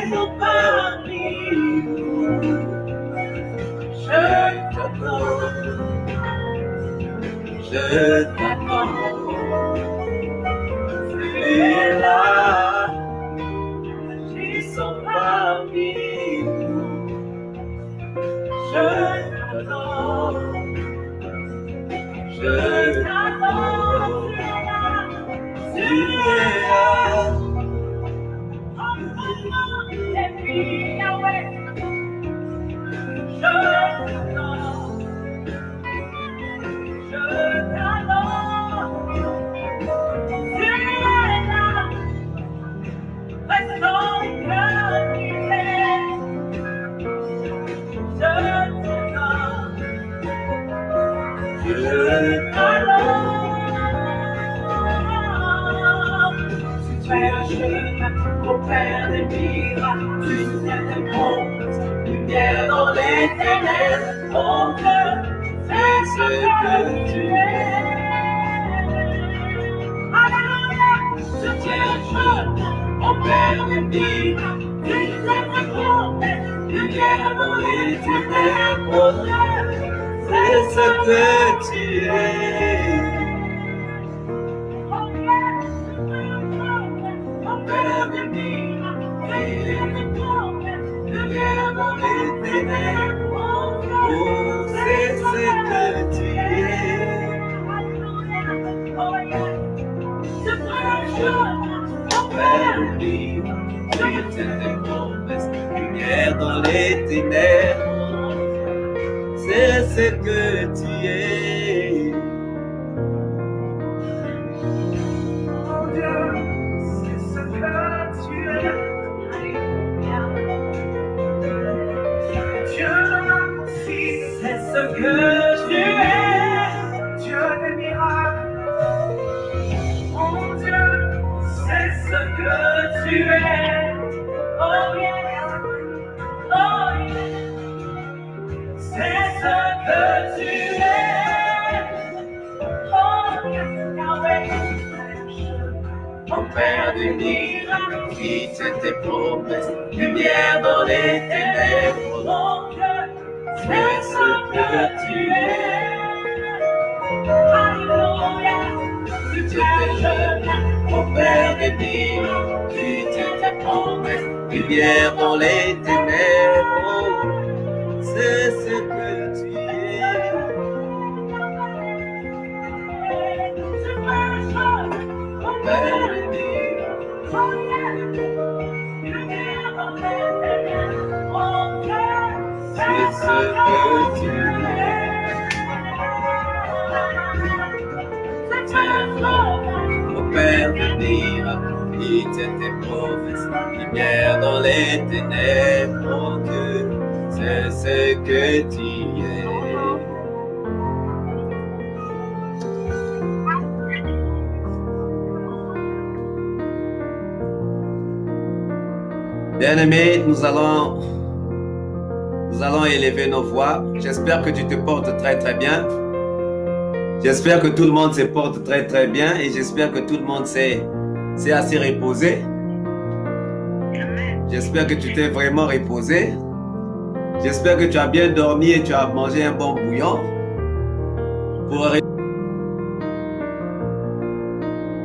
sont parmi nous. Je t'attends, je t'attends. Tu es là, ils sont parmi nous. Je t'attends, je t'attends. Tu es là. Et puis Yahweh, je t'attends, je t'attends. Tu es là, reste dans le cœur qui est. Je t'attends, je t'attends. Si tu es un chemin au Père des miracles, tu tiens tes promesses, lumière dans les ténèbres, mon Dieu, c'est ce que tu es. Alléluia, je tiens un chemin au Père des miracles, tu tiens tes promesses, lumière dans les ténèbres, mon Dieu, c'est ce que tu es. Père des miracles, lumière dans les ténèbres, oh, c'est ce que tu es. Père des miracles, tu tiens tes promesses, lumière dans les ténèbres, c'est ce que tu es. Oh Dieu, c'est ce que tu es. Dieu, si c'est ce que tu es, Dieu des miracles. Mon Dieu, c'est ce que tu es. Oh yeah, oh yeah. C'est ce que tu es. Oh yes, Yahweh. Mon Père des miracles, qui tient tes promesses, lumière dans les ténèbres, mon Dieu, c'est ce que tu es. Alléluia, tu tiens tes chemins, mon Père des miracles, qui tient tes promesses, lumière dans les ténèbres, c'est ce que tu es. Mon Père des c'est ce que tu es. Mon Père des miracles, qui tient tes promesses, lumière dans les ténèbres, mon Dieu, c'est ce que tu es. Bien-aimés, nous allons élever nos voix. J'espère que tu te portes très très bien. J'espère que tout le monde se porte très très bien et j'espère que tout le monde s'est assez reposé. J'espère que tu t'es vraiment reposé. J'espère que tu as bien dormi et tu as mangé un bon bouillon.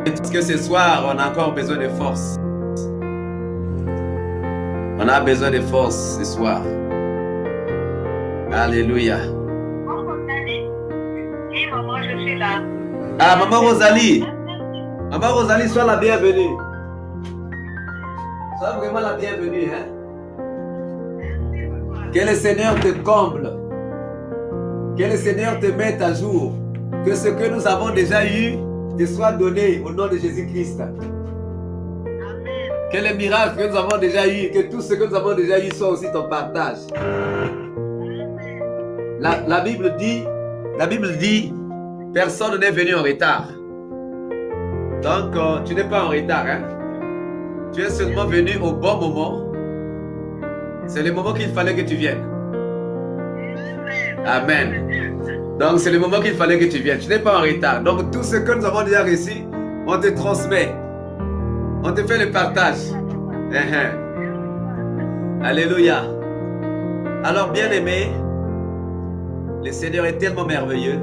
Parce que ce soir, on a encore besoin de force. On a besoin de force ce soir. Alléluia. Oui, maman, je suis là. Ah, maman Rosalie. Maman Rosalie, sois la bienvenue. Sois vraiment la bienvenue. Hein? Que le Seigneur te comble. Que le Seigneur te mette à jour. Que ce que nous avons déjà eu te soit donné au nom de Jésus-Christ. Que les miracles que nous avons déjà eu, que tout ce que nous avons déjà eu soit aussi ton partage. La Bible dit, personne n'est venu en retard. Donc, tu n'es pas en retard. Hein? Tu es seulement venu au bon moment. C'est le moment qu'il fallait que tu viennes. Amen. Donc, c'est le moment qu'il fallait que tu viennes. Tu n'es pas en retard. Donc, tout ce que nous avons déjà reçu, on te transmet. On te fait le partage. Alléluia. Alors, bien-aimés, le Seigneur est tellement merveilleux.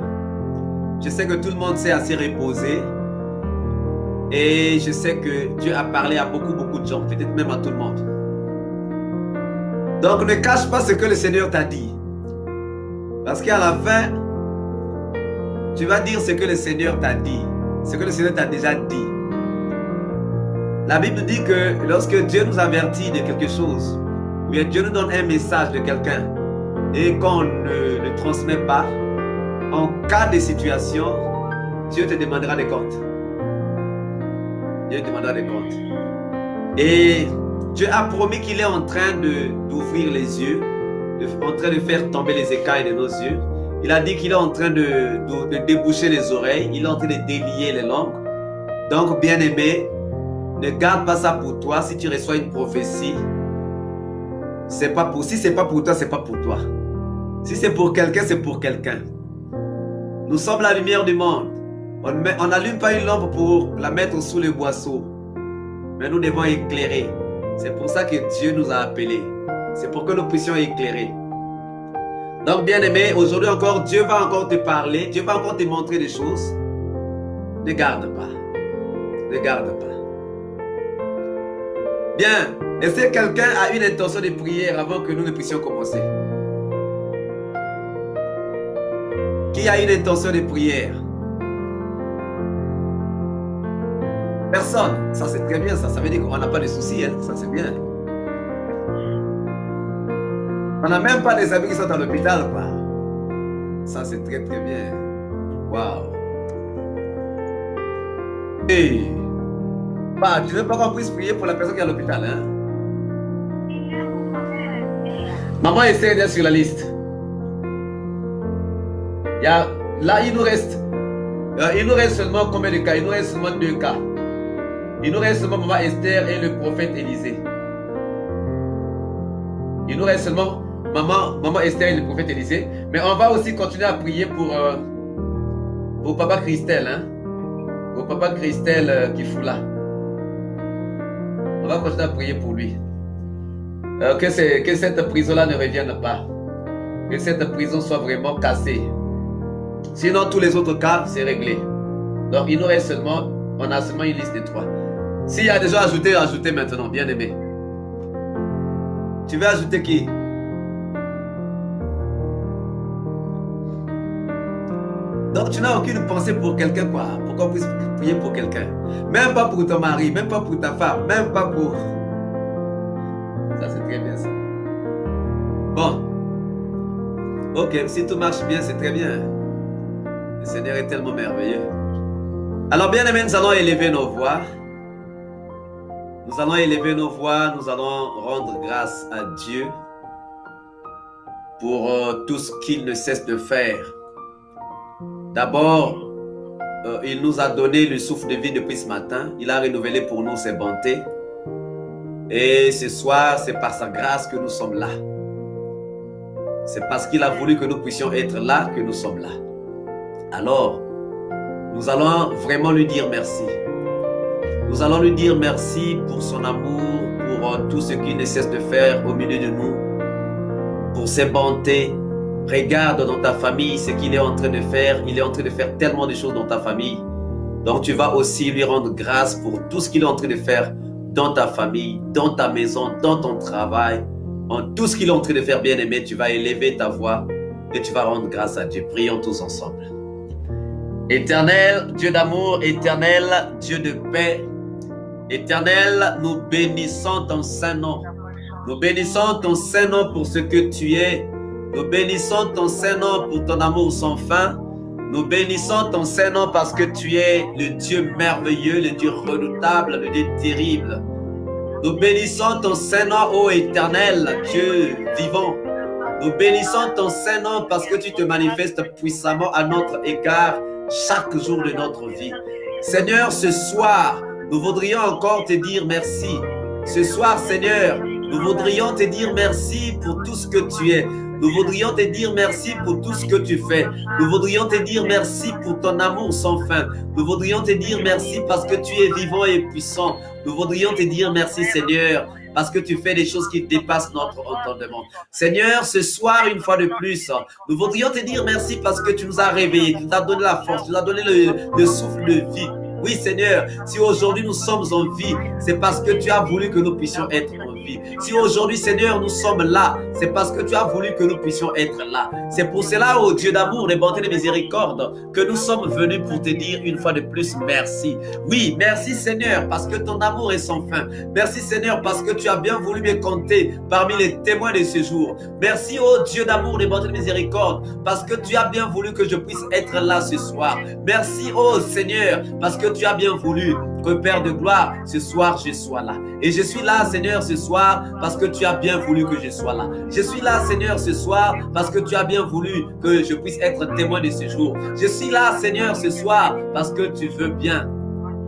Je sais que tout le monde s'est assez reposé. Et je sais que Dieu a parlé à beaucoup de gens, peut-être même à tout le monde. Donc, ne cache pas ce que le Seigneur t'a dit. Parce qu'à la fin, tu vas dire ce que le Seigneur t'a dit. Ce que le Seigneur t'a déjà dit. La Bible dit que lorsque Dieu nous avertit de quelque chose, ou bien Dieu nous donne un message de quelqu'un, et qu'on ne le transmet pas, en cas de situation, Dieu te demandera des comptes. Dieu te demandera des comptes. Et Dieu a promis qu'il est en train d'ouvrir les yeux, en train de faire tomber les écailles de nos yeux. Il a dit qu'il est en train de déboucher les oreilles, il est en train de délier les langues. Donc, bien-aimé, ne garde pas ça pour toi. Si tu reçois une prophétie, si c'est pas pour toi, c'est pas pour toi. Si c'est pour quelqu'un, c'est pour quelqu'un. Nous sommes la lumière du monde. On n'allume pas une lampe pour la mettre sous le boisseau. Mais nous devons éclairer. C'est pour ça que Dieu nous a appelés. C'est pour que nous puissions éclairer. Donc, bien-aimé, aujourd'hui encore, Dieu va encore te parler. Dieu va encore te montrer des choses. Ne garde pas. Ne garde pas. Bien. Est-ce que quelqu'un a une intention de prière avant que nous ne puissions commencer? Qui a une intention de prière? Personne. Ça, c'est très bien. Ça veut dire qu'on n'a pas de soucis. Hein. Ça, c'est bien. On n'a même pas des amis qui sont à l'hôpital, quoi. Ça, c'est très, très bien. Waouh. Hey. Bah, tu ne veux pas qu'on puisse prier pour la personne qui est à l'hôpital, hein? Maman essaie d'être sur la liste. Là, il nous reste seulement combien de cas? Il nous reste seulement 2 cas. Il nous reste seulement Maman Esther et le prophète Élisée. Il nous reste seulement Maman Esther et le prophète Élisée. Mais on va aussi continuer à prier pour Papa Christelle. Hein? Pour Papa Christelle qui fout là. On va continuer à prier pour lui. Que cette prison-là ne revienne pas. Que cette prison soit vraiment cassée. Sinon, tous les autres cas, c'est réglé. Donc, il nous reste seulement, on a seulement une liste de 3. S'il y a des gens à ajouter, ajoutez maintenant, bien aimé. Tu veux ajouter qui? Donc, tu n'as aucune pensée pour quelqu'un, quoi. Pour qu'on puisse prier pour quelqu'un. Même pas pour ton mari, même pas pour ta femme, même pas pour... Ça, c'est très bien, ça. Bon. Ok, si tout marche bien, c'est très bien. Le Seigneur est tellement merveilleux. Alors, bien aimés, nous allons élever nos voix. Nous allons élever nos voix. Nous allons rendre grâce à Dieu pour tout ce qu'il ne cesse de faire. D'abord, il nous a donné le souffle de vie depuis ce matin. Il a renouvelé pour nous ses bontés. Et ce soir, c'est par sa grâce que nous sommes là. C'est parce qu'il a voulu que nous puissions être là que nous sommes là. Alors, nous allons vraiment lui dire merci. Nous allons lui dire merci pour son amour, pour tout ce qu'il ne cesse de faire au milieu de nous, pour ses bontés. Regarde dans ta famille ce qu'il est en train de faire. Il est en train de faire tellement de choses dans ta famille. Donc, tu vas aussi lui rendre grâce pour tout ce qu'il est en train de faire dans ta famille, dans ta maison, dans ton travail. En tout ce qu'il est en train de faire, bien aimé, tu vas élever ta voix et tu vas rendre grâce à Dieu. Prions tous ensemble. Éternel, Dieu d'amour, éternel, Dieu de paix, éternel, nous bénissons ton Saint-Nom. Nous bénissons ton Saint-Nom pour ce que tu es. Nous bénissons ton Saint-Nom pour ton amour sans fin. Nous bénissons ton Saint-Nom parce que tu es le Dieu merveilleux, le Dieu redoutable, le Dieu terrible. Nous bénissons ton Saint-Nom, ô éternel, Dieu vivant. Nous bénissons ton Saint-Nom parce que tu te manifestes puissamment à notre égard chaque jour de notre vie. Seigneur, ce soir, nous voudrions encore te dire merci. Ce soir, Seigneur, nous voudrions te dire merci pour tout ce que tu es. Nous voudrions te dire merci pour tout ce que tu fais. Nous voudrions te dire merci pour ton amour sans fin. Nous voudrions te dire merci parce que tu es vivant et puissant. Nous voudrions te dire merci, Seigneur, parce que tu fais des choses qui dépassent notre entendement. Seigneur, ce soir, une fois de plus, nous voudrions te dire merci parce que tu nous as réveillés, tu nous as donné la force, tu nous as donné le souffle de vie. Oui, Seigneur, si aujourd'hui nous sommes en vie, c'est parce que tu as voulu que nous puissions être en vie. Si aujourd'hui, Seigneur, nous sommes là, c'est parce que tu as voulu que nous puissions être là. C'est pour cela, ô Dieu d'amour, de bonté, de miséricorde, que nous sommes venus pour te dire une fois de plus merci. Oui, merci Seigneur, parce que ton amour est sans fin. Merci Seigneur, parce que tu as bien voulu me compter parmi les témoins de ce jour. Merci, ô Dieu d'amour, de bonté, de miséricorde, parce que tu as bien voulu que je puisse être là ce soir. Merci, ô Seigneur, parce que tu as bien voulu que Père de gloire, ce soir je sois là. Et je suis là, Seigneur, ce soir parce que tu as bien voulu que je sois là. Je suis là, Seigneur, ce soir parce que tu as bien voulu que je puisse être témoin de ce jour. Je suis là, Seigneur, ce soir parce que tu veux bien.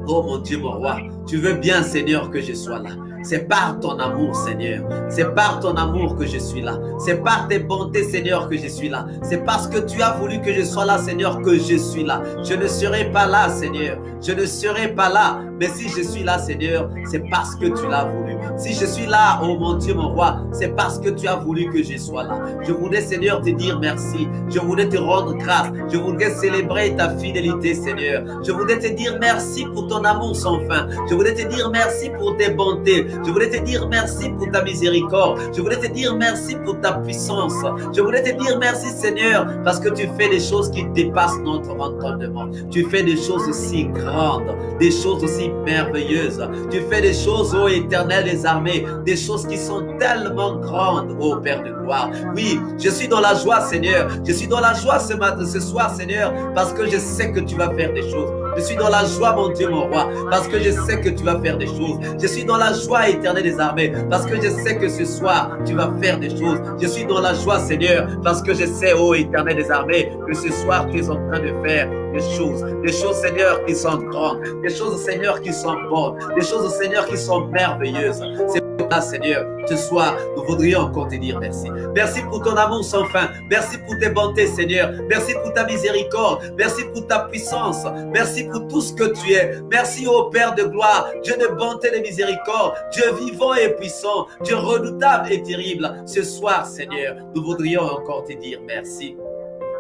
Oh mon Dieu, mon roi, tu veux bien, Seigneur, que je sois là. C'est par ton amour, Seigneur. C'est par ton amour que je suis là. C'est par tes bontés, Seigneur, que je suis là. C'est parce que tu as voulu que je sois là, Seigneur, que je suis là. Je ne serai pas là, Seigneur. Je ne serai pas là. Mais si je suis là, Seigneur, c'est parce que tu l'as voulu. Si je suis là, oh mon Dieu, mon roi, c'est parce que tu as voulu que je sois là. Je voulais, Seigneur, te dire merci. Je voulais te rendre grâce. Je voulais célébrer ta fidélité, Seigneur. Je voulais te dire merci pour ton amour sans fin. Je voulais te dire merci pour tes bontés. Je voulais te dire merci pour ta miséricorde. Je voulais te dire merci pour ta puissance. Je voulais te dire merci, Seigneur, parce que tu fais des choses qui dépassent notre entendement. Tu fais des choses si grandes, des choses aussi merveilleuses. Tu fais des choses, ô Éternel des armées, des choses qui sont tellement grandes, ô Père de gloire. Oui, je suis dans la joie, Seigneur. Je suis dans la joie ce soir, Seigneur, parce que je sais que tu vas faire des choses. Je suis dans la joie, mon Dieu, mon roi, parce que je sais que tu vas faire des choses. Je suis dans la joie, Éternel des armées, parce que je sais que ce soir, tu vas faire des choses. Je suis dans la joie, Seigneur, parce que je sais, ô Éternel des armées, que ce soir, tu es en train de faire des choses, Seigneur, qui sont grandes, des choses, Seigneur, qui sont bonnes, des choses, Seigneur, qui sont merveilleuses. C'est pour ça, Seigneur, ce soir, nous voudrions encore te dire merci. Merci pour ton amour sans fin. Merci pour tes bontés, Seigneur. Merci pour ta miséricorde. Merci pour ta puissance. Merci pour tout ce que tu es. Merci, ô Père de gloire, Dieu de bonté et de miséricorde, Dieu vivant et puissant, Dieu redoutable et terrible. Ce soir, Seigneur, nous voudrions encore te dire merci.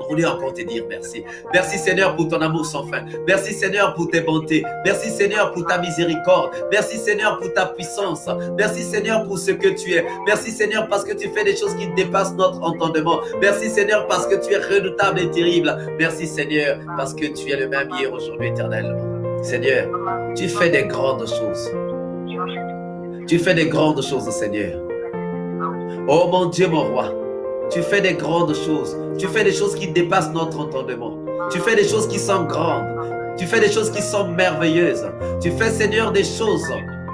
Nous voulons encore te dire merci. Merci Seigneur pour ton amour sans fin. Merci Seigneur pour tes bontés. Merci Seigneur pour ta miséricorde. Merci Seigneur pour ta puissance. Merci Seigneur pour ce que tu es. Merci Seigneur parce que tu fais des choses qui dépassent notre entendement. Merci Seigneur parce que tu es redoutable et terrible. Merci Seigneur parce que tu es le même hier, aujourd'hui, éternellement. Seigneur, tu fais des grandes choses. Tu fais des grandes choses, Seigneur. Oh mon Dieu, mon roi. Tu fais des grandes choses. Tu fais des choses qui dépassent notre entendement. Tu fais des choses qui sont grandes. Tu fais des choses qui sont merveilleuses. Tu fais, Seigneur, des choses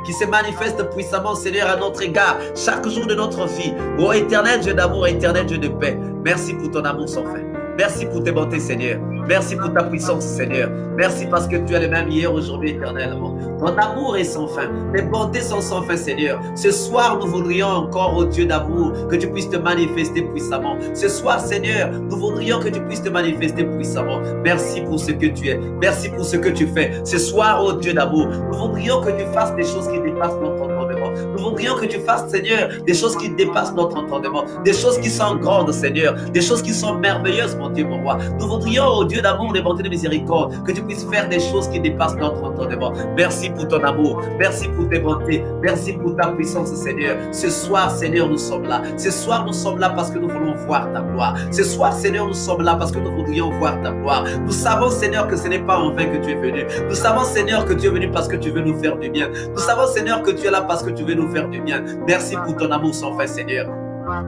qui se manifestent puissamment, Seigneur, à notre égard, chaque jour de notre vie. Oh éternel Dieu d'amour, éternel Dieu de paix. Merci pour ton amour sans fin. Merci pour tes bontés, Seigneur. Merci pour ta puissance, Seigneur. Merci parce que tu es le même hier, aujourd'hui, éternellement. Ton amour est sans fin. Tes bontés sont sans fin, Seigneur. Ce soir, nous voudrions encore, ô Dieu d'amour, que tu puisses te manifester puissamment. Ce soir, Seigneur, nous voudrions que tu puisses te manifester puissamment. Merci pour ce que tu es. Merci pour ce que tu fais. Ce soir, ô Dieu d'amour, nous voudrions que tu fasses des choses qui dépassent notre entendement. Nous voudrions que tu fasses, Seigneur, des choses qui dépassent notre entendement. Des choses qui sont grandes, Seigneur. Des choses qui sont merveilleuses, mon Dieu, mon roi. Nous voudrions, ô Dieu d'amour, de bonté, de miséricorde, que tu puisses faire des choses qui dépassent notre entendement. Merci pour ton amour. Merci pour tes bontés. Merci pour ta puissance, Seigneur. Ce soir, Seigneur, nous sommes là. Ce soir, nous sommes là parce que nous voulons voir ta gloire. Ce soir, Seigneur, nous sommes là parce que nous voudrions voir ta gloire. Nous savons, Seigneur, que ce n'est pas en vain que tu es venu. Nous savons, Seigneur, que tu es venu parce que tu veux nous faire du bien. Nous savons, Seigneur, que tu es là parce que tu veux nous faire du bien. Merci pour ton amour sans fin, Seigneur.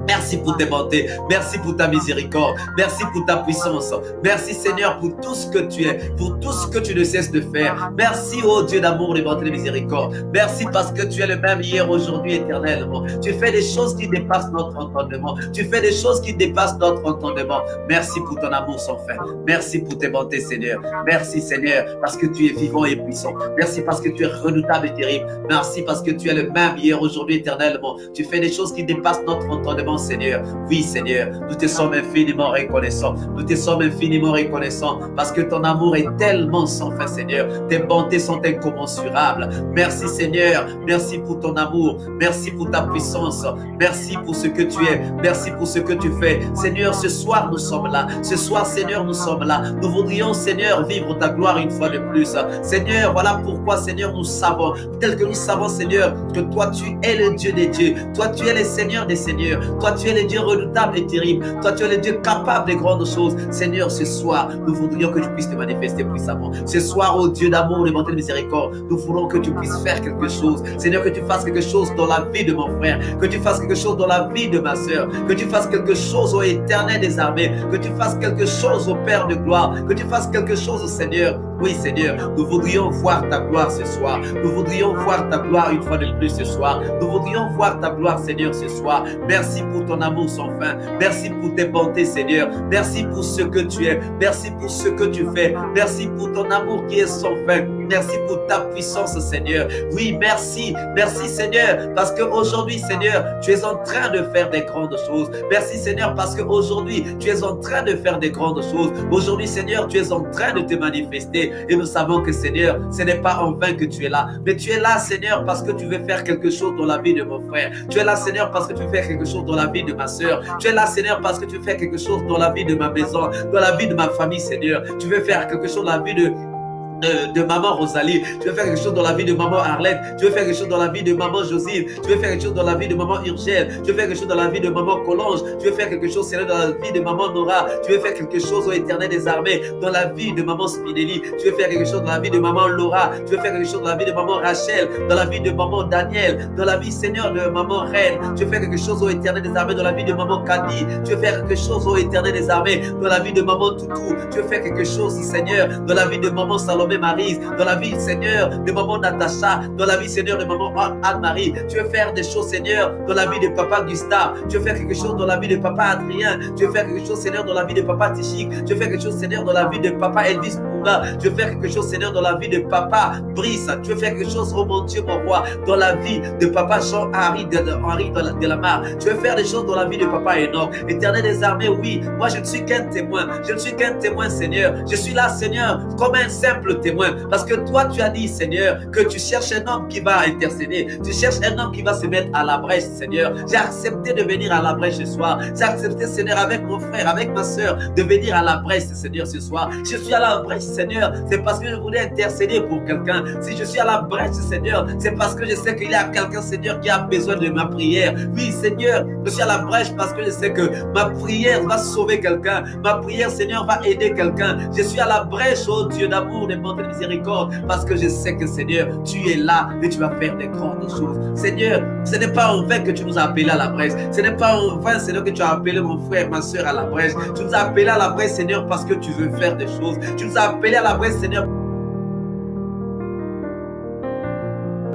Merci pour tes bontés, merci pour ta miséricorde, merci pour ta puissance, merci Seigneur pour tout ce que tu es, pour tout ce que tu ne cesses de faire. Merci ô Dieu d'amour, de bonté, de miséricorde. Merci parce que tu es le même hier, aujourd'hui, éternellement. Tu fais des choses qui dépassent notre entendement. Tu fais des choses qui dépassent notre entendement. Merci pour ton amour sans fin. Merci pour tes bontés, Seigneur. Merci Seigneur parce que tu es vivant et puissant. Merci parce que tu es redoutable et terrible. Merci parce que tu es le même hier, aujourd'hui, éternellement. Tu fais des choses qui dépassent notre entendement. entendement, Seigneur. Oui, Seigneur, nous te sommes infiniment reconnaissants. Nous te sommes infiniment reconnaissants parce que ton amour est tellement sans fin, Seigneur. Tes bontés sont incommensurables. Merci, Seigneur. Merci pour ton amour. Merci pour ta puissance. Merci pour ce que tu es. Merci pour ce que tu fais. Seigneur, ce soir, nous sommes là. Ce soir, Seigneur, nous sommes là. Nous voudrions, Seigneur, vivre ta gloire une fois de plus. Seigneur, voilà pourquoi, Seigneur, nous savons, tel que nous savons, Seigneur, que toi, tu es le Dieu des dieux. Toi, tu es le Seigneur des seigneurs. Toi, tu es le Dieu redoutable et terrible. Toi, tu es le Dieu capable de grandes choses. Seigneur, ce soir, nous voudrions que tu puisses te manifester puissamment. Ce soir, ô Dieu d'amour, de bonté, de miséricorde, nous voulons que tu puisses faire quelque chose. Seigneur, que tu fasses quelque chose dans la vie de mon frère, que tu fasses quelque chose dans la vie de ma soeur, que tu fasses quelque chose au Éternel des armées, que tu fasses quelque chose au Père de gloire, que tu fasses quelque chose au Seigneur. Oui, Seigneur, nous voudrions voir ta gloire ce soir. Nous voudrions voir ta gloire une fois de plus ce soir. Nous voudrions voir ta gloire, Seigneur, ce soir. Merci pour ton amour sans fin. Merci pour tes bontés, Seigneur. Merci pour ce que tu es. Merci pour ce que tu fais. Merci pour ton amour qui est sans fin. Merci pour ta puissance, Seigneur. Oui, merci. Merci, Seigneur, parce qu'aujourd'hui, Seigneur, tu es en train de faire des grandes choses. Merci, Seigneur, parce qu'aujourd'hui, tu es en train de faire des grandes choses. Aujourd'hui, Seigneur, tu es en train de te manifester. Et nous savons que, Seigneur, ce n'est pas en vain que tu es là. Mais tu es là, Seigneur, parce que tu veux faire quelque chose dans la vie de mon frère. Tu es là, Seigneur, parce que tu veux faire quelque chose dans la vie de ma soeur. Tu es là, Seigneur, parce que tu veux faire quelque chose dans la vie de ma maison, dans la vie de ma famille, Seigneur. Tu veux faire quelque chose dans la vie de maman Rosalie, tu veux faire quelque chose dans la vie de maman Arlette, tu veux faire quelque chose dans la vie de maman Josine, tu veux faire quelque chose dans la vie de maman Urgelle, tu veux faire quelque chose dans la vie de maman Colonge, tu veux faire quelque chose, Seigneur, dans la vie de maman Nora, tu veux faire quelque chose au Éternel des armées, dans la vie de maman Spinelli, tu veux faire quelque chose dans la vie de maman Laura, tu veux faire quelque chose dans la vie de maman Rachel, dans la vie de maman Daniel, dans la vie, Seigneur, de maman Reine, tu veux faire quelque chose au Éternel des armées, dans la vie de maman Candy, tu veux faire quelque chose au Éternel des armées, dans la vie de maman Toutou, tu veux faire quelque chose, Seigneur, dans la vie de maman Salomé Marie, dans la vie, Seigneur, de maman Natacha, dans la vie, Seigneur, de maman Anne-Marie. Tu veux faire des choses, Seigneur, dans la vie de papa Gustave. Tu veux faire quelque chose dans la vie de papa Adrien. Tu veux faire quelque chose, Seigneur, dans la vie de papa Tichik. Tu veux faire quelque chose, Seigneur, dans la vie de papa Elvis Bunga. Tu veux faire quelque chose, Seigneur, dans la vie de papa Brice. Tu veux faire quelque chose, oh mon Dieu, mon roi, dans la vie de papa Jean-Henri de la Mare. Tu veux faire des choses dans la vie de papa Enoch. Éternel des armées, oui, moi je ne suis qu'un témoin. Je ne suis qu'un témoin, Seigneur. Je suis là, Seigneur, comme un simple témoin. Parce que toi, tu as dit, Seigneur, que tu cherches un homme qui va intercéder. Tu cherches un homme qui va se mettre à la brèche, Seigneur. J'ai accepté de venir à la brèche ce soir. J'ai accepté, Seigneur, avec mon frère, avec ma soeur, de venir à la brèche, Seigneur, ce soir. Je suis à la brèche, Seigneur. C'est parce que je voulais intercéder pour quelqu'un. Si je suis à la brèche, Seigneur, c'est parce que je sais qu'il y a quelqu'un, Seigneur, qui a besoin de ma prière. Oui, Seigneur, je suis à la brèche parce que je sais que ma prière va sauver quelqu'un. Ma prière, Seigneur, va aider quelqu'un. Je suis à la brèche, oh Dieu d'amour, de bonté, de miséricorde, parce que je sais que, Seigneur, tu es là et tu vas faire des grandes choses. Seigneur, ce n'est pas en vain que tu nous as appelés à la brèche. Ce n'est pas en vain, Seigneur, que tu as appelé mon frère, ma soeur à la brèche. Tu nous as appelés à la brèche, Seigneur, parce que tu veux faire des choses. Tu nous as appelés à la brèche, Seigneur,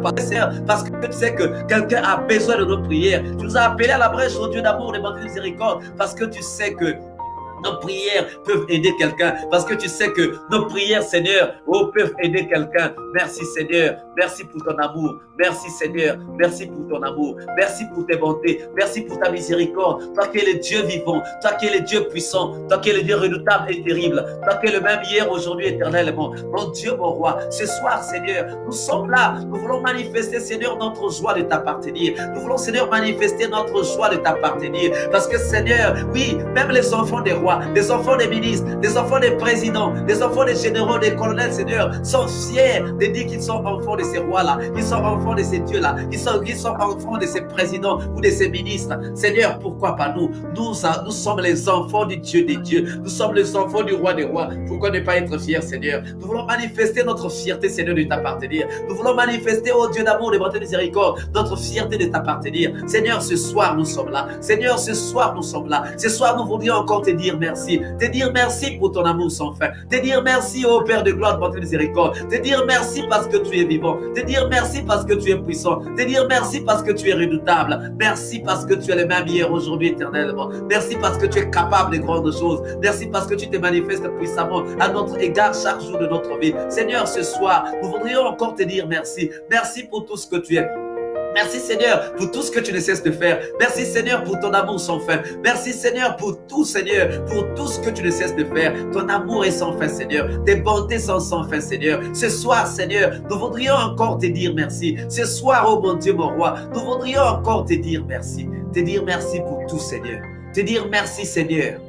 parce que tu sais que quelqu'un a besoin de nos prières. Tu nous as appelés à la brèche, oh Dieu d'amour, de bonté, de miséricorde, parce que tu sais que nos prières peuvent aider quelqu'un, parce que tu sais que nos prières, Seigneur, peuvent aider quelqu'un. Merci, Seigneur. Merci pour ton amour. Merci, Seigneur. Merci pour ton amour. Merci pour tes bontés. Merci pour ta miséricorde. Toi qui es le Dieu vivant, toi qui es le Dieu puissant, toi qui es le Dieu redoutable et terrible, toi qui es le même hier, aujourd'hui, éternellement. Mon Dieu, mon roi, ce soir, Seigneur, nous sommes là. Nous voulons manifester, Seigneur, notre joie de t'appartenir. Nous voulons, Seigneur, manifester notre joie de t'appartenir. Parce que, Seigneur, oui, même les enfants des rois, les enfants des ministres, les enfants des présidents, les enfants des généraux, des colonels, Seigneur, sont fiers de dire qu'ils sont enfants de ces rois-là, qu'ils sont enfants de ces dieux-là, qu'ils sont enfants de ces présidents ou de ces ministres. Seigneur, pourquoi pas nous? Nous sommes les enfants du Dieu des dieux. Nous sommes les enfants du roi des rois. Pourquoi ne pas être fiers, Seigneur? Nous voulons manifester notre fierté, Seigneur, de t'appartenir. Nous voulons manifester, oh Dieu d'amour, de bonté, de miséricorde, notre fierté de t'appartenir. Seigneur, ce soir, nous sommes là. Seigneur, ce soir, nous sommes là. Ce soir, nous voudrions encore te dire merci. Te dire merci pour ton amour sans fin. Te dire merci, ô Père de gloire, de bonté, de miséricorde. Te dire merci parce que tu es vivant. Te dire merci parce que tu es puissant. Te dire merci parce que tu es redoutable. Merci parce que tu es le même hier, aujourd'hui, éternellement. Merci parce que tu es capable de grandes choses. Merci parce que tu te manifestes puissamment à notre égard chaque jour de notre vie. Seigneur, ce soir, nous voudrions encore te dire merci. Merci pour tout ce que tu es. Merci Seigneur pour tout ce que tu ne cesses de faire. Merci Seigneur pour ton amour sans fin. Merci Seigneur pour tout Seigneur, pour tout ce que tu ne cesses de faire. Ton amour est sans fin Seigneur. Tes bontés sont sans fin Seigneur. Ce soir Seigneur, nous voudrions encore te dire merci. Ce soir, oh mon Dieu, mon roi, nous voudrions encore te dire merci. Te dire merci pour tout Seigneur. Te dire merci Seigneur.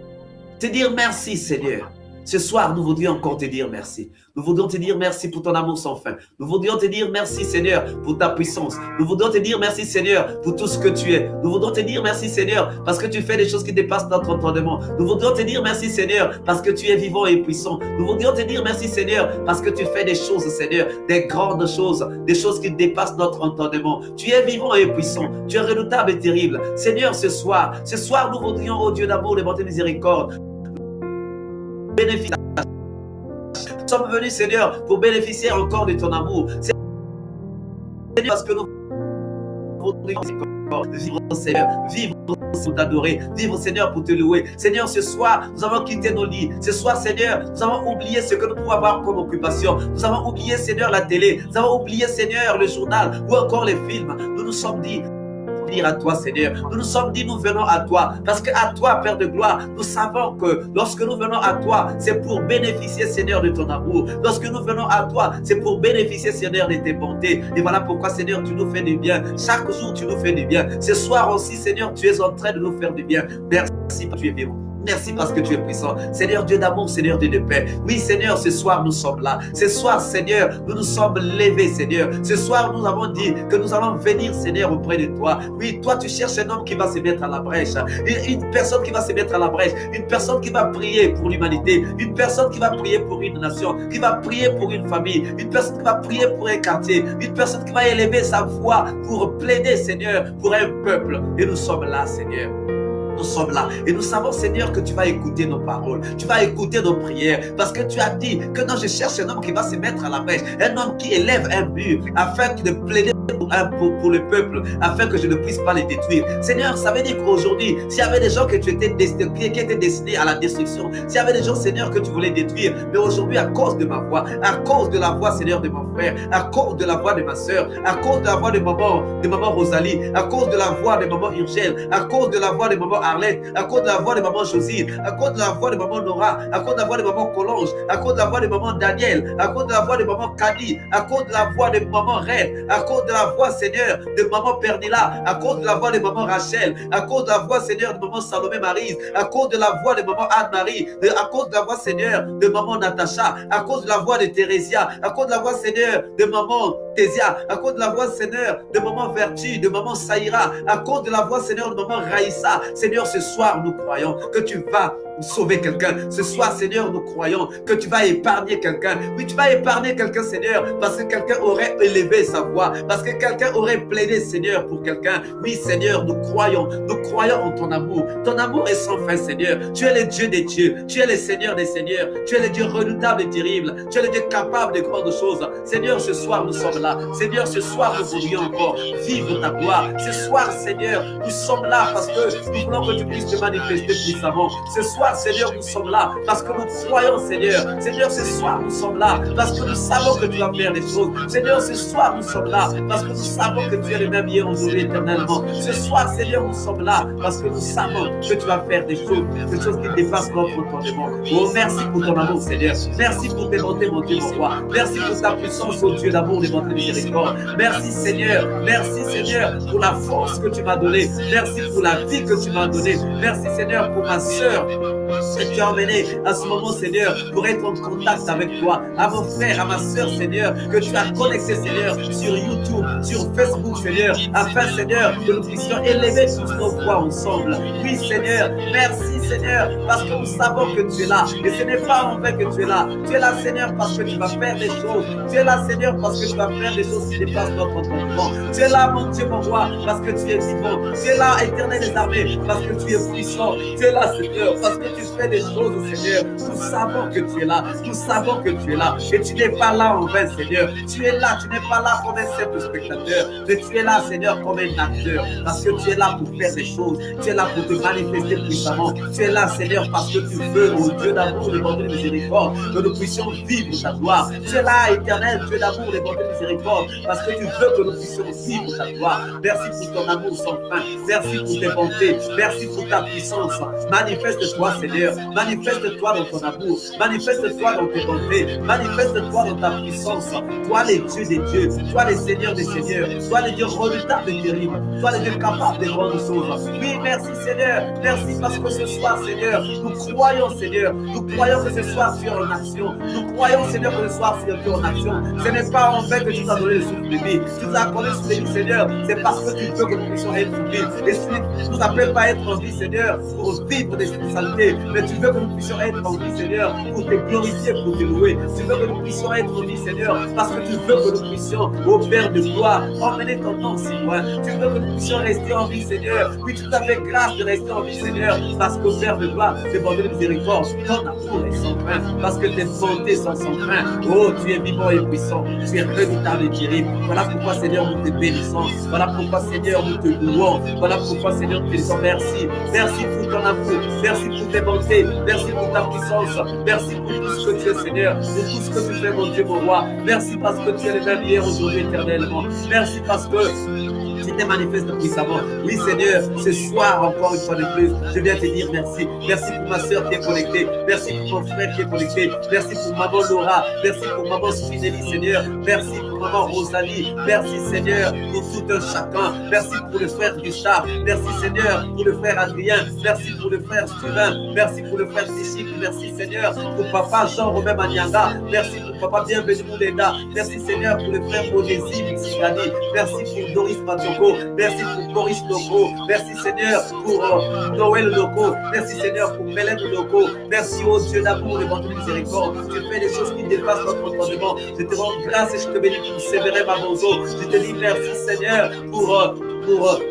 Te dire merci Seigneur. Ce soir, nous voudrions encore te dire merci. Nous voudrions te dire merci pour ton amour sans fin. Nous voudrions te dire merci, Seigneur, pour ta puissance. Nous voudrions te dire merci, Seigneur, pour tout ce que tu es. Nous voudrions te dire merci, Seigneur, parce que tu fais des choses qui dépassent notre entendement. Nous voudrions te dire merci, Seigneur, parce que tu es vivant et puissant. Nous voudrions te dire merci, Seigneur, parce que tu fais des choses, Seigneur, des grandes choses, des choses qui dépassent notre entendement. Tu es vivant et puissant. Tu es redoutable et terrible. Seigneur, ce soir, nous voudrions, ô Dieu d'amour, de bonté et miséricorde, bénéficier. Nous sommes venus, Seigneur, pour bénéficier encore de ton amour. Seigneur, parce que nous voudrions vivre, Seigneur, vivre pour t'adorer, vivre, Seigneur, pour te louer. Seigneur, ce soir, nous avons quitté nos lits. Ce soir, Seigneur, nous avons oublié ce que nous pouvons avoir comme occupation. Nous avons oublié, Seigneur, la télé. Nous avons oublié, Seigneur, le journal ou encore les films. Nous nous sommes dit à toi, Seigneur. Nous nous sommes dit, nous venons à toi. Parce que à toi, Père de gloire, nous savons que lorsque nous venons à toi, c'est pour bénéficier, Seigneur, de ton amour. Lorsque nous venons à toi, c'est pour bénéficier, Seigneur, de tes bontés. Et voilà pourquoi, Seigneur, tu nous fais du bien. Chaque jour, tu nous fais du bien. Ce soir aussi, Seigneur, tu es en train de nous faire du bien. Merci parce que tu es vivant. Merci parce que tu es puissant. Seigneur Dieu d'amour, Seigneur Dieu de paix. Oui, Seigneur, ce soir, nous sommes là. Ce soir, Seigneur, nous nous sommes levés, Seigneur. Ce soir, nous avons dit que nous allons venir, Seigneur, auprès de toi. Oui, toi, tu cherches un homme qui va se mettre à la brèche. Une personne qui va se mettre à la brèche. Une personne qui va prier pour l'humanité. Une personne qui va prier pour une nation. Qui va prier pour une famille. Une personne qui va prier pour un quartier. Une personne qui va élever sa voix pour plaider, Seigneur, pour un peuple. Et nous sommes là, Seigneur. Nous sommes là et nous savons, Seigneur, que tu vas écouter nos paroles, tu vas écouter nos prières, parce que tu as dit que non, je cherche un homme qui va se mettre à la brèche, un homme qui élève un mur afin de plaider pour le peuple, afin que je ne puisse pas les détruire. Seigneur, ça veut dire qu'aujourd'hui, s'il y avait des gens que tu étais qui étaient destinés à la destruction, s'il y avait des gens, Seigneur, que tu voulais détruire, mais aujourd'hui, à cause de ma voix, à cause de la voix, Seigneur, de mon frère, à cause de la voix de ma soeur, à cause de la voix de maman Rosalie, à cause de la voix de maman Urgelle, à cause de la voix de maman Arlette, à cause de la voix de maman Josine, à cause de la voix de maman Nora, à cause de la voix de maman Colonge, à cause de la voix de maman Daniel, à cause de la voix de maman Kadi, à cause de la voix de maman Reine, à cause de la voix, Seigneur, de maman Pernilla, à cause de la voix de maman Rachel, à cause de la voix, Seigneur, de maman Salomé Marise, à cause de la voix de maman Anne-Marie, à cause de la voix, Seigneur, de maman Natacha, à cause de la voix de Thérésia, à cause de la voix, Seigneur, de maman Tésia, à cause de la voix, Seigneur, de maman Vertu, de maman Saïra, à cause de la voix, Seigneur, de maman Raïssa. Seigneur, ce soir, nous croyons que tu vas sauver quelqu'un. Ce soir, Seigneur, nous croyons que tu vas épargner quelqu'un. Oui, tu vas épargner quelqu'un, Seigneur, parce que quelqu'un aurait élevé sa voix, parce que quelqu'un aurait plaidé, Seigneur, pour quelqu'un. Oui, Seigneur, nous croyons en ton amour. Ton amour est sans fin, Seigneur. Tu es le Dieu des dieux, tu es le Seigneur des seigneurs, tu es le Dieu redoutable et terrible, tu es le Dieu capable de grandes choses. Seigneur, ce soir, nous sommes là. Seigneur, ce soir, nous voudrions encore vivre ta gloire. Ce soir, Seigneur, nous sommes là parce que nous voulons que tu puisses te manifester puissamment. Ce soir, Seigneur, nous sommes là parce que nous croyons, Seigneur. Seigneur, ce soir, nous sommes là parce que nous savons que tu vas faire des choses. Seigneur, ce soir, nous sommes là parce que nous savons que tu es le même hier, aujourd'hui, éternellement. Ce soir, Seigneur, nous sommes là parce que nous savons que tu vas faire des choses qui dépassent notre entendement. Oh, merci pour ton amour, Seigneur. Merci pour tes bontés, mon Dieu, mon roi. Merci pour ta puissance, oh Dieu d'amour, de bonté, de miséricorde. Merci, Seigneur. Merci, Seigneur, pour la force que tu m'as donnée. Merci pour la vie que tu m'as donnée. Merci, Seigneur, pour ma soeur que tu as emmené à ce moment, Seigneur, pour être en contact avec toi, à mon frère, à ma soeur, Seigneur, que tu as connecté, Seigneur, sur YouTube, sur Facebook, Seigneur, afin, Seigneur, que nous puissions élever toutes nos voix ensemble. Oui, Seigneur, merci, Seigneur, parce que nous savons que tu es là, et ce n'est pas en vain que tu es là. Tu es là, Seigneur, parce que tu vas faire des choses. Tu es là, Seigneur, parce que tu vas faire des choses qui dépassent notre entendement. Tu es là, mon Dieu, mon roi, parce que tu es vivant. Tu es là, éternel des armées, parce que tu es puissant. Tu es là, Seigneur, parce que tu tu fais des choses, Seigneur. Nous savons que tu es là. Nous savons que tu es là. Et tu n'es pas là en vain, Seigneur. Tu es là. Tu n'es pas là comme un simple spectateur. Mais tu es là, Seigneur, comme un acteur. Parce que tu es là pour faire des choses. Tu es là pour te manifester puissamment. Tu es là, Seigneur, parce que tu veux, ô Dieu d'amour, de bonté, de miséricorde, que nous puissions vivre ta gloire. Tu es là, éternel, Dieu d'amour, de bonté, de miséricorde, parce que tu veux que nous puissions vivre ta gloire. Merci pour ton amour sans fin. Merci pour tes bontés. Merci pour ta puissance. Manifeste-toi, Seigneur. Manifeste-toi dans ton amour. Manifeste-toi dans tes bontés. Manifeste-toi dans ta puissance. Toi, les dieux des dieux. Toi, les seigneurs des seigneurs. Toi, les dieux redoutables et terribles. Toi, les dieux capables de grandes choses. Oui, merci, Seigneur. Merci parce que ce soir, Seigneur, nous croyons, Seigneur. Nous croyons que ce soir, tu es en action. Nous croyons, Seigneur, que ce soir, tu es en action. Ce n'est pas en vain que tu nous as donné le souffle de vie. Tu nous as accordé le souffle de vie, Seigneur. C'est parce que tu veux que nous puissions être en vie. Et tu ne nous appelles pas à être en vie, Seigneur, pour vivre des saletés. Mais tu veux que nous puissions être en vie, Seigneur, pour te glorifier, pour te louer. Tu veux que nous puissions être en vie, Seigneur, parce que tu veux que nous puissions, ô Père de gloire, emmener ton nom si loin. Tu veux que nous puissions rester en vie, Seigneur. Oui, tu t'as fait grâce de rester en vie, Seigneur, parce qu'au Père de gloire, tes bontés de miséricorde, ton amour est sans fin, parce que tes bontés sont sans fin. Oh, tu es vivant et puissant, tu es redoutable et terrible. Voilà pourquoi, Seigneur, nous te bénissons. Voilà pourquoi, Seigneur, nous te louons. Voilà pourquoi, Seigneur, nous te disons merci. Merci pour ton amour. Merci pour tes bontés. Merci pour ta puissance. Merci pour tout ce que tu es, Seigneur. Pour tout ce que tu fais, mon Dieu, mon roi. Merci parce que tu es le même hier, aujourd'hui, éternellement. Merci parce que tu te manifestes puissamment. Oui, Seigneur, ce soir, encore une fois de plus, je viens te dire merci. Merci pour ma soeur qui est connectée. Merci pour mon frère qui est connecté. Merci pour maman Laura. Merci pour maman Spinelli, Seigneur. Merci pour maman Rosalie. Merci, Seigneur, pour tout un chacun. Merci pour le frère Gustave. Merci, Seigneur, pour le frère Adrien. Merci pour le frère Steven. Merci pour le frère Tichik. Merci, Seigneur, pour papa Jean-Romain Manianga. Merci pour papa Bienvenu Moulenda. Merci, Seigneur, pour le frère Odesi Mixigani. Merci pour Doris Matoko. Merci pour Boris Loco. Merci, Seigneur, pour Noël Loco. Merci, Seigneur, pour Mélène Loco. Merci, ô Dieu d'amour et de miséricorde. Tu fais des choses qui dépassent notre entendement. Je te rends grâce et je te bénis pour Sévérin Mabozo. Je te dis merci, Seigneur, pour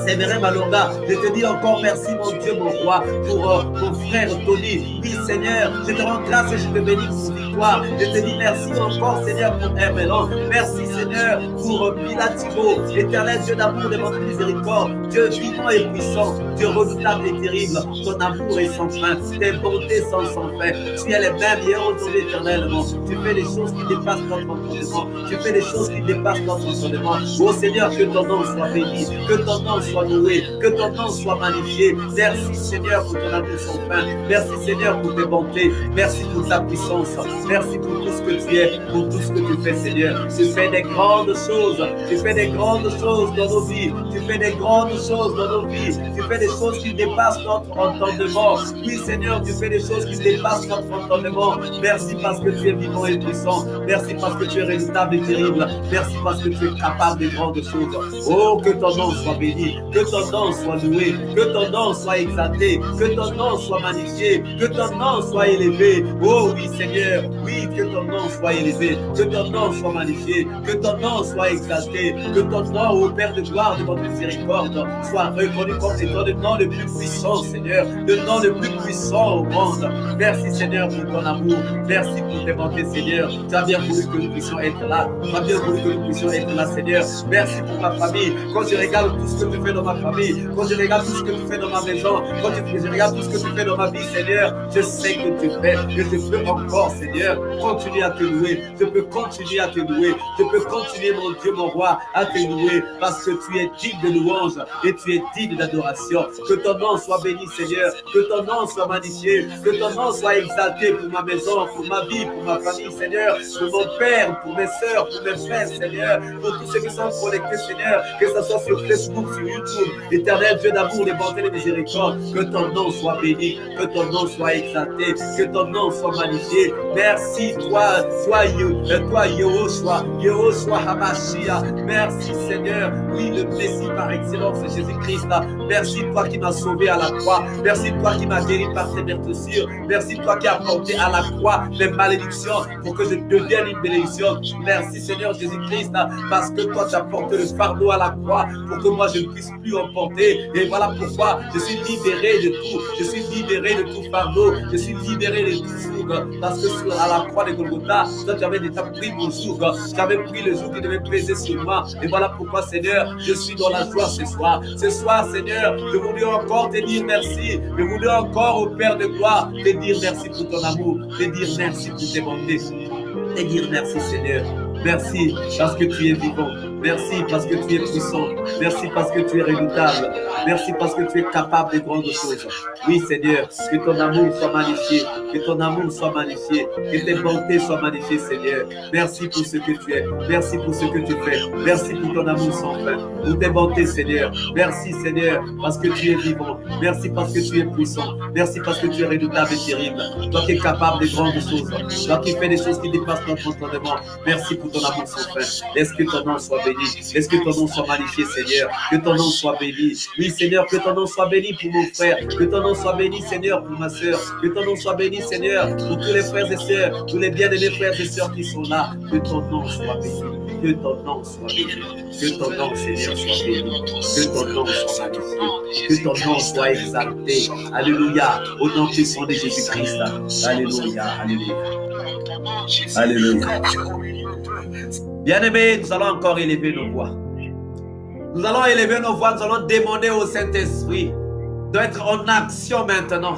Sévérin Malonga. Je te dis encore merci, mon Dieu, mon roi, pour mon frère Tony. Oui, Seigneur, je te rends grâce et je te bénis pour victoire. Je te dis merci encore, Seigneur, pour Hermelon. Merci, Seigneur, pour Pilatimo, éternel Dieu d'amour, de miséricorde, Dieu vivant et puissant, Dieu redoutable et terrible. Ton amour est sans fin, tes bontés sont sans fin. Tu es le même hier, aujourd'hui, éternellement. Tu fais des choses qui dépassent notre entendement. Tu fais des choses qui dépassent notre entendement. Oh Seigneur, que ton nom soit béni, que ton nom soit loué, que ton nom soit magnifié. Merci, Seigneur, pour ton amour sans fin. Merci, Seigneur, pour tes bontés. Merci pour ta puissance. Merci pour tout ce que tu es, pour tout ce que tu fais, Seigneur. Tu fais des grandes choses. Tu fais des grandes choses dans nos vies. Tu fais des grandes choses dans nos vies. Tu fais des choses qui dépassent notre entendement. Oui, Seigneur, tu fais des choses qui dépassent notre entendement. Merci parce que tu es vivant et puissant. Merci parce que tu es redoutable et terrible. Merci parce que tu es capable de grandes choses. Oh, que ton nom soit béni, que ton nom soit loué, que ton nom soit exalté, que ton nom soit magnifié, que ton nom soit élevé. Oh oui, Seigneur, oui, que ton nom soit élevé, que ton nom soit magnifié, que ton nom soit exalté, que ton nom, ô Père de gloire, de votre miséricorde, soit reconnu comme étant le nom le plus puissant, Seigneur, le nom le plus puissant au monde. Merci, Seigneur, pour ton amour. Merci pour tes bontés, Seigneur. Tu as bien voulu que nous puissions être là. Tu as bien voulu que nous puissions être là, Seigneur. Merci pour ma famille. Quand je regarde tout ce que tu fais dans ma famille, quand je regarde tout ce que tu fais dans ma maison, quand je regarde tout ce que tu fais dans ma vie, Seigneur, je sais que tu fais. Et je peux encore, Seigneur, continuer à te louer. Je peux continuer à te louer. Je peux continuer, mon Dieu, mon roi, à te louer parce que tu es digne de louange et tu es digne d'adoration. Que ton nom soit béni, Seigneur. Que ton nom soit magnifié. Que ton nom soit exalté pour ma maison, pour ma vie, pour ma famille, Seigneur. Pour mon père, pour mes soeurs, pour mes frères, Seigneur. Pour tous ceux qui sont connectés, Seigneur. Que ce soit sur Facebook, sur YouTube. Éternel Dieu d'amour, de bonté, de miséricorde. Que ton nom soit béni. Que ton nom soit exalté. Que ton nom soit magnifié. Merci, toi Yehoshua Hamashia. Merci Seigneur, oui, le Messie par excellence, Jésus-Christ. Merci toi qui m'as sauvé à la croix. Merci toi qui m'as guéri par tes meurtrissures. Merci toi qui as porté à la croix les malédictions pour que je devienne une bénédiction. Merci Seigneur Jésus-Christ, parce que toi tu as porté le fardeau à la croix pour que moi je ne puisse plus en porter. Et voilà pourquoi je suis libéré de tout. Je suis libéré de tout fardeau. Je suis libéré de tout joug. Parce que à la croix de Golgotha, toi tu avais déjà pris mon joug. Tu avais pris le joug qui devait peser sur moi. Et voilà pourquoi Seigneur, je suis dans la joie ce soir. Ce soir Seigneur, je voulais encore te dire merci. Je voulais encore au Père de gloire te dire merci pour ton amour. Te dire merci pour tes bontés. Te dire merci Seigneur. Merci parce que tu es vivant. Merci parce que tu es puissant. Merci parce que tu es redoutable. Merci parce que tu es capable de grandes choses. Oui Seigneur, que ton amour soit magnifié. Que ton amour soit magnifié. Que tes bontés soient magnifiées Seigneur. Merci pour ce que tu es. Merci pour ce que tu fais. Merci pour ton amour sans fin. Pour tes bontés Seigneur. Merci Seigneur parce que tu es vivant. Merci parce que tu es puissant. Merci parce que tu es redoutable et terrible. Toi qui es capable de grandes choses. Toi qui fais des choses qui dépassent notre entendement. Merci pour ton amour sans fin. Laisse que ton nom soit béni. Laisse que ton nom soit magnifié, Seigneur. Que ton nom soit béni. Oui, Seigneur, que ton nom soit béni pour mon frère. Que ton nom soit béni, Seigneur, pour ma soeur. Que ton nom soit béni, Seigneur, pour tous les frères et sœurs, tous les bien-aimés frères et sœurs qui sont là. Que ton nom soit béni. Que ton nom soit béni. Que ton nom, Seigneur, soit béni. Que ton nom soit magnifié. Que ton nom soit exalté. Alléluia. Au nom puissant de Jésus-Christ. Alléluia. Alléluia. Alléluia. Bien-aimés, nous allons encore élever nos voix. Nous allons élever nos voix, nous allons demander au Saint-Esprit d'être en action maintenant.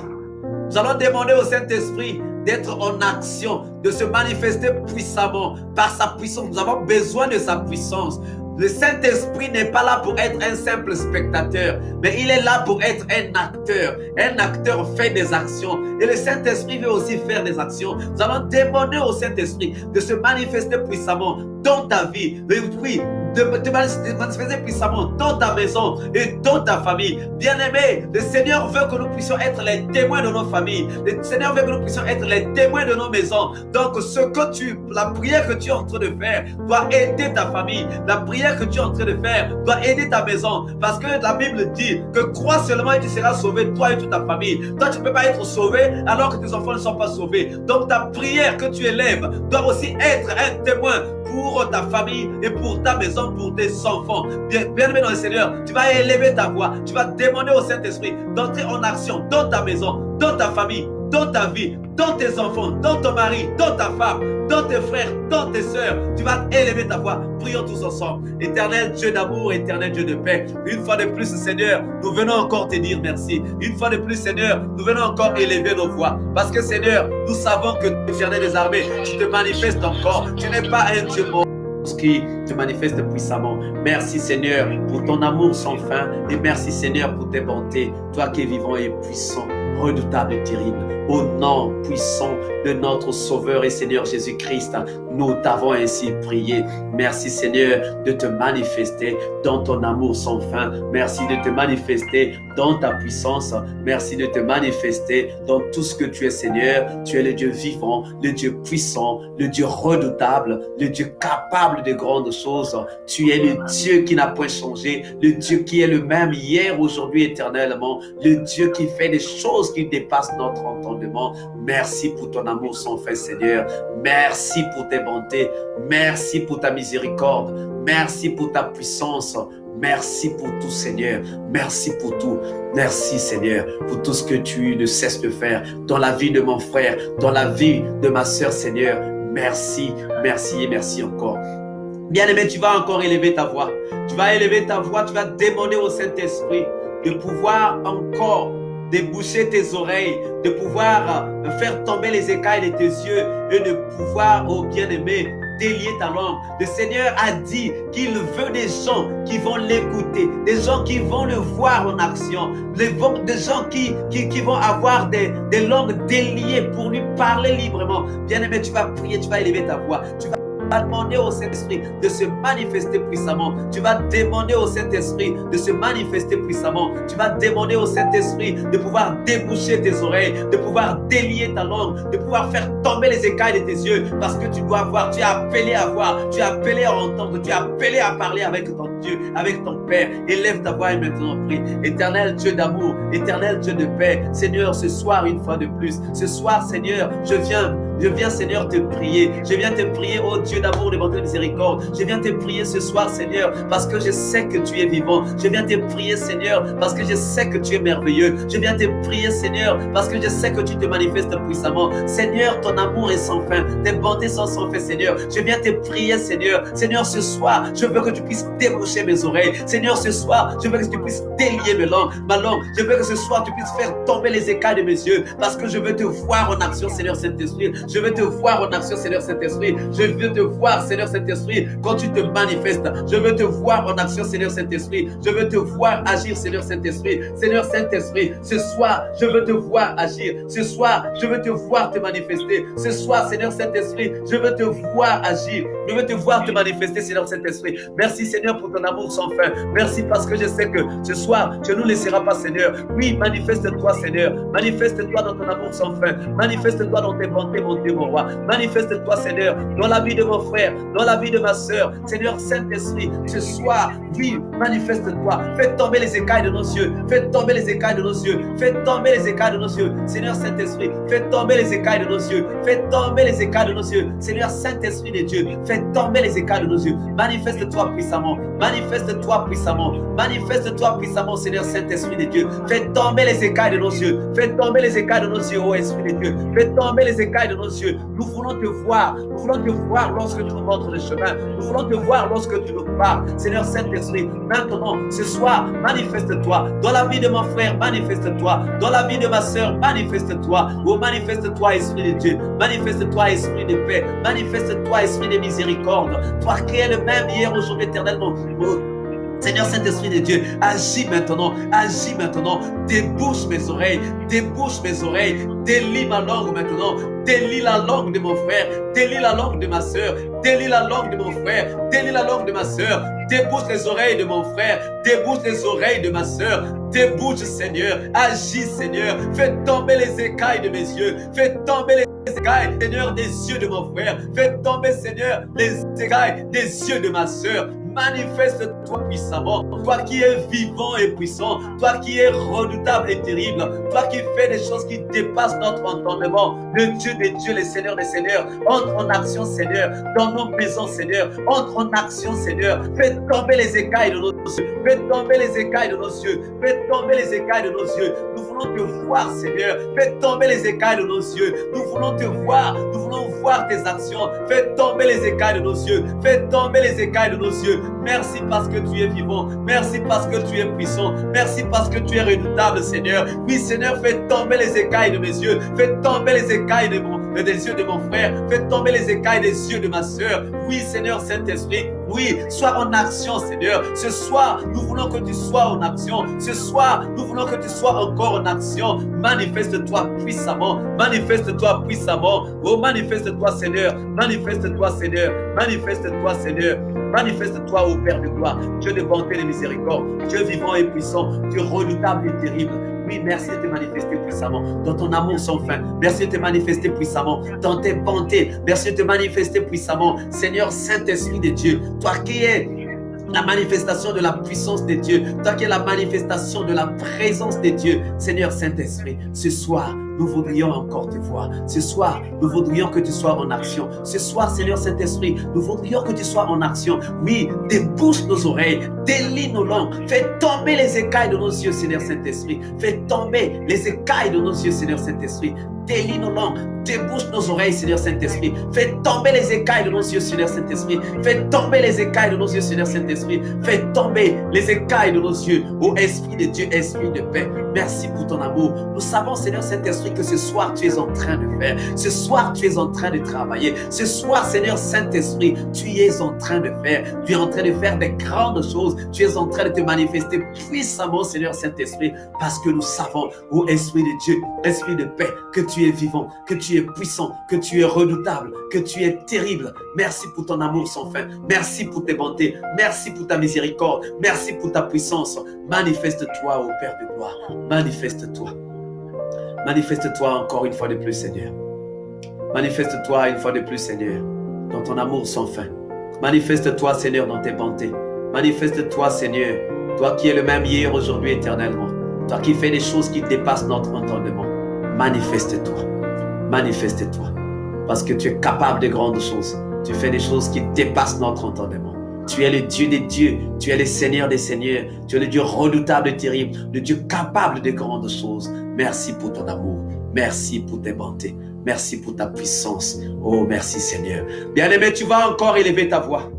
Nous allons demander au Saint-Esprit d'être en action, de se manifester puissamment par sa puissance. Nous avons besoin de sa puissance. Le Saint-Esprit n'est pas là pour être un simple spectateur, mais il est là pour être un acteur. Un acteur fait des actions. Et le Saint-Esprit veut aussi faire des actions. Nous allons demander au Saint-Esprit de se manifester puissamment dans ta vie. Oui, de manifester puissamment dans ta maison et dans ta famille. Bien-aimé, le Seigneur veut que nous puissions être les témoins de nos familles. Le Seigneur veut que nous puissions être les témoins de nos maisons. Donc, la prière que tu es en train de faire doit aider ta famille. La prière que tu es en train de faire doit aider ta maison. Parce que la Bible dit que crois seulement et tu seras sauvé, toi et toute ta famille. Toi, tu ne peux pas être sauvé alors que tes enfants ne sont pas sauvés. Donc, ta prière que tu élèves doit aussi être un témoin pour ta famille et pour ta maison, pour tes enfants. Bien-aimé dans le Seigneur, tu vas élever ta voix, tu vas demander au Saint-Esprit d'entrer en action dans ta maison, dans ta famille, dans ta vie, dans tes enfants, dans ton mari, dans ta femme, dans tes frères, dans tes sœurs. Tu vas élever ta voix. Prions tous ensemble. Éternel Dieu d'amour, éternel Dieu de paix. Une fois de plus, Seigneur, nous venons encore te dire merci. Une fois de plus, Seigneur, nous venons encore élever nos voix. Parce que, Seigneur, nous savons que l'Éternel des armées, tu te manifestes encore. Tu n'es pas un Dieu mort qui te manifeste puissamment. Merci Seigneur pour ton amour sans fin et merci Seigneur pour tes bontés. Toi qui es vivant et puissant, redoutable et terrible. Au nom puissant de notre Sauveur et Seigneur Jésus-Christ, nous t'avons ainsi prié. Merci Seigneur de te manifester dans ton amour sans fin. Merci de te manifester dans ta puissance. Merci de te manifester dans tout ce que tu es Seigneur. Tu es le Dieu vivant, le Dieu puissant, le Dieu redoutable, le Dieu capable de grandes choses. Tu es le Dieu qui n'a point changé, le Dieu qui est le même hier, aujourd'hui, éternellement, le Dieu qui fait des choses qui dépassent notre entendement. Merci pour ton amour sans fin, Seigneur. Merci pour tes bontés. Merci pour ta miséricorde. Merci pour ta puissance. Merci pour tout, Seigneur. Merci pour tout. Merci, Seigneur, pour tout ce que tu ne cesses de faire dans la vie de mon frère, dans la vie de ma sœur, Seigneur. Merci, merci et merci encore. Bien-aimé, tu vas encore élever ta voix. Tu vas élever ta voix, tu vas demander au Saint-Esprit de pouvoir encore déboucher tes oreilles, de pouvoir faire tomber les écailles de tes yeux et de pouvoir, oh bien-aimé, délier ta langue. Le Seigneur a dit qu'il veut des gens qui vont l'écouter, des gens qui vont le voir en action, des gens qui vont avoir des langues déliées pour lui parler librement. Bien-aimé, tu vas prier, tu vas élever ta voix, tu vas vas demander au Saint-Esprit de se manifester puissamment. Tu vas demander au Saint-Esprit de se manifester puissamment. Tu vas demander au Saint-Esprit de pouvoir déboucher tes oreilles, de pouvoir délier ta langue, de pouvoir faire tomber les écailles de tes yeux, parce que tu dois voir, tu es appelé à voir, tu es appelé à entendre, tu es appelé à parler avec ton Dieu, avec ton Père. Élève ta voix et maintenant prie. Éternel Dieu d'amour, éternel Dieu de paix, Seigneur, ce soir une fois de plus, ce soir Seigneur, je viens Seigneur te prier, je viens te prier, oh Dieu d'amour, de bonté de miséricorde, je viens te prier ce soir Seigneur, parce que je sais que tu es vivant, je viens te prier Seigneur, parce que je sais que tu es merveilleux, je viens te prier Seigneur, parce que je sais que tu te manifestes puissamment. Seigneur, ton amour est sans fin, tes bontés sont sans fin Seigneur, je viens te prier Seigneur, Seigneur ce soir, je veux que tu puisses déboucher mes oreilles, Seigneur ce soir, je veux que tu puisses délier ma langue, je veux que ce soir tu puisses faire tomber les écailles de mes yeux, parce que je veux te voir en action Seigneur Saint-Esprit, je veux te voir en action Seigneur Saint-Esprit, je veux te voir Seigneur Saint-Esprit quand tu te manifestes, je veux te voir en action Seigneur Saint-Esprit, je veux te voir agir Seigneur Saint-Esprit, Seigneur Saint-Esprit, ce soir je veux te voir agir, ce soir je veux te voir te manifester, ce soir Seigneur Saint-Esprit, je veux te voir agir, je veux te voir te manifester Seigneur Saint-Esprit. Merci Seigneur pour ton amour sans fin, merci parce que je sais que ce soir tu ne nous laisseras pas Seigneur. Oui, manifeste-toi Seigneur, manifeste-toi dans ton amour sans fin, manifeste-toi dans tes bontés mon Dieu mon roi, manifeste-toi Seigneur dans la vie de mon frère, dans la vie de ma soeur, Seigneur Saint-Esprit, ce soir, oui, manifeste-toi, fais tomber les écailles de nos yeux, fais tomber les écailles de nos yeux, fais tomber les écailles de nos yeux, Seigneur Saint-Esprit, fais tomber les écailles de nos yeux, fais tomber les écailles de nos yeux, Seigneur Saint-Esprit de Dieu, fais tomber les écailles de nos yeux, manifeste-toi puissamment, manifeste-toi puissamment, manifeste-toi puissamment, Seigneur Saint-Esprit de Dieu, fais tomber les écailles de nos yeux, fais tomber les écailles de nos yeux, ô Esprit de Dieu, fais tomber les écailles de nos yeux, nous voulons te voir lorsque tu nous montres le chemin, nous voulons te voir lorsque tu nous parles, Seigneur Saint-Esprit, maintenant, ce soir, manifeste-toi, dans la vie de mon frère, manifeste-toi, dans la vie de ma soeur, manifeste-toi, oh manifeste-toi Esprit de Dieu, manifeste-toi Esprit de paix, manifeste-toi Esprit de miséricorde, toi qui es le même hier, aujourd'hui, éternellement, oh, Seigneur Saint-Esprit de Dieu, agis maintenant, débouche mes oreilles, délie ma langue maintenant, délie la langue de mon frère, délie la langue de ma soeur, délie la langue de mon frère, délie la langue de ma soeur, débouche les oreilles de mon frère, débouche les oreilles de ma soeur, débouche Seigneur, agis Seigneur, fais tomber les écailles de mes yeux, fais tomber les écailles, Seigneur, des yeux de mon frère, fais tomber Seigneur, les écailles des yeux de ma soeur. Manifeste-toi puissamment, toi qui es vivant et puissant, toi qui es redoutable et terrible, toi qui fais des choses qui dépassent notre entendement, le Dieu des dieux, le Seigneur des seigneurs, entre en action Seigneur, dans nos maisons Seigneur, entre en action Seigneur, fais tomber les écailles de nos yeux, fais tomber les écailles de nos yeux, fais tomber les écailles de nos yeux, nous voulons te voir Seigneur, fais tomber les écailles de nos yeux, nous voulons te voir, nous voulons voir tes actions, fais tomber les écailles de nos yeux, fais tomber les écailles de nos yeux. Merci parce que tu es vivant, merci parce que tu es puissant, merci parce que tu es redoutable Seigneur. Oui Seigneur, fais tomber les écailles de mes yeux, fais tomber les écailles des yeux de mon frère, fais tomber les écailles des yeux de ma soeur. Oui Seigneur Saint-Esprit, oui, sois en action Seigneur. Ce soir, nous voulons que tu sois en action. Ce soir, nous voulons que tu sois encore en action. Manifeste-toi puissamment, manifeste-toi puissamment. Oh, manifeste-toi Seigneur, manifeste-toi Seigneur, manifeste-toi Seigneur. Manifeste-toi au Père de gloire, Dieu de bonté et de miséricorde, Dieu vivant et puissant, Dieu redoutable et terrible. Oui, merci de te manifester puissamment dans ton amour sans fin. Merci de te manifester puissamment dans tes bontés. Merci de te manifester puissamment, Seigneur Saint-Esprit de Dieu, toi qui es la manifestation de la puissance de Dieu, toi qui es la manifestation de la présence de Dieu, Seigneur Saint-Esprit, ce soir, nous voudrions encore te voir. Ce soir, nous voudrions que tu sois en action. Ce soir, Seigneur Saint-Esprit, nous voudrions que tu sois en action. Oui, débouche nos oreilles, délie nos langues, fais tomber les écailles de nos yeux, Seigneur Saint-Esprit. Fais tomber les écailles de nos yeux, Seigneur Saint-Esprit. Délie nos langues, débouche nos oreilles, Seigneur Saint-Esprit. Fais tomber les écailles de nos yeux, Seigneur Saint-Esprit. Fais tomber les écailles de nos yeux, Seigneur Saint-Esprit. Fais tomber les écailles de nos yeux, ô Esprit de Dieu, Esprit de paix. Merci pour ton amour. Nous savons, Seigneur Saint-Esprit, que ce soir, tu es en train de faire. Ce soir, tu es en train de travailler. Ce soir, Seigneur Saint-Esprit, tu es en train de faire. Tu es en train de faire des grandes choses. Tu es en train de te manifester puissamment, Seigneur Saint-Esprit, parce que nous savons, ô Esprit de Dieu, Esprit de paix, que tu es vivant, que tu es puissant, que tu es redoutable, que tu es terrible, Merci pour ton amour sans fin. Merci pour tes bontés. Merci pour ta miséricorde. Merci pour ta puissance. Manifeste-toi, ô Père de gloire. Manifeste-toi. Manifeste-toi encore une fois de plus, Seigneur. Manifeste-toi une fois de plus, Seigneur, dans ton amour sans fin. Manifeste-toi, Seigneur, dans tes bontés. Manifeste-toi, Seigneur, toi qui es le même hier, aujourd'hui, éternellement. Toi qui fais des choses qui dépassent notre entendement. Manifeste-toi. Manifeste-toi. Parce que tu es capable de grandes choses. Tu fais des choses qui dépassent notre entendement. Tu es le Dieu des dieux. Tu es le Seigneur des seigneurs. Tu es le Dieu redoutable et terrible. Le Dieu capable de grandes choses. Merci pour ton amour. Merci pour tes bontés. Merci pour ta puissance. Oh, merci Seigneur. Bien-aimé, tu vas encore élever ta voix.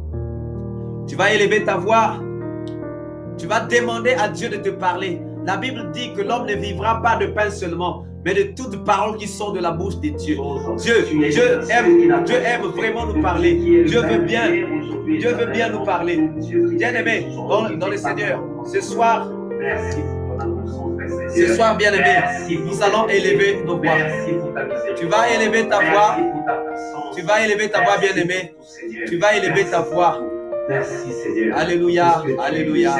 Tu vas élever ta voix. Tu vas demander à Dieu de te parler. La Bible dit que l'homme ne vivra pas de pain seulement, mais de toutes paroles qui sont de la bouche de Dieu. Dieu aime vraiment nous parler. Dieu veut bien nous parler. Bien-aimé, dans le Seigneur, ce soir, bien-aimé, nous allons élever nos voix. Tu vas élever ta voix. Tu vas élever ta voix, bien-aimé. Tu vas élever ta voix. Merci Seigneur. Alléluia, alléluia.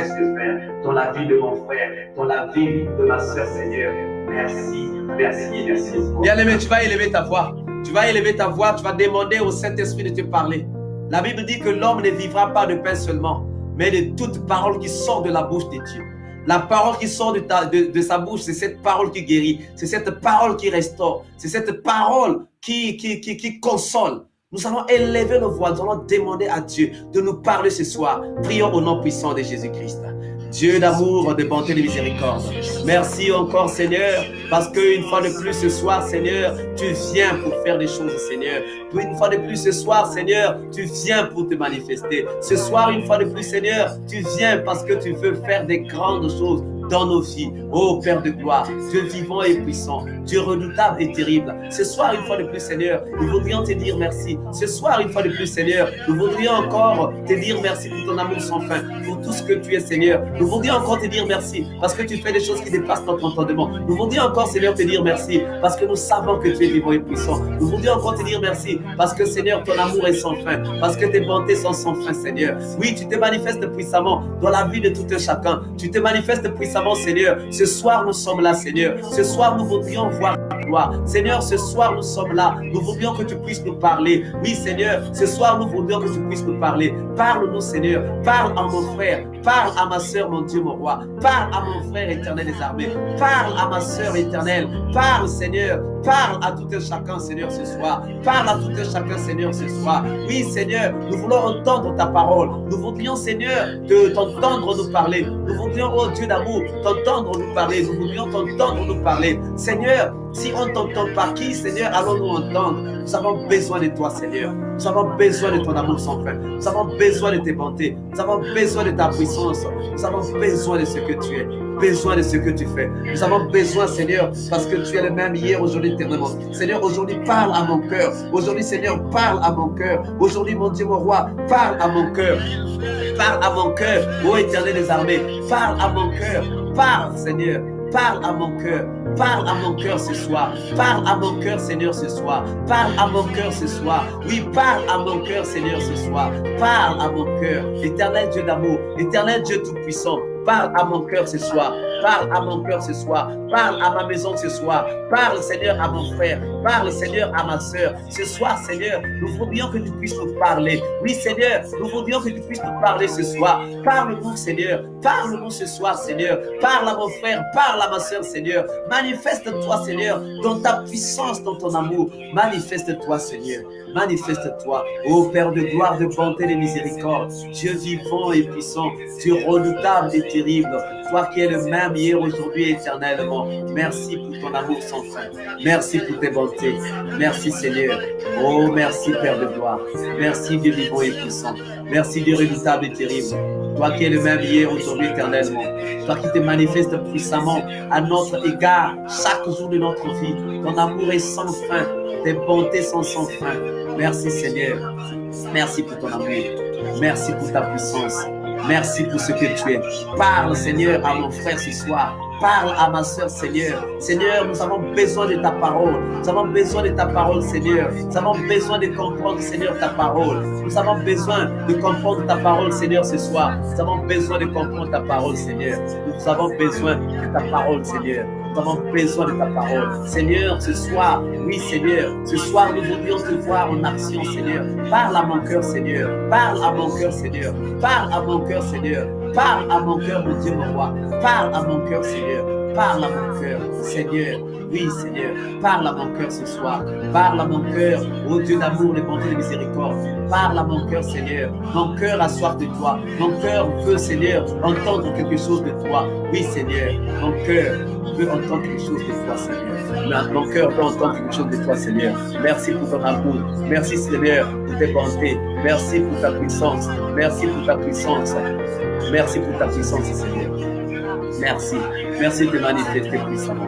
Dans la vie de mon frère, dans la vie de ma soeur, Seigneur. Merci, merci, merci. Bien-aimé, tu vas élever ta voix. Tu vas élever ta voix, tu vas demander au Saint-Esprit de te parler. La Bible dit que l'homme ne vivra pas de pain seulement, mais de toute parole qui sort de la bouche de Dieu. La parole qui sort de sa bouche, c'est cette parole qui guérit, c'est cette parole qui restaure, c'est cette parole qui console. Nous allons élever nos voix, nous allons demander à Dieu de nous parler ce soir. Prions au nom puissant de Jésus-Christ. Dieu d'amour, de bonté, de miséricorde. Merci encore, Seigneur, parce qu'une fois de plus ce soir, Seigneur, tu viens pour faire des choses, Seigneur. Une fois de plus ce soir, Seigneur, tu viens pour te manifester. Ce soir, une fois de plus, Seigneur, tu viens parce que tu veux faire des grandes choses dans nos vies. Oh Père de gloire, Dieu vivant et puissant, Dieu redoutable et terrible. Ce soir, une fois de plus, Seigneur, nous voudrions te dire merci. Ce soir, une fois de plus, Seigneur, nous voudrions encore te dire merci pour ton amour sans fin, pour tout ce que tu es, Seigneur. Nous voudrions encore te dire merci parce que tu fais des choses qui dépassent notre entendement. Nous voudrions encore, Seigneur, te dire merci parce que nous savons que tu es vivant et puissant. Nous voudrions encore te dire merci parce que, Seigneur, ton amour est sans fin, parce que tes bontés sont sans fin, Seigneur. Oui, tu te manifestes puissamment dans la vie de tout un chacun. Tu te manifestes puissamment, Seigneur. Ce soir, nous sommes là, Seigneur. Ce soir, nous voudrions voir ta gloire. Seigneur, ce soir, nous sommes là. Nous voudrions que tu puisses nous parler. Oui, Seigneur, ce soir, nous voudrions que tu puisses nous parler. Parle-nous, Seigneur. Parle à mon frère. Parle à ma soeur, mon Dieu, mon roi. Parle à mon frère éternel des armées. Parle à ma soeur éternelle. Parle, Seigneur. Parle à tout un chacun, Seigneur, ce soir. Parle à tout un chacun, Seigneur, ce soir. Oui, Seigneur, nous voulons entendre ta parole. Nous voudrions, Seigneur, t'entendre nous parler. Nous voudrions, oh Dieu d'amour, t'entendre nous parler. Nous voudrions t'entendre nous parler. Seigneur, si on ne t'entend pas, qui, Seigneur, allons-nous entendre? Nous avons besoin de toi, Seigneur. Nous avons besoin de ton amour sans fin. Nous avons besoin de tes bontés. Nous avons besoin de ta puissance. Nous avons besoin de ce que tu es. Besoin de ce que tu fais. Nous avons besoin, Seigneur, parce que tu es le même hier, aujourd'hui, éternellement. Seigneur, aujourd'hui, parle à mon cœur. Aujourd'hui, Seigneur, parle à mon cœur. Aujourd'hui, mon Dieu, mon roi, parle à mon cœur. Parle à mon cœur, ô éternel des armées. Parle à mon cœur. Parle, Seigneur. Parle à mon cœur. Parle à mon cœur ce soir. Parle à mon cœur, Seigneur, ce soir. Parle à mon cœur ce soir. Oui, parle à mon cœur, Seigneur, ce soir. Parle à mon cœur. Éternel Dieu d'amour, éternel Dieu tout-puissant. Parle à mon cœur ce soir. Parle à mon cœur ce soir. Parle à ma maison ce soir. Parle, Seigneur, à mon frère. Parle, Seigneur, à ma soeur. Ce soir, Seigneur, nous voudrions que tu puisses nous parler. Oui, Seigneur, nous voudrions que tu puisses nous parler ce soir. Parle-nous, Seigneur. Parle-nous ce soir, Seigneur. Parle à mon frère. Parle à ma soeur, Seigneur. Manifeste-toi, Seigneur, dans ta puissance, dans ton amour. Manifeste-toi, Seigneur. Manifeste-toi, ô Père de gloire, de bonté, de miséricorde, Dieu vivant et puissant, Dieu redoutable et terrible, toi qui es le même hier, aujourd'hui, éternellement. Merci pour ton amour sans fin. Merci pour tes bontés. Merci, Seigneur. Oh, merci, Père de gloire. Merci, Dieu vivant et puissant. Merci, Dieu redoutable et terrible. Toi qui es le même hier, aujourd'hui, éternellement. Toi qui te manifestes puissamment à notre égard chaque jour de notre vie. Ton amour est sans fin. Tes bontés sont sans fin. Merci, Seigneur. Merci pour ton amour. Merci pour ta puissance. Merci pour ce que tu es. Parle, Seigneur, à mon frère ce soir. Parle à ma soeur, Seigneur. Seigneur, nous avons besoin de ta parole. Nous avons besoin de ta parole, Seigneur. Nous avons besoin de comprendre, Seigneur, ta parole. Nous avons besoin de comprendre ta parole, Seigneur, ce soir. Nous avons besoin de comprendre ta parole, Seigneur. Nous avons besoin de ta parole, Seigneur. Nous avons besoin de ta parole. Seigneur, ce soir, oui, Seigneur, ce soir, nous voudrions te voir en action, Seigneur. Parle à mon cœur, Seigneur. Parle à mon cœur, Seigneur. Parle à mon cœur, Seigneur. Parle à mon cœur, mon Dieu, mon roi. Parle à mon cœur, Seigneur. Parle à mon cœur, Seigneur. Oui, Seigneur. Parle à mon cœur ce soir. Parle à mon cœur, ô Dieu d'amour, de bonté et de miséricorde. Parle à mon cœur, Seigneur. Mon cœur a soif de toi. Mon cœur veut, Seigneur, entendre quelque chose de toi. Oui, Seigneur. Mon cœur veut entendre quelque chose de toi, Seigneur. Mon cœur veut entendre quelque chose de toi, Seigneur. Merci pour ton amour. Merci, Seigneur, pour tes bontés. Merci pour ta puissance. Merci pour ta puissance. Merci pour ta puissance, Seigneur. Merci. Merci de te manifester puissamment.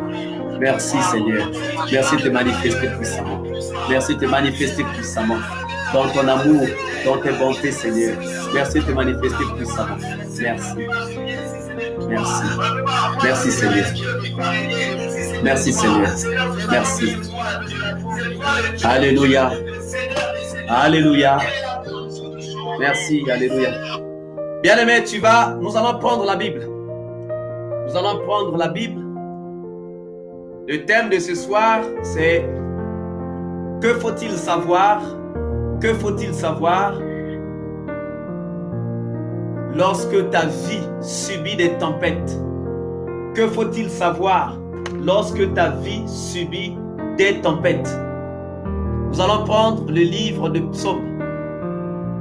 Merci, Seigneur. Merci de te manifester puissamment. Merci de te manifester puissamment. Dans ton amour, dans tes bontés, Seigneur. Merci de te manifester puissamment. Merci. Merci. Merci, Seigneur. Merci, Seigneur. Merci. Alléluia. Alléluia. Merci. Alléluia. Bien-aimé, nous allons prendre la Bible. Nous allons prendre la Bible. Le thème de ce soir, c'est que faut-il savoir? Que faut-il savoir lorsque ta vie subit des tempêtes? Que faut-il savoir lorsque ta vie subit des tempêtes? Nous allons prendre le livre de Psaume.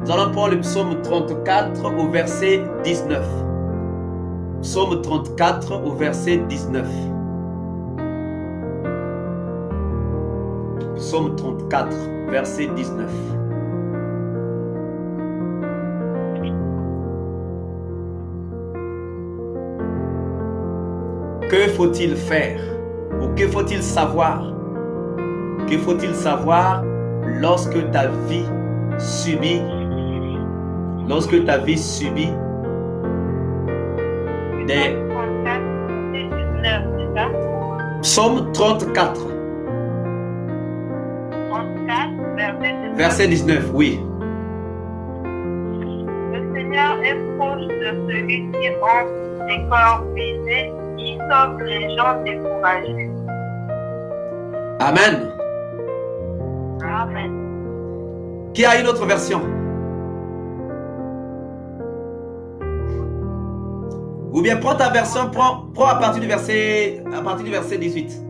Nous allons prendre le psaume 34 au verset 19. Psaume 34 au verset 19. Psaume 34, verset 19. Que faut-il faire ou que faut-il savoir? Que faut-il savoir lorsque ta vie subit des... Psaume 34. Verset 19, oui. Le Seigneur est proche de celui qui ont des corps brisés, qui sauve les gens découragés. Amen. Amen. Qui a une autre version? Ou bien prends ta version, prends à partir du verset 18.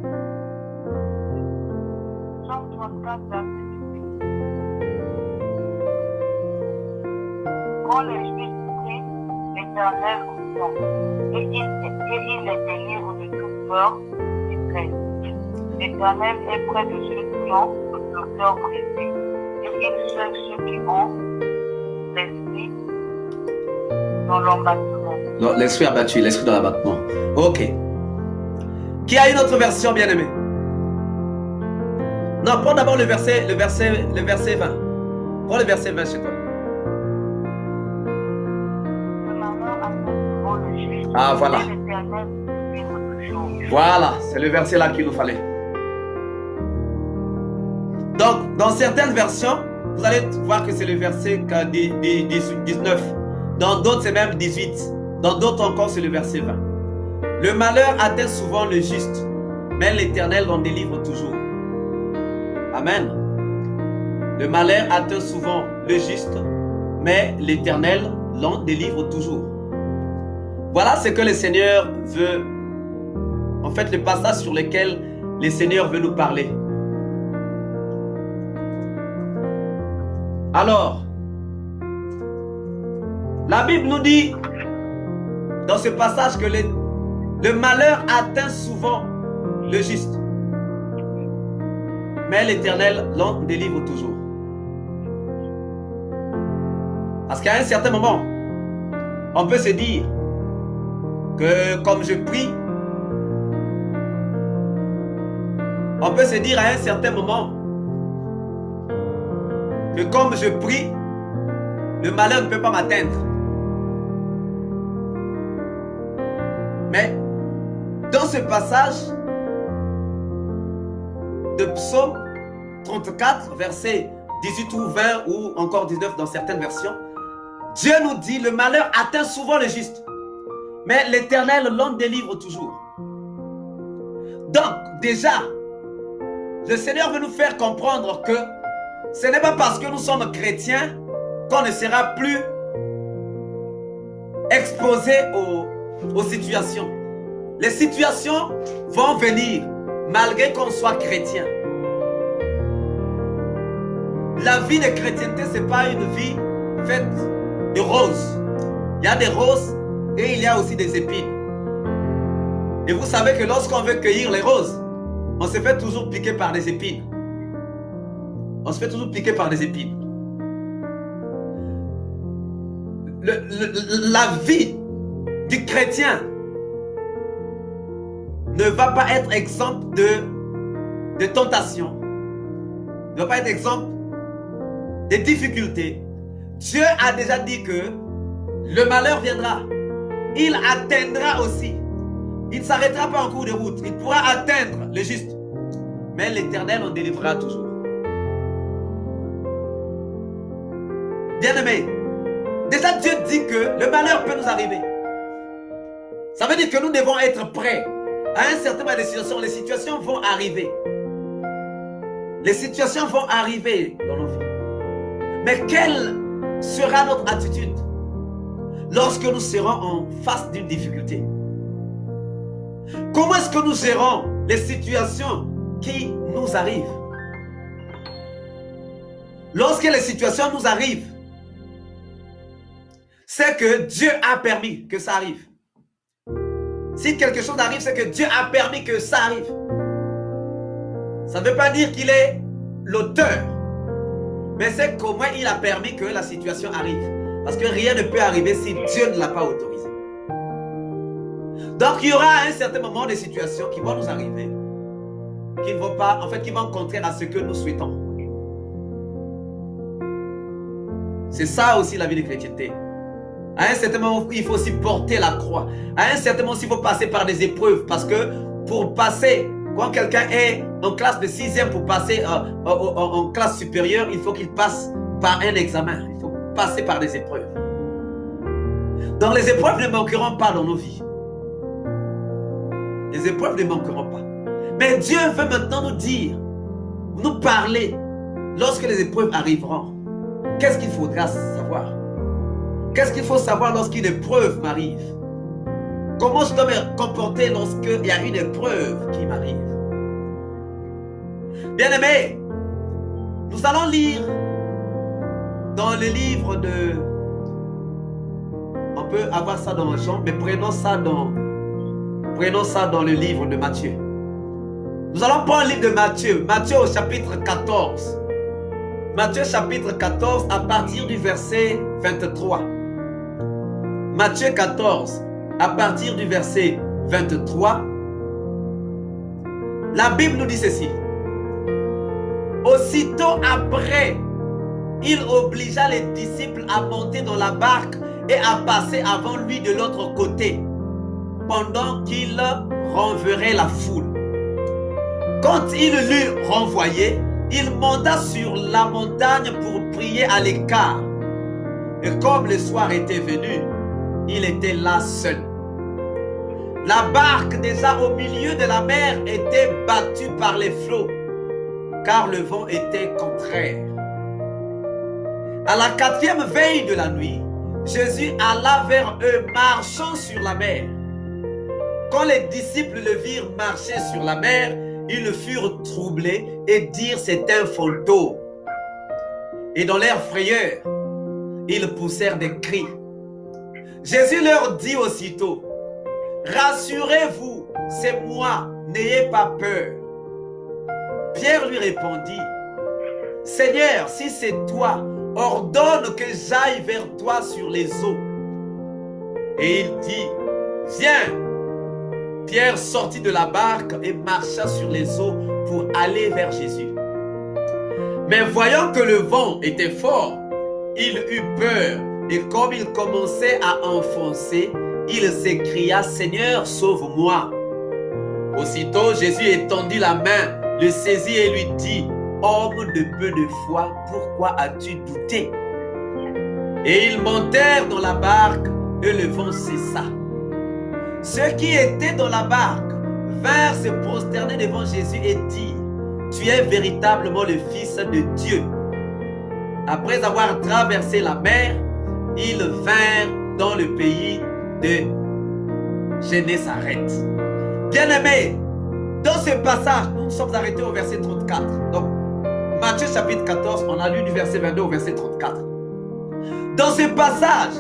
Quand les Juifs prient, l'Éternel entend, et il les délivre de toute peur et crainte. L'Éternel est près de ceux qui ont le cœur brisé, et il sauve ceux qui ont l'esprit dans l'embattement. L'esprit abattu, l'esprit dans l'abattement. Ok. Qui a une autre version, bien-aimé? Non, prends d'abord le verset 20. Prends le verset 20 chez toi. Ah, voilà. Voilà, c'est le verset là qu'il nous fallait. Donc, dans certaines versions, vous allez voir que c'est le verset 19. Dans d'autres, c'est même 18. Dans d'autres encore, c'est le verset 20. Le malheur atteint souvent le juste, mais l'Éternel l'en délivre toujours. Amen. Le malheur atteint souvent le juste, mais l'Éternel l'en délivre toujours. Voilà ce que le Seigneur veut. En fait, le passage sur lequel le Seigneur veut nous parler. Alors, la Bible nous dit dans ce passage que le malheur atteint souvent le juste, mais l'Éternel l'en délivre toujours. Parce qu'à un certain moment, on peut se dire que comme je prie, on peut se dire à un certain moment que comme je prie, le malheur ne peut pas m'atteindre. Mais Dans ce passage de Psaume 34, versets 18 ou 20 ou encore 19 dans certaines versions, Dieu nous dit, le malheur atteint souvent le juste, mais l'Éternel l'en délivre toujours. Donc, déjà, le Seigneur veut nous faire comprendre que ce n'est pas parce que nous sommes chrétiens qu'on ne sera plus exposé aux situations. Les situations vont venir malgré qu'on soit chrétien. La vie de chrétienté, ce n'est pas une vie faite de roses. Il y a des roses et il y a aussi des épines. Et vous savez que lorsqu'on veut cueillir les roses, on se fait toujours piquer par des épines. On se fait toujours piquer par des épines. La vie du chrétien ne va pas être exemple de tentation. Ne va pas être exemple de difficultés. Dieu a déjà dit que le malheur viendra. Il atteindra aussi. Il ne s'arrêtera pas en cours de route. Il pourra atteindre le juste. Mais l'Éternel en délivrera toujours. Bien-aimés, déjà Dieu dit que le malheur peut nous arriver. Ça veut dire que nous devons être prêts. À un certain moment de situations, les situations vont arriver. Les situations vont arriver dans nos vies. Mais quelle sera notre attitude lorsque nous serons en face d'une difficulté? Comment est-ce que nous gérons les situations qui nous arrivent? Lorsque les situations nous arrivent, c'est que Dieu a permis que ça arrive. Si quelque chose arrive, c'est que Dieu a permis que ça arrive. Ça ne veut pas dire qu'il est l'auteur, mais c'est comment il a permis que la situation arrive. Parce que rien ne peut arriver si Dieu ne l'a pas autorisé. Donc il y aura à un certain moment des situations qui vont nous arriver, qui ne vont pas, en fait, qui vont contraire à ce que nous souhaitons. C'est ça aussi la vie de chrétienté. À un certain moment, il faut aussi porter la croix. À un certain moment, il faut passer par des épreuves. Parce que pour passer, quand quelqu'un est en classe de 6e, pour passer en classe supérieure, il faut qu'il passe par un examen. Il faut passer par des épreuves. Donc les épreuves ne manqueront pas dans nos vies. Les épreuves ne manqueront pas. Mais Dieu veut maintenant nous dire, nous parler, lorsque les épreuves arriveront, qu'est-ce qu'il faudra savoir? Qu'est-ce qu'il faut savoir lorsqu'une épreuve m'arrive? Comment je dois me comporter lorsqu'il y a une épreuve qui m'arrive? Bien-aimés, nous allons lire dans le livre de... On peut avoir ça dans Jean, mais prenons ça dans le livre de Matthieu. Nous allons prendre le livre de Matthieu. Matthieu au chapitre 14. Matthieu chapitre 14 à partir du verset 23. Matthieu 14, à partir du verset 23, la Bible nous dit ceci. Aussitôt après, il obligea les disciples à monter dans la barque et à passer avant lui de l'autre côté, pendant qu'il renverrait la foule. Quand il l'eut renvoyé, il monta sur la montagne pour prier à l'écart. Et comme le soir était venu, il était là seul. La barque déjà au milieu de la mer était battue par les flots, car le vent était contraire. À la 4e veille de la nuit, Jésus alla vers eux marchant sur la mer. Quand les disciples le virent marcher sur la mer, ils furent troublés et dirent c'est un fantôme. Et dans leur frayeur, ils poussèrent des cris. Jésus leur dit aussitôt, rassurez-vous, c'est moi, n'ayez pas peur. Pierre lui répondit, Seigneur, si c'est toi, ordonne que j'aille vers toi sur les eaux. Et il dit, viens. Pierre sortit de la barque et marcha sur les eaux pour aller vers Jésus. Mais voyant que le vent était fort, il eut peur. Et comme il commençait à enfoncer, il s'écria, Seigneur, sauve-moi. Aussitôt, Jésus étendit la main, le saisit et lui dit, « Homme de peu de foi, pourquoi as-tu douté ?» Et ils montèrent dans la barque et le vent cessa. Ceux qui étaient dans la barque vinrent se prosterner devant Jésus et dirent, « Tu es véritablement le Fils de Dieu. » Après avoir traversé la mer, ils vinrent dans le pays de Génézareth. Bien-aimés, dans ce passage, nous nous sommes arrêtés au verset 34. Donc, Matthieu chapitre 14, on a lu du verset 22 au verset 34. Dans ce passage,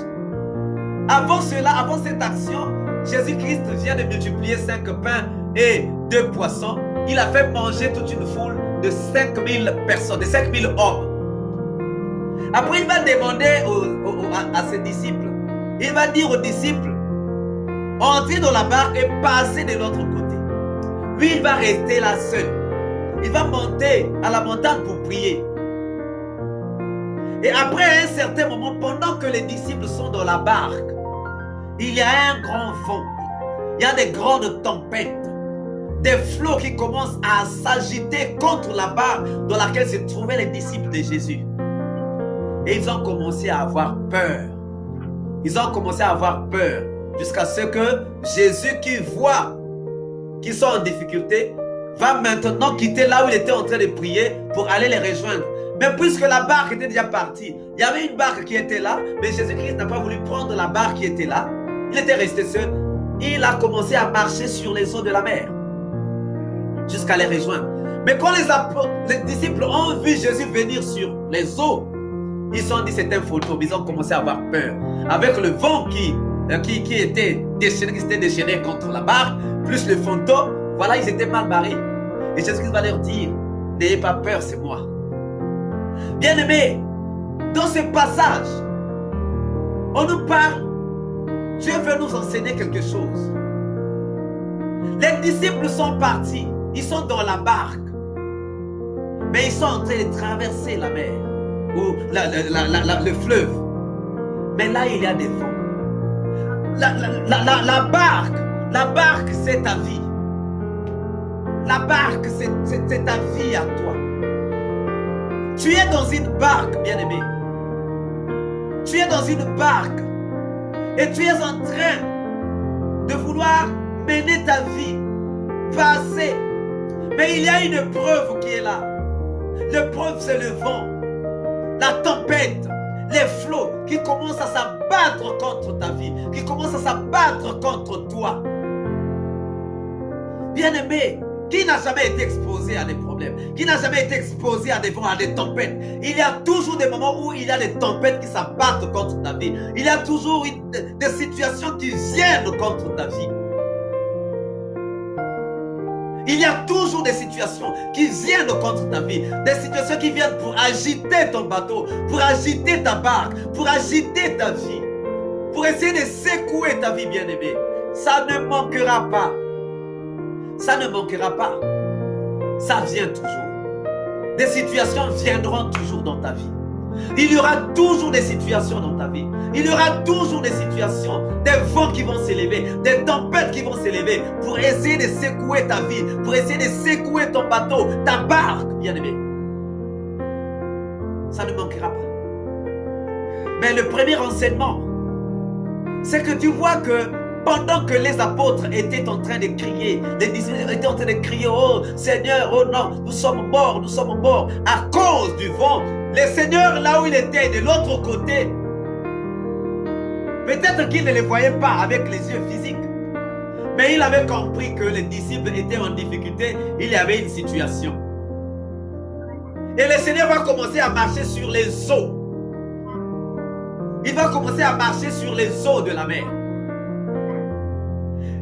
avant cela, avant cette action, Jésus-Christ vient de multiplier 5 pains et 2 poissons. Il a fait manger toute une foule de 5000 personnes, de 5000 hommes. Après, il va demander à ses disciples, il va dire aux disciples, entrez dans la barque et passez de l'autre côté. Lui, il va rester là seul. Il va monter à la montagne pour prier. Et après un certain moment, pendant que les disciples sont dans la barque, il y a un grand vent. Il y a des grandes tempêtes. Des flots qui commencent à s'agiter contre la barque dans laquelle se trouvaient les disciples de Jésus. Et ils ont commencé à avoir peur. Ils ont commencé à avoir peur jusqu'à ce que Jésus, qui voit qu'ils sont en difficulté, va maintenant quitter là où il était en train de prier pour aller les rejoindre. Mais puisque la barque était déjà partie, il y avait une barque qui était là, mais Jésus-Christ n'a pas voulu prendre la barque qui était là. Il était resté seul. Il a commencé à marcher sur les eaux de la mer jusqu'à les rejoindre. Mais quand les disciples ont vu Jésus venir sur les eaux, ils se sont dit c'est un fantôme. Ils ont commencé à avoir peur. Avec le vent qui était déchaîné contre la barque, plus le fantôme, voilà, ils étaient mal barrés. Et Jésus va leur dire, n'ayez pas peur, c'est moi. Bien-aimés, dans ce passage, on nous parle, Dieu veut nous enseigner quelque chose. Les disciples sont partis, ils sont dans la barque, mais ils sont en train de traverser la mer, ou le fleuve. Mais là, il y a des vents. La barque, c'est ta vie. La barque, c'est ta vie à toi. Tu es dans une barque, bien-aimé. Tu es dans une barque et tu es en train de vouloir mener ta vie, passer. Mais il y a une preuve qui est là. L'épreuve, c'est le vent, la tempête, les flots qui commencent à s'abattre contre ta vie, qui commencent à s'abattre contre toi. Bien-aimé, qui n'a jamais été exposé à des problèmes, qui n'a jamais été exposé à des vents, à des tempêtes? Il y a toujours des moments où il y a des tempêtes qui s'abattent contre ta vie. Il y a toujours des situations qui viennent contre ta vie. Il y a toujours des situations qui viennent contre ta vie, des situations qui viennent pour agiter ton bateau, pour agiter ta barque, pour agiter ta vie, pour essayer de secouer ta vie, bien-aimée. Ça ne manquera pas. Ça ne manquera pas. Ça vient toujours. Des situations viendront toujours dans ta vie. Il y aura toujours des situations dans ta vie. Il y aura toujours des situations, des vents qui vont s'élever, des tempêtes qui vont s'élever pour essayer de secouer ta vie, pour essayer de secouer ton bateau, ta barque, bien-aimé. Ça ne manquera pas. Mais le premier enseignement, c'est que tu vois que pendant que les apôtres étaient en train de crier, les disciples étaient en train de crier, oh Seigneur, oh non, nous sommes morts à cause du vent. Le Seigneur, là où il était, de l'autre côté, peut-être qu'il ne les voyait pas avec les yeux physiques, mais il avait compris que les disciples étaient en difficulté, il y avait une situation. Et le Seigneur va commencer à marcher sur les eaux. Il va commencer à marcher sur les eaux de la mer.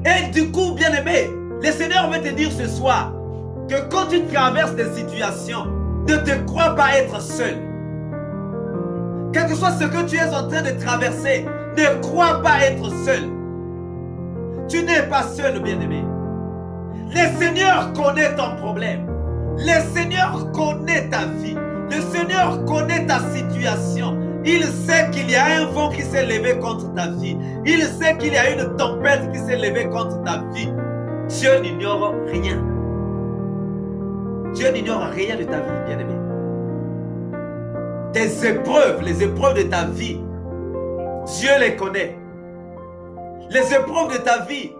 Et du coup, bien-aimé, le Seigneur veut te dire ce soir que quand tu traverses des situations, ne te crois pas être seul. Quel que soit ce que tu es en train de traverser, ne crois pas être seul. Tu n'es pas seul, bien-aimé. Le Seigneur connaît ton problème. Le Seigneur connaît ta vie. Le Seigneur connaît ta situation. Il sait qu'il y a un vent qui s'est levé contre ta vie. Il sait qu'il y a une tempête qui s'est levée contre ta vie. Dieu n'ignore rien. Dieu n'ignore rien de ta vie, bien-aimé. Tes épreuves, les épreuves de ta vie, Dieu les connaît. Les épreuves de ta vie,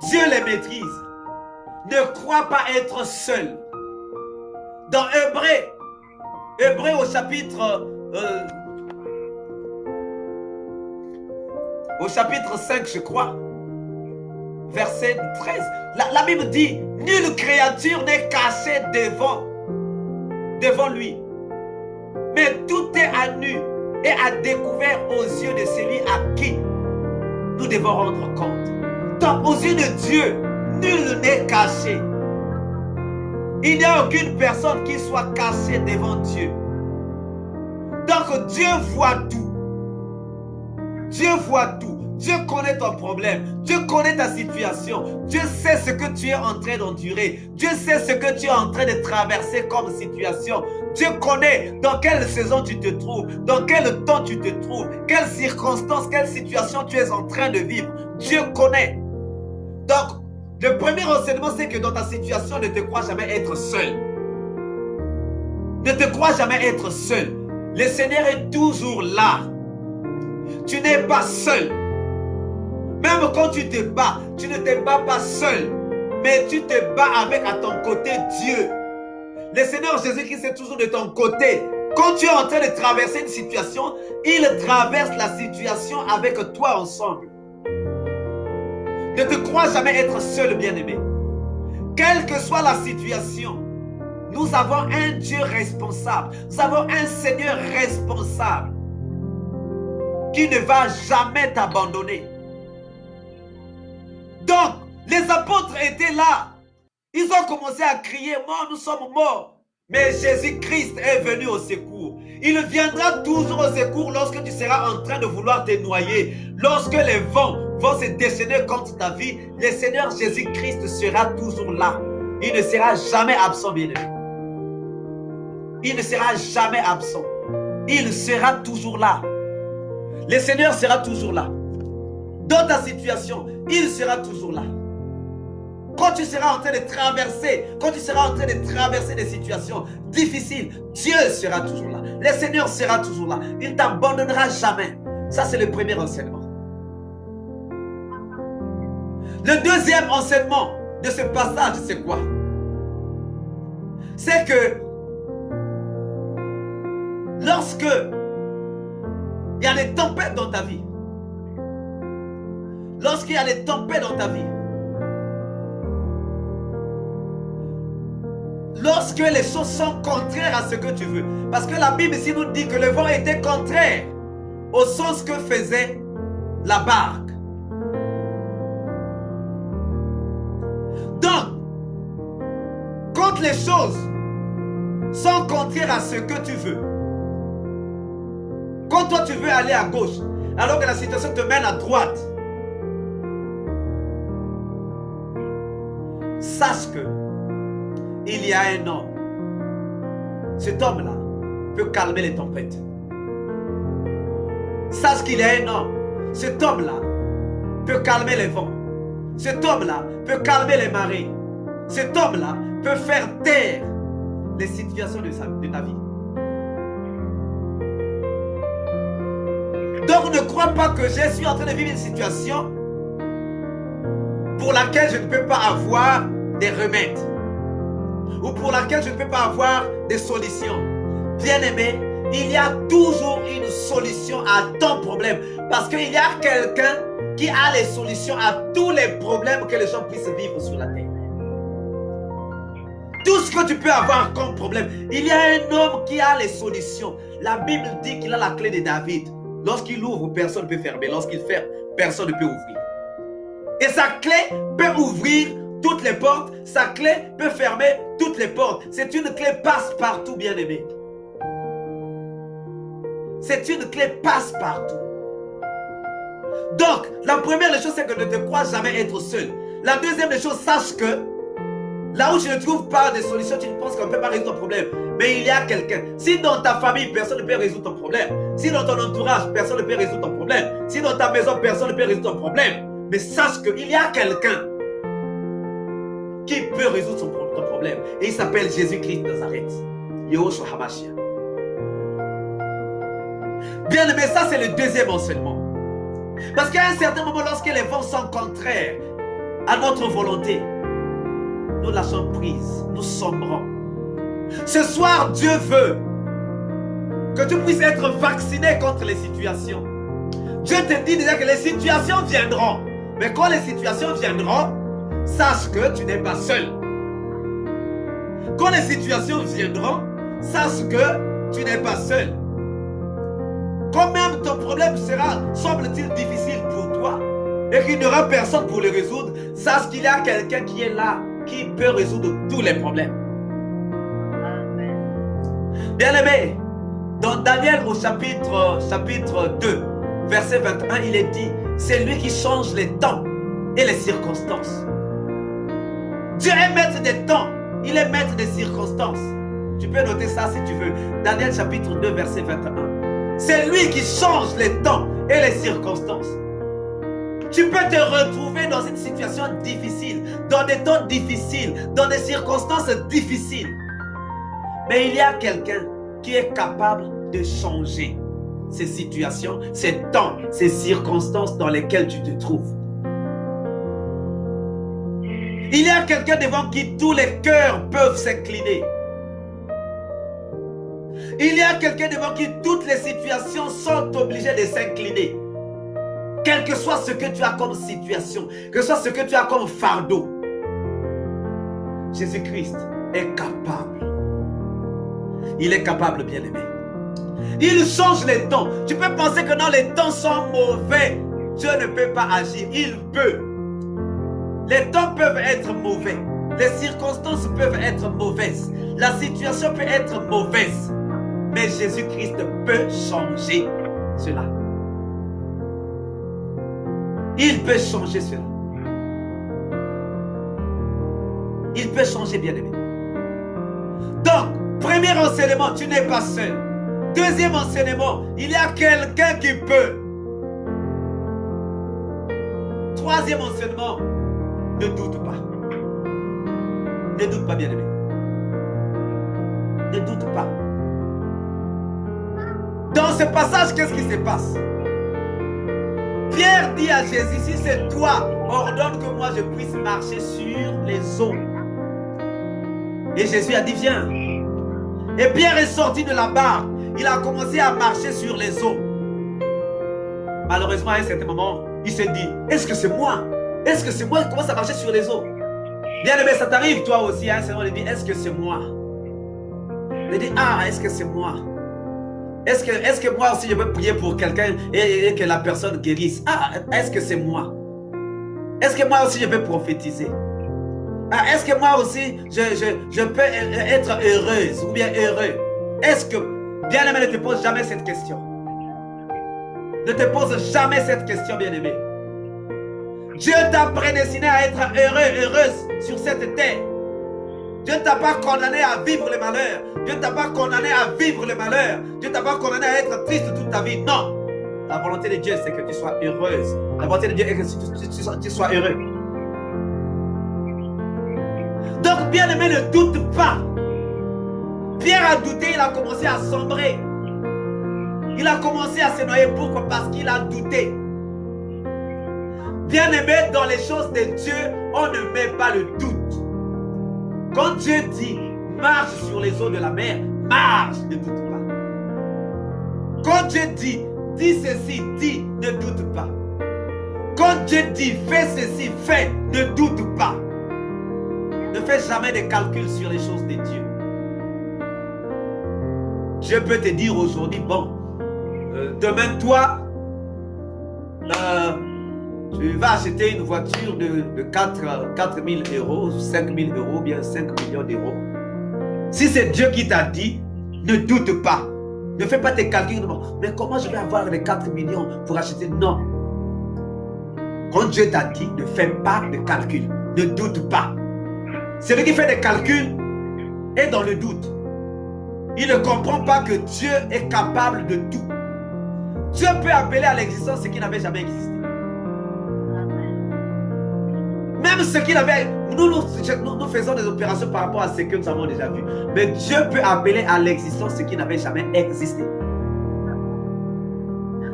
Dieu les maîtrise. Ne crois pas être seul. Dans Hébreux au chapitre 5, je crois, verset 13, la Bible dit, nulle créature n'est cachée devant lui. Mais tout est à nu et à découvert aux yeux de celui à qui nous devons rendre compte. Donc, aux yeux de Dieu, nul n'est caché. Il n'y a aucune personne qui soit cachée devant Dieu. Donc, Dieu voit tout. Dieu voit tout. Dieu connaît ton problème. Dieu connaît ta situation. Dieu sait ce que tu es en train d'endurer. Dieu sait ce que tu es en train de traverser comme situation. Dieu connaît dans quelle saison tu te trouves, dans quel temps tu te trouves, quelles circonstances, quelle situation tu es en train de vivre. Dieu connaît. Donc, le premier enseignement, c'est que dans ta situation, ne te crois jamais être seul. Ne te crois jamais être seul. Le Seigneur est toujours là. Tu n'es pas seul. Même quand tu te bats, tu ne te bats pas seul, mais tu te bats avec à ton côté Dieu. Le Seigneur Jésus-Christ est toujours de ton côté. Quand tu es en train de traverser une situation, il traverse la situation avec toi ensemble. Ne te crois jamais être seul, bien-aimé. Quelle que soit la situation, nous avons un Dieu responsable. Nous avons un Seigneur responsable qui ne va jamais t'abandonner. Donc, les apôtres étaient là. Ils ont commencé à crier, mort, nous sommes morts. Mais Jésus-Christ est venu au secours. Il viendra toujours au secours lorsque tu seras en train de vouloir te noyer. Lorsque les vents vont se déchaîner contre ta vie, le Seigneur Jésus-Christ sera toujours là. Il ne sera jamais absent, bien-aimé. Il ne sera jamais absent. Il sera toujours là. Le Seigneur sera toujours là. Dans ta situation, il sera toujours là. Quand tu seras en train de traverser, des situations difficiles, Dieu sera toujours là. Le Seigneur sera toujours là. Il ne t'abandonnera jamais. Ça, c'est le premier enseignement. Le deuxième enseignement de ce passage, c'est quoi? C'est que lorsque il y a des tempêtes dans ta vie, lorsqu'il y a des tempêtes dans ta vie, lorsque les choses sont contraires à ce que tu veux, parce que la Bible ici nous dit que le vent était contraire au sens que faisait la barque. Donc, quand les choses sont contraires à ce que tu veux, quand toi tu veux aller à gauche, alors que la situation te mène à droite, sache que il y a un homme. Cet homme-là peut calmer les tempêtes. Sache qu'il y a un homme. Cet homme-là peut calmer les vents. Cet homme-là peut calmer les marées. Cet homme-là peut faire taire les situations de ta vie. Donc ne crois pas que je suis en train de vivre une situation pour laquelle je ne peux pas avoir des remèdes, ou pour laquelle je ne peux pas avoir des solutions. Bien-aimé, il y a toujours une solution à ton problème, parce qu'il y a quelqu'un qui a les solutions à tous les problèmes que les gens puissent vivre sur la terre. Tout ce que tu peux avoir comme problème, il y a un homme qui a les solutions. La Bible dit qu'il a la clé de David. Lorsqu'il ouvre, personne ne peut fermer. Lorsqu'il ferme, personne ne peut ouvrir. Et sa clé peut ouvrir toutes les portes. Sa clé peut fermer toutes les portes. C'est une clé passe-partout, bien-aimé. C'est une clé passe-partout. Donc, la première des choses, c'est que ne te crois jamais être seul. La deuxième des choses, sache que là où tu ne trouves pas de solution, tu penses qu'on ne peut pas résoudre ton problème. Mais il y a quelqu'un. Si dans ta famille, personne ne peut résoudre ton problème. Si dans ton entourage, personne ne peut résoudre ton problème. Si dans ta maison, personne ne peut résoudre ton problème. Mais sache qu'il y a quelqu'un qui peut résoudre ton problème. Et il s'appelle Jésus-Christ de Nazareth. Yahushua Hamashiach. Bien aimé, ça c'est le deuxième enseignement. Parce qu'à un certain moment, lorsque les vents sont contraires à notre volonté, nous lâchons prise, nous sombrons. Ce soir, Dieu veut que tu puisses être vacciné contre les situations. Dieu te dit déjà que les situations viendront. Mais quand les situations viendront, sache que tu n'es pas seul. Quand les situations viendront, sache que tu n'es pas seul. Quand même ton problème sera, semble-t-il, difficile pour toi et qu'il n'y aura personne pour le résoudre, sache qu'il y a quelqu'un qui est là, qui peut résoudre tous les problèmes. Bien-aimé, dans Daniel au chapitre 2, verset 21, il est dit, c'est lui qui change les temps et les circonstances. Dieu est maître des temps, il est maître des circonstances. Tu peux noter ça si tu veux. Daniel chapitre 2, verset 21. C'est lui qui change les temps et les circonstances. Tu peux te retrouver dans une situation difficile, dans des temps difficiles, dans des circonstances difficiles. Mais il y a quelqu'un qui est capable de changer ces situations, ces temps, ces circonstances dans lesquelles tu te trouves. Il y a quelqu'un devant qui tous les cœurs peuvent s'incliner. Il y a quelqu'un devant qui toutes les situations sont obligées de s'incliner. Quel que soit ce que tu as comme situation, que ce soit ce que tu as comme fardeau, Jésus-Christ est capable. Il est capable, bien-aimé. Il change les temps. Tu peux penser que non, les temps sont mauvais. Dieu ne peut pas agir. Il peut. Les temps peuvent être mauvais. Les circonstances peuvent être mauvaises. La situation peut être mauvaise. Mais Jésus-Christ peut changer cela. Il peut changer cela. Il peut changer, bien-aimé. Donc, premier enseignement, tu n'es pas seul. Deuxième enseignement, il y a quelqu'un qui peut. Troisième enseignement, ne doute pas. Ne doute pas, bien-aimé. Ne doute pas. Dans ce passage, qu'est-ce qui se passe? Pierre dit à Jésus, si c'est toi, ordonne que moi je puisse marcher sur les eaux. Et Jésus a dit, viens. Et Pierre est sorti de la barque. Il a commencé à marcher sur les eaux. Malheureusement, à un certain moment, il s'est dit, est-ce que c'est moi? Est-ce que c'est moi qui commence à marcher sur les eaux? Bien aimé, ça t'arrive toi aussi. À un certain moment, il dit, est-ce que c'est moi? Il dit, ah, est-ce que c'est moi? Est-ce que moi aussi je peux prier pour quelqu'un et que la personne guérisse? Ah, est-ce que c'est moi? Est-ce que moi aussi je peux prophétiser? Ah, est-ce que moi aussi je peux être heureuse ou bien heureux? Est-ce que, bien-aimé, ne te pose jamais cette question. Ne te pose jamais cette question, bien-aimé. Dieu t'a prédestiné à être heureux, heureuse sur cette terre. Dieu ne t'a pas condamné à vivre le malheur. Dieu ne t'a pas condamné à vivre le malheur. Dieu ne t'a pas condamné à être triste toute ta vie. Non. La volonté de Dieu, c'est que tu sois heureuse. La volonté de Dieu est que tu sois heureux. Donc, bien-aimé, ne doute pas. Pierre a douté, il a commencé à sombrer. Il a commencé à se noyer. Pourquoi? Parce qu'il a douté. Bien-aimé, dans les choses de Dieu, on ne met pas le doute. Quand Dieu dit, marche sur les eaux de la mer, marche, ne doute pas. Quand Dieu dit, dis ceci, dis, ne doute pas. Quand Dieu dit, fais ceci, fais, ne doute pas. Ne fais jamais de calculs sur les choses de Dieu. Je peux te dire aujourd'hui, bon, demain toi, tu vas acheter une voiture de 4 000 euros, 5 000 euros, bien 5 millions d'euros. Si c'est Dieu qui t'a dit, ne doute pas. Ne fais pas tes calculs. Mais comment je vais avoir les 4 millions pour acheter? Non. Quand Dieu t'a dit, ne fais pas de calculs. Ne doute pas. Celui qui fait des calculs est dans le doute. Il ne comprend pas que Dieu est capable de tout. Dieu peut appeler à l'existence ce qui n'avait jamais existé. Même ce qu'il avait, nous faisons des opérations par rapport à ce que nous avons déjà vu. Mais Dieu peut appeler à l'existence ce qui n'avait jamais existé.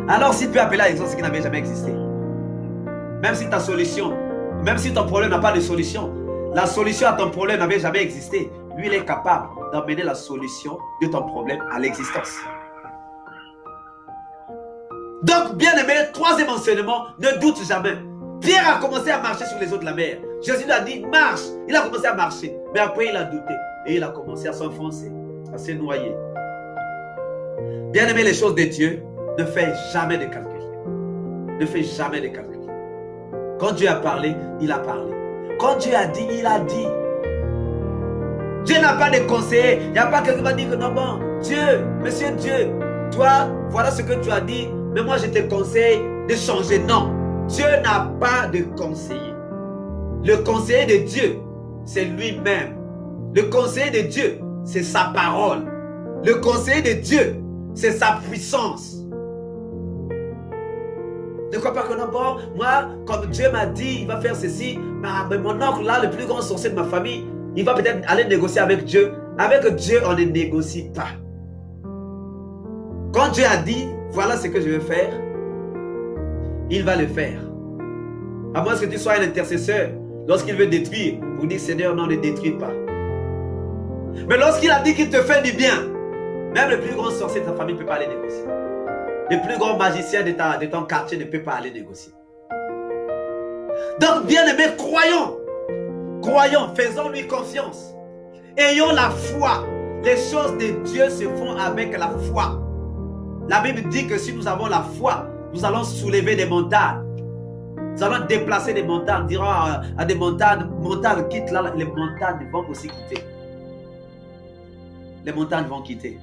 Alors s'il peut appeler à l'existence ce qui n'avait jamais existé, même si ta solution, même si ton problème n'a pas de solution, la solution à ton problème n'avait jamais existé, lui il est capable d'emmener la solution de ton problème à l'existence. Donc, bien aimé, troisième enseignement, ne doute jamais. Pierre a commencé à marcher sur les eaux de la mer. Jésus lui a dit, marche. Il a commencé à marcher. Mais après, il a douté. Et il a commencé à s'enfoncer, à se noyer. Bien aimé, les choses de Dieu, ne fais jamais de calcul. Ne fais jamais de calcul. Quand Dieu a parlé, il a parlé. Quand Dieu a dit, il a dit. Dieu n'a pas de conseiller. Il n'y a pas quelqu'un qui va dire que non, bon, Dieu, monsieur Dieu, toi, voilà ce que tu as dit. Mais moi, je te conseille de changer. Non, Dieu n'a pas de conseiller. Le conseiller de Dieu, c'est lui-même. Le conseiller de Dieu, c'est sa parole. Le conseiller de Dieu, c'est sa puissance. Ne crois pas que non, bon, moi, comme Dieu m'a dit, il va faire ceci. Mais mon oncle, là, le plus grand sorcier de ma famille, il va peut-être aller négocier avec Dieu. Avec Dieu, on ne négocie pas. Quand Dieu a dit, voilà ce que je vais faire, il va le faire. À moins que tu sois un intercesseur, lorsqu'il veut détruire, vous dites, Seigneur, non, ne détruis pas. Mais lorsqu'il a dit qu'il te fait du bien, même le plus grand sorcier de ta famille ne peut pas aller négocier. Le plus grand magicien de ton quartier ne peut pas aller négocier. Donc, bien aimé, croyons, faisons-lui confiance. Ayons la foi. Les choses de Dieu se font avec la foi. La Bible dit que si nous avons la foi, nous allons soulever des montagnes. Nous allons déplacer des montagnes. Dirons à des montagnes, quitte là, les montagnes vont aussi quitter. Les montagnes vont quitter.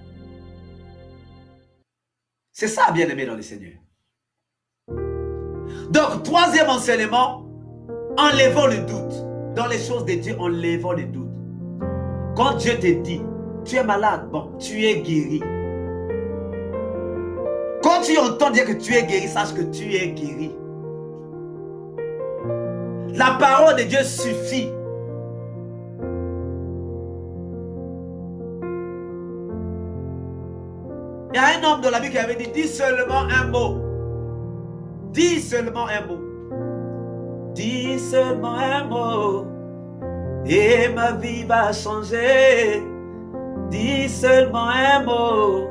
C'est ça, bien aimé dans le Seigneur. Donc, troisième enseignement, enlevons le doute. Dans les choses de Dieu, enlevons le doute. Quand Dieu te dit, tu es malade, bon, tu es guéri. Quand tu entends dire que tu es guéri, sache que tu es guéri. La parole de Dieu suffit. Il y a un homme de la Bible qui avait dit, dis seulement un mot. Dis seulement un mot. Dis seulement un mot. Et ma vie va changer. Dis seulement un mot.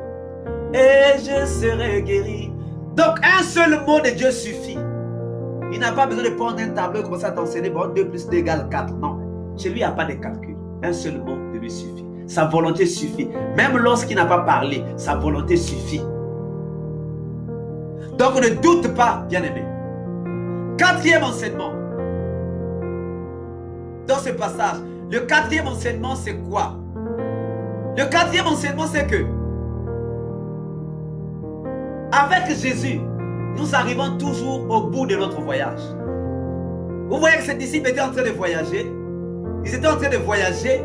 Et je serai guéri. Donc un seul mot de Dieu suffit. Il n'a pas besoin de prendre un tableau et commencer à t'enseigner, bon, 2 plus 2 égale 4. Non. Chez lui, il n'y a pas de calcul. Un seul mot de lui suffit. Sa volonté suffit. Même lorsqu'il n'a pas parlé, sa volonté suffit. Donc ne doute pas, bien-aimé. Quatrième enseignement. Dans ce passage, le quatrième enseignement, c'est quoi? Le quatrième enseignement, c'est que avec Jésus, nous arrivons toujours au bout de notre voyage. Vous voyez que ces disciples étaient en train de voyager. Ils étaient en train de voyager.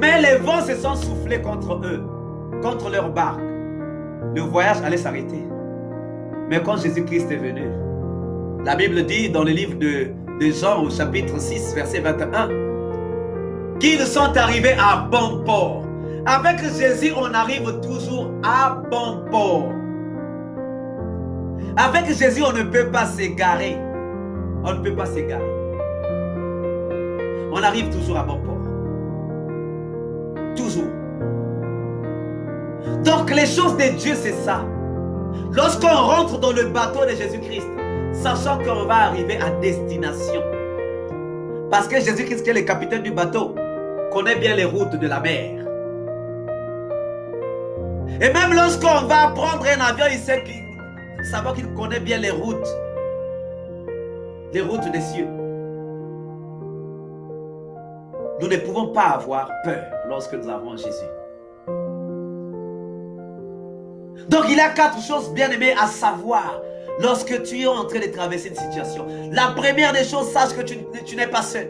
Mais les vents se sont soufflés contre eux, contre leur barque. Le voyage allait s'arrêter. Mais quand Jésus-Christ est venu, la Bible dit dans le livre de Jean au chapitre 6, verset 21, qu'ils sont arrivés à bon port. Avec Jésus, on arrive toujours à bon port. Avec Jésus, on ne peut pas s'égarer. On ne peut pas s'égarer. On arrive toujours à bon port. Toujours. Donc les choses de Dieu, c'est ça. Lorsqu'on rentre dans le bateau de Jésus-Christ, sachant qu'on va arriver à destination. Parce que Jésus-Christ, qui est le capitaine du bateau, connaît bien les routes de la mer. Et même lorsqu'on va prendre un avion, il sait qu'il connaît bien les routes des cieux. Nous ne pouvons pas avoir peur lorsque nous avons Jésus. Donc il y a 4 choses bien aimées à savoir lorsque tu es en train de traverser une situation. La première des choses, sache que tu n'es pas seul.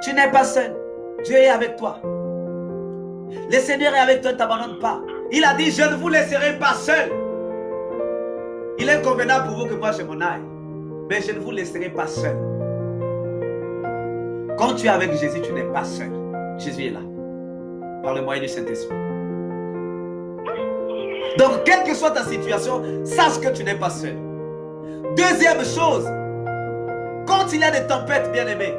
Tu n'es pas seul. Dieu est avec toi. Le Seigneur est avec toi, ne t'abandonne pas. Il a dit, je ne vous laisserai pas seul. Il est convenable pour vous que moi je m'en aille. Mais je ne vous laisserai pas seul. Quand tu es avec Jésus, tu n'es pas seul. Jésus est là. Par le moyen du Saint-Esprit. Donc, quelle que soit ta situation, sache que tu n'es pas seul. Deuxième chose, quand il y a des tempêtes, bien-aimés,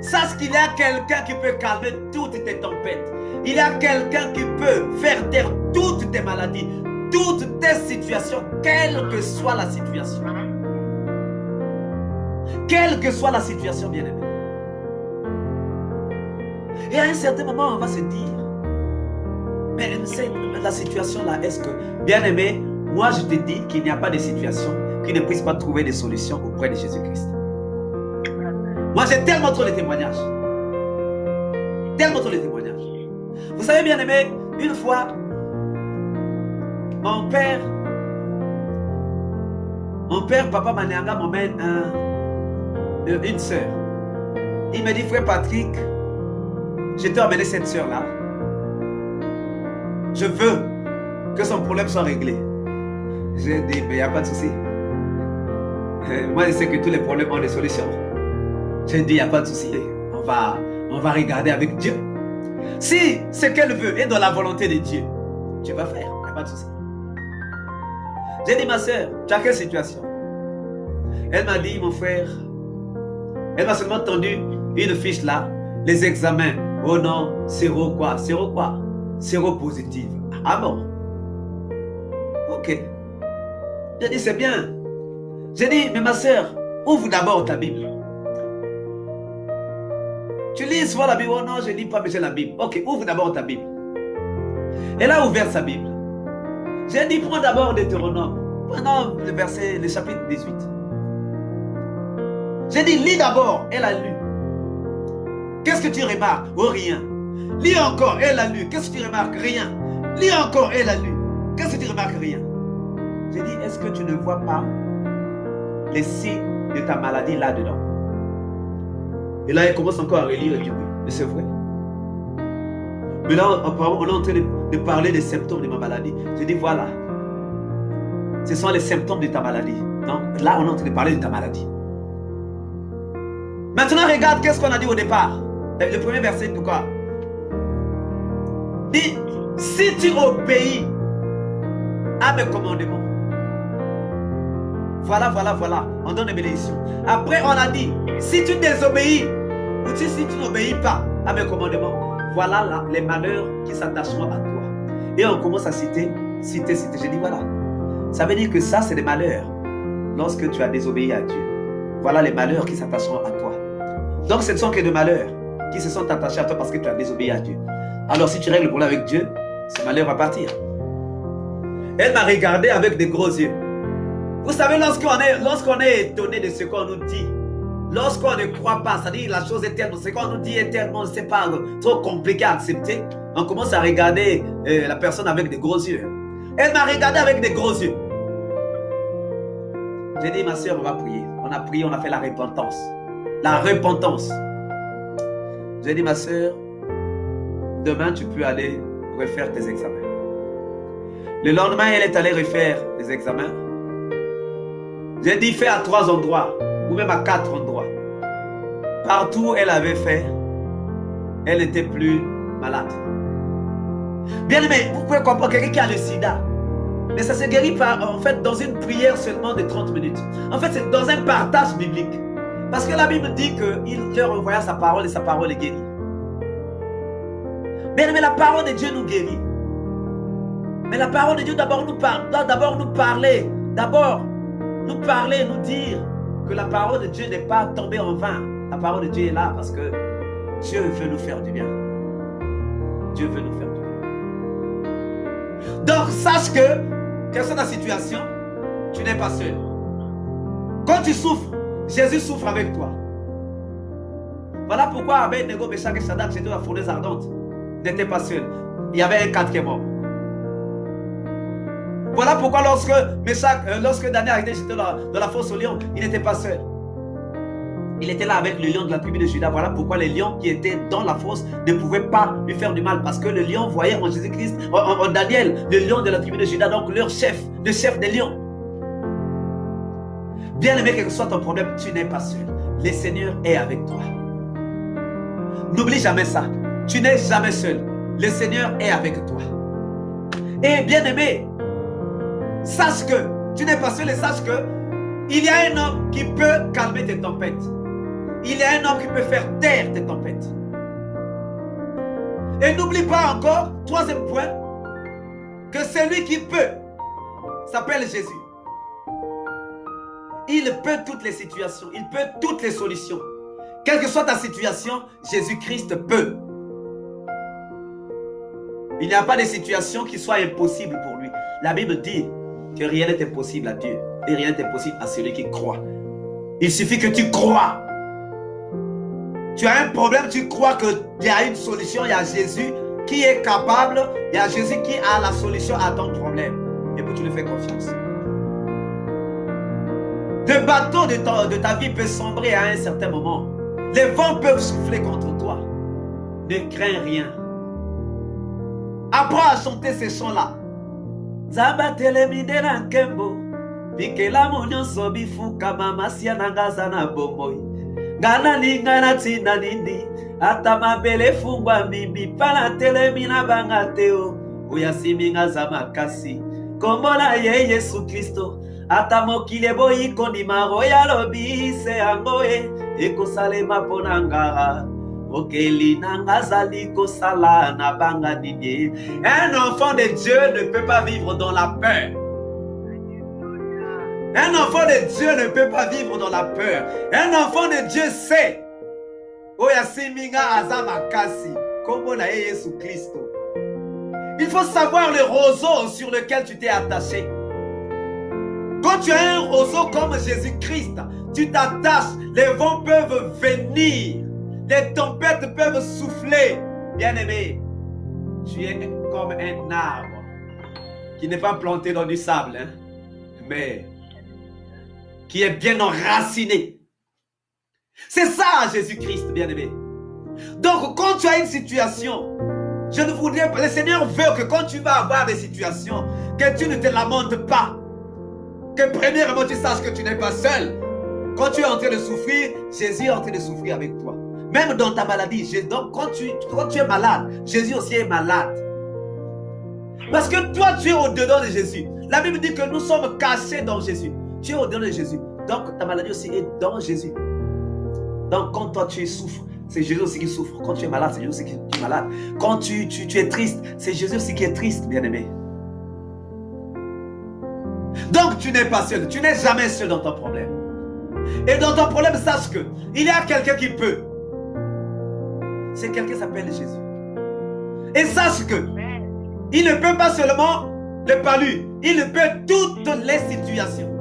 sache qu'il y a quelqu'un qui peut calmer toutes tes tempêtes. Il y a quelqu'un qui peut faire taire toutes tes maladies, toutes tes situations, quelle que soit la situation. Quelle que soit la situation, bien-aimé. Et à un certain moment, on va se dire, mais la situation là, est-ce que, bien-aimé, moi je te dis qu'il n'y a pas de situation qui ne puisse pas trouver des solutions auprès de Jésus-Christ. Moi j'ai tellement trop de témoignages. Tellement trop de témoignages. Vous savez, bien-aimé, une fois, mon père, Papa Manianga, m'emmène une sœur. Il me dit, frère Patrick, je t'ai emmené cette sœur-là. Je veux que son problème soit réglé. J'ai dit, mais il n'y a pas de souci. Moi, je sais que tous les problèmes ont des solutions. J'ai dit, il n'y a pas de souci. On va regarder avec Dieu. Si ce qu'elle veut est dans la volonté de Dieu, Dieu va faire. Il n'y a pas de souci. J'ai dit, ma soeur, tu as quelle situation? Elle m'a dit, mon frère, elle m'a seulement tendu une fiche là, les examens. Oh non, zéro quoi? Zéro quoi? Zéro positif. Ah bon? Ok. J'ai dit, c'est bien. J'ai dit, mais ma soeur, ouvre d'abord ta Bible. Tu lis souvent la Bible? Oh non, je ne lis pas, mais j'ai la Bible. Ok, ouvre d'abord ta Bible. Elle a ouvert sa Bible. J'ai dit, prends d'abord Deutéronome. Prenons le chapitre 18. J'ai dit, lis d'abord. Elle a lu. Qu'est-ce que tu remarques? Oh, rien. Lis encore. Elle a lu. Qu'est-ce que tu remarques? Rien. Lis encore. Elle a lu. Qu'est-ce que tu remarques? Rien. J'ai dit, est-ce que tu ne vois pas les signes de ta maladie là-dedans? Et là, elle commence encore à relire et dit, oui, mais c'est vrai. Mais là, apparemment, on est en train de parler des symptômes de ma maladie. J'ai dit, voilà. Ce sont les symptômes de ta maladie. Donc là, on est en train de parler de ta maladie. Maintenant, regarde qu'est-ce qu'on a dit au départ. Le premier verset, de quoi? Dit, si tu obéis à mes commandements. Voilà. On donne des bénédictions. Après, on a dit, si tu désobéis, ou si tu n'obéis pas à mes commandements, voilà là, les malheurs qui s'attacheront à toi. Et on commence à citer. J'ai dit, voilà. Ça veut dire que ça, c'est des malheurs. Lorsque tu as désobéi à Dieu. Voilà les malheurs qui s'attacheront à toi. Donc, ce ne sont que des malheurs qui se sont attachés à toi parce que tu as désobéi à Dieu. Alors, si tu règles le problème avec Dieu, ce malheur va partir. Elle m'a regardé avec des gros yeux. Vous savez, lorsqu'on est étonné de ce qu'on nous dit, lorsqu'on ne croit pas, c'est-à-dire la chose est tellement, ce qu'on nous dit est tellement, c'est pas trop compliqué à accepter, on commence à regarder la personne avec des gros yeux. Elle m'a regardé avec des gros yeux. J'ai dit, ma soeur, on va prier. On a prié, on a fait la repentance. La repentance. J'ai dit, ma soeur, demain, tu peux aller refaire tes examens. Le lendemain, elle est allée refaire les examens. J'ai dit, fais à 3 endroits, ou même à 4 endroits. Partout où elle avait fait, elle n'était plus malade. Bien aimé, vous pouvez comprendre quelqu'un qui a le sida. Mais ça se guérit pas, en fait, dans une prière seulement de 30 minutes. En fait, c'est dans un partage biblique. Parce que la Bible dit qu'il leur envoya sa parole et sa parole est guérie. Bien aimé, la parole de Dieu nous guérit. Mais la parole de Dieu d'abord nous parler. D'abord nous parler, nous dire que la parole de Dieu n'est pas tombée en vain. La parole de Dieu est là parce que Dieu veut nous faire du bien. Dieu veut nous faire du bien. Donc sache que, quelle soit ta situation, tu n'es pas seul. Quand tu souffres, Jésus souffre avec toi. Voilà pourquoi Abed-Nego, Meshach et Shadrach, j'étais dans la fournaise ardente, n'étaient pas seuls. Il y avait un quatrième homme. Voilà pourquoi lorsque Daniel était dans la fosse au lion, il n'était pas seul. Il était là avec le lion de la tribu de Juda. Voilà pourquoi les lions qui étaient dans la fosse ne pouvaient pas lui faire du mal. Parce que le lion voyait en Jésus-Christ, en Daniel, le lion de la tribu de Juda, donc leur chef, le chef des lions. Bien aimé, quel que soit ton problème, tu n'es pas seul. le Seigneur est avec toi. N'oublie jamais ça. Tu n'es jamais seul. Le Seigneur est avec toi. Et bien-aimé, sache que tu n'es pas seul et sache que il y a un homme qui peut calmer tes tempêtes. Il y a un homme qui peut faire taire tes tempêtes. Et n'oublie pas encore, troisième point, que celui qui peut s'appelle Jésus. Il peut toutes les situations, il peut toutes les solutions. Quelle que soit ta situation, Jésus-Christ peut. Il n'y a pas de situation qui soit impossible pour lui. La Bible dit que rien n'est impossible à Dieu et rien n'est impossible à celui qui croit. Il suffit que tu crois. Tu as un problème, tu crois qu'il y a une solution, il y a Jésus qui est capable, il y a Jésus qui a la solution à ton problème. Et puis tu lui fais confiance. Le bateau de ta vie peut sombrer à un certain moment. Les vents peuvent souffler contre toi. Ne crains rien. Apprends à chanter ces chants-là. Zabatele midela nkembo bikela monyo sobi fuka mama siana ngazana bomoy ngana lingana tina nindi ata mabele fungwa mbibi pala tele mina bangateo uyasimi ngaza makasi kombola ye Yesu Kristo ata mokile boyi kondima royalo bise angoe ekosalema ponanga. Un enfant de Dieu ne peut pas vivre dans la peur. Un enfant de Dieu ne peut pas vivre dans la peur. Un enfant de Dieu sait. Il faut savoir le roseau sur lequel tu t'es attaché. Quand tu as un roseau comme Jésus-Christ, tu t'attaches, les vents peuvent venir. Les tempêtes peuvent souffler. Bien-aimé, tu es comme un arbre qui n'est pas planté dans du sable, hein, mais qui est bien enraciné. C'est ça, Jésus-Christ, bien-aimé. Donc, quand tu as une situation, je ne voudrais pas, le Seigneur veut que quand tu vas avoir des situations, que tu ne te lamentes pas. Que premièrement, tu saches que tu n'es pas seul. Quand tu es en train de souffrir, Jésus est en train de souffrir avec toi. Même dans ta maladie, donc quand tu es malade, Jésus aussi est malade. Parce que toi, tu es au-dedans de Jésus. La Bible dit que nous sommes cachés dans Jésus. Tu es au-dedans de Jésus. Donc ta maladie aussi est dans Jésus. Donc quand toi tu souffres, c'est Jésus aussi qui souffre. Quand tu es malade, c'est Jésus aussi qui est malade. Quand tu es triste, c'est Jésus aussi qui est triste, bien-aimé. Donc tu n'es pas seul. Tu n'es jamais seul dans ton problème. Et dans ton problème, sache que il y a quelqu'un qui peut. C'est quelqu'un qui s'appelle Jésus. Et sache que il ne peut pas seulement le palu, il peut toutes les situations.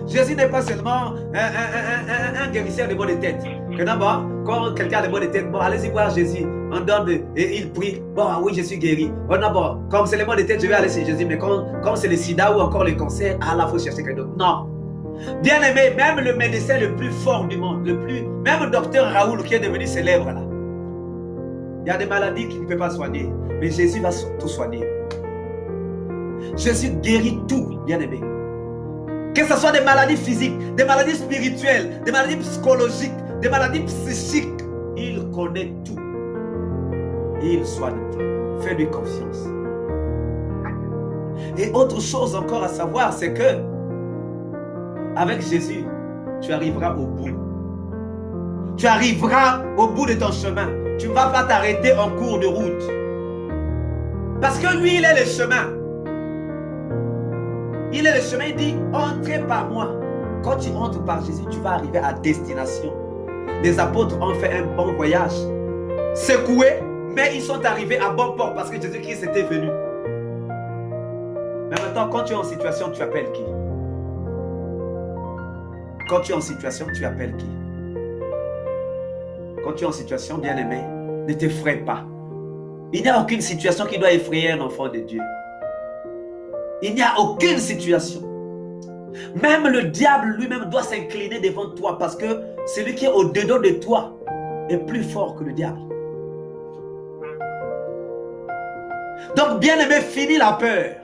Jésus n'est pas seulement un guérisseur de maux de tête. Que d'abord, quand quelqu'un a des maux de tête, bon, allez-y voir Jésus. On donne et il prie. Bon, oui, je suis guéri. Bon, d'abord, comme c'est les maux de tête, je vais aller chez Jésus. Mais comme c'est le sida ou encore le cancer, là, il faut chercher quelqu'un d'autre. Non. Bien aimé, même le médecin le plus fort du monde, même le docteur Raoul qui est devenu célèbre là, il y a des maladies qu'il ne peut pas soigner, mais Jésus va tout soigner. Jésus guérit tout, bien aimé. Que ce soit des maladies physiques, des maladies spirituelles, des maladies psychologiques, des maladies psychiques, il connaît tout. Et il soigne tout. Fais-lui confiance. Et autre chose encore à savoir, c'est que avec Jésus, tu arriveras au bout. Tu arriveras au bout de ton chemin. Tu ne vas pas t'arrêter en cours de route. Parce que lui, il est le chemin. Il est le chemin, il dit, entrez par moi. Quand tu entres par Jésus, tu vas arriver à destination. Les apôtres ont fait un bon voyage. Secoués, mais ils sont arrivés à bon port parce que Jésus-Christ était venu. Mais maintenant, quand tu es en situation, tu appelles qui? Quand tu es en situation, tu appelles qui? Quand tu es en situation, bien-aimé, ne t'effraie pas. Il n'y a aucune situation qui doit effrayer un enfant de Dieu. Il n'y a aucune situation. Même le diable lui-même doit s'incliner devant toi parce que celui qui est au-dedans de toi est plus fort que le diable. Donc, bien-aimé, finis la peur.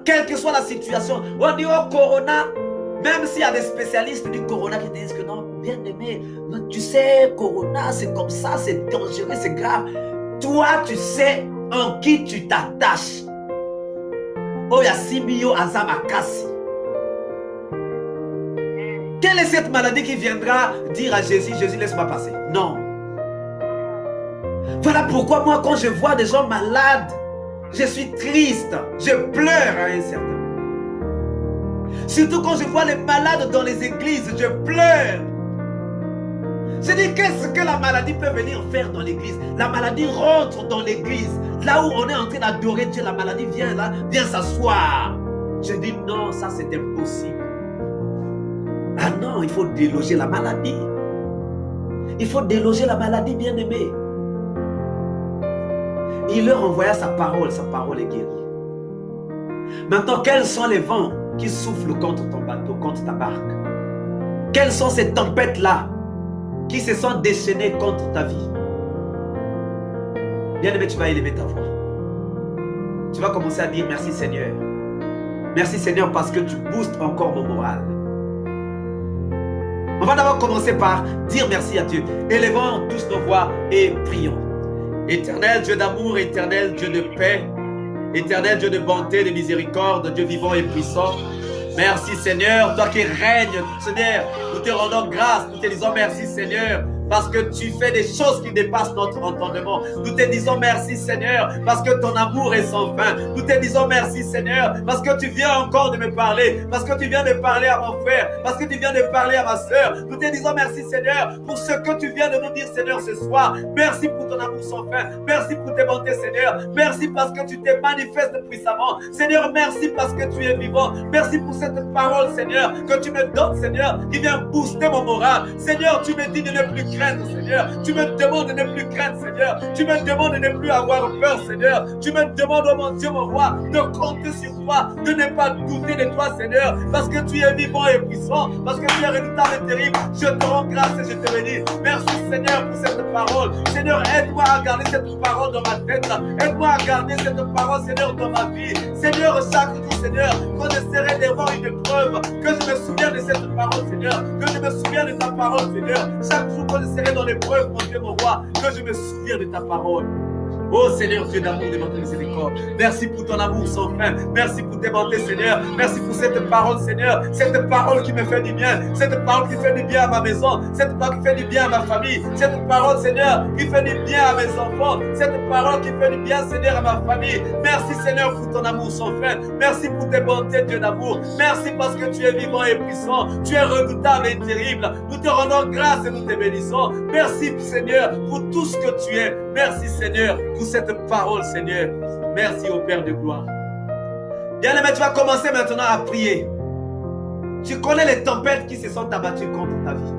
Quelle que soit la situation, on dit oh corona, Même s'il y a des spécialistes du corona qui disent que non, bien aimé, tu sais, corona, c'est comme ça, c'est dangereux, c'est grave. Toi, tu sais en qui tu t'attaches. Oh, il y a Simio Azamakasi. Quelle est cette maladie qui viendra dire à Jésus, Jésus, laisse-moi passer? Non. Voilà pourquoi moi, quand je vois des gens malades, je suis triste, je pleure à un certain moment. Surtout quand je vois les malades dans les églises, je pleure. Je dis, qu'est-ce que la maladie peut venir faire dans l'église? La maladie rentre dans l'église. Là où on est en train d'adorer Dieu, la maladie vient là, vient s'asseoir. Je dis, non, ça c'est impossible. Ah non, il faut déloger la maladie. Il faut déloger la maladie, bien-aimé. Il leur envoya sa parole est guérie. Maintenant, quels sont les vents qui soufflent contre ton bateau, contre ta barque? Quelles sont ces tempêtes-là qui se sont déchaînées contre ta vie? Bien-aimé, tu vas élever ta voix. Tu vas commencer à dire merci Seigneur. Merci Seigneur parce que tu boostes encore mon moral. On va d'abord commencer par dire merci à Dieu. Élevons tous nos voix et prions. Éternel Dieu d'amour, éternel Dieu de paix, éternel Dieu de bonté, de miséricorde, Dieu vivant et puissant. Merci Seigneur, toi qui règnes, Seigneur, nous te rendons grâce, nous te disons merci Seigneur, parce que tu fais des choses qui dépassent notre entendement. Nous te disons merci Seigneur, parce que ton amour est sans fin. Nous te disons merci Seigneur, parce que tu viens encore de me parler, parce que tu viens de parler à mon frère, parce que tu viens de parler à ma soeur. Nous te disons merci Seigneur, pour ce que tu viens de nous dire Seigneur ce soir. Merci pour ton amour sans fin, merci pour tes bontés Seigneur, merci parce que tu te manifestes puissamment. Seigneur, merci parce que tu es vivant, merci pour cette parole Seigneur, que tu me donnes Seigneur, qui vient booster mon moral. Seigneur, tu me dis de ne plus craindre Seigneur, tu me demandes de ne plus craindre Seigneur, tu me demandes de ne plus avoir peur Seigneur, tu me demandes oh mon Dieu mon roi de compter sur toi, de ne pas douter de toi Seigneur, parce que tu es vivant et puissant, parce que tu es redoutable et terrible. Je te rends grâce et je te bénis. Merci Seigneur pour cette parole. Seigneur, aide-moi à garder cette parole dans ma tête, aide-moi à garder cette parole Seigneur dans ma vie. Seigneur, chaque jour Seigneur, quand je serai devant une épreuve, que je me souvienne de cette parole Seigneur, que je me souvienne de ta parole Seigneur. Chaque jour quand je serai dans l'épreuve, mon Dieu, mon roi, que je me souvienne de ta parole. Oh Seigneur, Dieu d'amour, de notre miséricorde. Merci pour ton amour sans fin. Merci pour tes bontés, Seigneur. Merci pour cette parole, Seigneur. Cette parole qui me fait du bien. Cette parole qui fait du bien à ma maison. Cette parole qui fait du bien à ma famille. Cette parole, Seigneur, qui fait du bien à mes enfants. Cette parole qui fait du bien, Seigneur, à ma famille. Merci, Seigneur, pour ton amour sans fin. Merci pour tes bontés, Dieu d'amour. Merci parce que tu es vivant et puissant. Tu es redoutable et terrible. Nous te rendons grâce et nous te bénissons. Merci, Seigneur, pour tout ce que tu es. Merci, Seigneur, pour cette parole, Seigneur. Merci au Père de gloire. Bien-aimé, tu vas commencer maintenant à prier. Tu connais les tempêtes qui se sont abattues contre ta vie.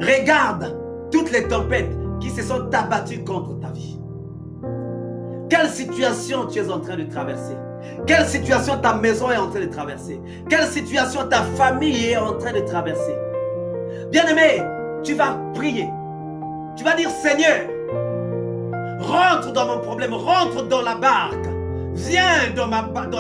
Regarde toutes les tempêtes qui se sont abattues contre ta vie. Quelle situation tu es en train de traverser? Quelle situation ta maison est en train de traverser? Quelle situation ta famille est en train de traverser? Bien-aimé, tu vas prier. Tu vas dire, Seigneur, rentre dans mon problème, rentre dans la barque. Viens dans ma barque.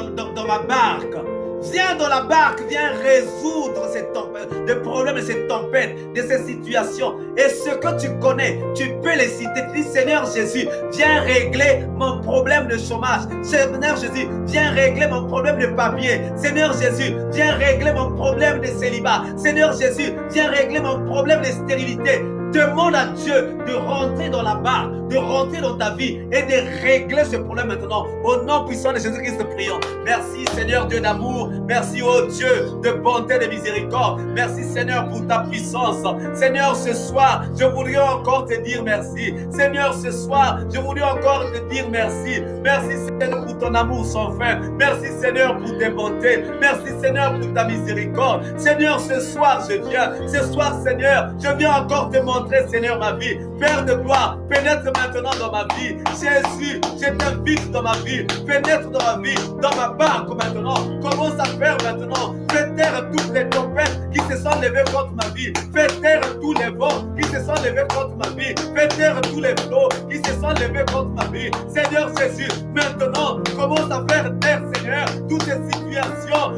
Viens dans la barque, viens résoudre ces tempêtes, des problèmes de ces tempêtes, de ces situations. Et ce que tu connais, tu peux les citer. Tu dis, Seigneur Jésus, viens régler mon problème de chômage. Seigneur Jésus, viens régler mon problème de papier. Seigneur Jésus, viens régler mon problème de célibat. Seigneur Jésus, viens régler mon problème de stérilité. Demande à Dieu de rentrer dans la barque, de rentrer dans ta vie et de régler ce problème maintenant. Au nom puissant de Jésus-Christ, prions. Merci Seigneur Dieu d'amour. Merci ô Dieu de bonté et de miséricorde. Merci Seigneur pour ta puissance. Seigneur, ce soir, je voudrais encore te dire merci. Seigneur, ce soir, je voudrais encore te dire merci. Merci Seigneur pour ton amour sans fin. Merci Seigneur pour tes bontés. Merci Seigneur pour ta miséricorde. Seigneur, ce soir, je viens. Ce soir, Seigneur, je viens encore te montrer, Seigneur, ma vie. Père de gloire, pénètre maintenant dans ma vie. Jésus, je t'invite dans ma vie. Pénètre dans ma vie, dans ma barque maintenant. Commence à faire maintenant. Fais taire toutes les tempêtes qui se sont levées contre ma vie. Fais taire tous les vents qui se sont levés contre ma vie. Fais taire tous les flots qui se sont levés contre ma vie. Seigneur Jésus, maintenant, commence à faire taire, Seigneur, toutes ces situations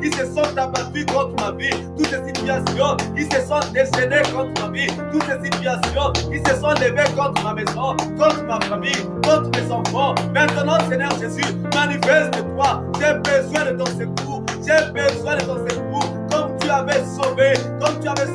qui se sont abattues contre ma vie, toutes ces situations qui se sont déchaînées contre ma vie, toutes ces situations qui se sont levées contre ma maison, contre ma famille, contre mes enfants. Maintenant, Seigneur Jésus, manifeste-toi. J'ai besoin de ton secours. J'ai besoin de ton secours. Comme tu avais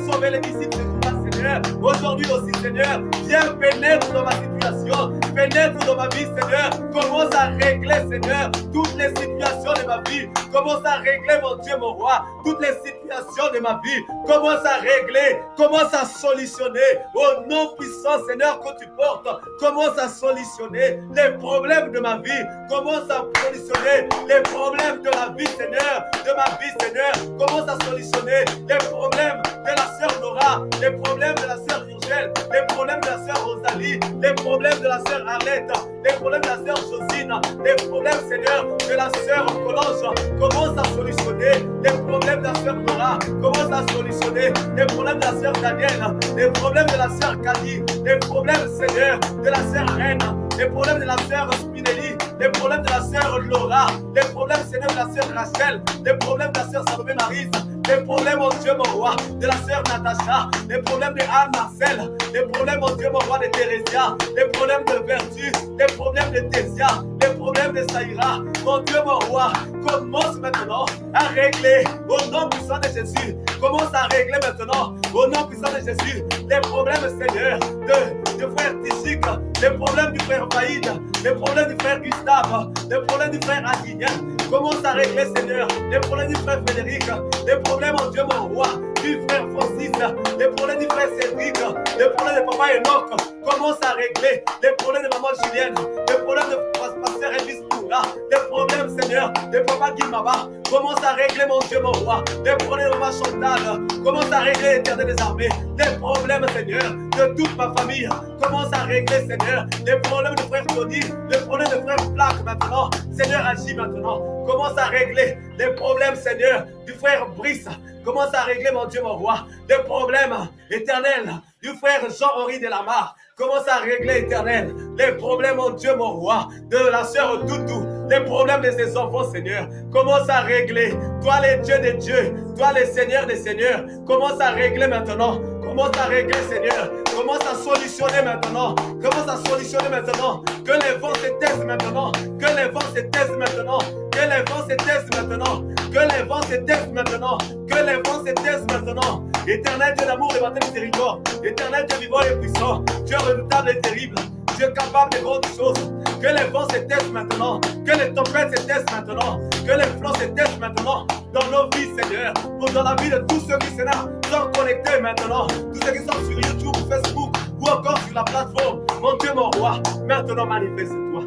sauvé les disciples de toi, Seigneur. Aujourd'hui aussi, Seigneur, viens pénètre dans ma situation, pénètre dans ma vie, Seigneur. Commence à régler, Seigneur, toutes les situations de ma vie. Commence à régler, mon Dieu, mon roi, toutes les situations de ma vie. Commence à régler, commence à solutionner. Au nom puissant, Seigneur, que tu portes, commence à solutionner les problèmes de ma vie. Commence à solutionner les problèmes de la vie, Seigneur, de ma vie, Seigneur. Commence à solutionner les problèmes de la sœur Nora, les problèmes de la sœur Urgel, les problèmes de la sœur Rosalie, les problèmes de la sœur Arlette, les problèmes de la sœur Josine, les problèmes, Seigneur, de la sœur Colonge. Commence à solutionner les problèmes de la sœur Nora. Commence à solutionner les problèmes de la sœur Danielle, les problèmes de la sœur Kali, les problèmes, Seigneur, de la sœur Reine, les problèmes de la sœur Spinelli, les problèmes de la sœur Laura, les problèmes, Seigneur, de la sœur Rachel, les problèmes de la sœur Salomé Marise, les problèmes, mon Dieu, mon roi, de la sœur Natacha, les problèmes de Anne Marcel, les problèmes, mon Dieu, mon roi, de Thérésia, les problèmes de Vertu, les problèmes de Tessia, les problèmes de Saïra. Mon Dieu, mon roi, commence maintenant à régler au nom puissant de Jésus. Commence à régler maintenant au nom puissant de Jésus les problèmes, Seigneur, de frère Tishik, les problèmes du frère Faïd, les problèmes du frère Gustave, les problèmes du frère Adrien. Commence à régler, Seigneur, les problèmes du frère Frédéric, les problèmes, mon Dieu, mon roi, du frère Francis, les problèmes du frère Cédric, les problèmes de papa Enoch. Commence à régler les problèmes de maman Julienne, les problèmes de pasteur Elvis Toura, les problèmes, Seigneur, de papa Guimaba. Commence à régler, mon Dieu, mon roi, les problèmes de maman Chantal. Commence à régler, l'Éternel des armées, les problèmes, Seigneur, de toute ma famille. Commence à régler, Seigneur, les problèmes de frère Tony, les problèmes de frère Black maintenant. Seigneur, agis maintenant. Commence à régler les problèmes, Seigneur, du frère Brice. Commence à régler, mon Dieu, mon roi, les problèmes éternels du frère Jean-Henri Delamare. Commence à régler, Éternel, les problèmes, mon Dieu, mon roi, de la sœur Doudou, les problèmes de ses enfants, Seigneur. Commence à régler, toi les dieux des dieux, toi les seigneurs des seigneurs. Commence à régler maintenant. Commence à régler, Seigneur. Commence à solutionner maintenant. Commence à solutionner maintenant. Que les vents se taisent maintenant. Que les vents se taisent maintenant. Que les vents se taisent maintenant. Que les vents se taisent maintenant. Que les vents se taisent maintenant. Éternel Dieu d'amour et de miséricorde. Éternel Dieu vivant et puissant. Dieu redoutable et terrible. Dieu capable de grandes choses. Que les vents se taisent maintenant. Que les tempêtes se taisent maintenant. Que les flots se taisent maintenant. Dans nos vies, Seigneur. Ou dans la vie de tous ceux qui sont connectés maintenant. Tous ceux qui sont sur YouTube, Facebook ou encore sur la plateforme. Mon Dieu, mon roi. Maintenant, manifeste-toi.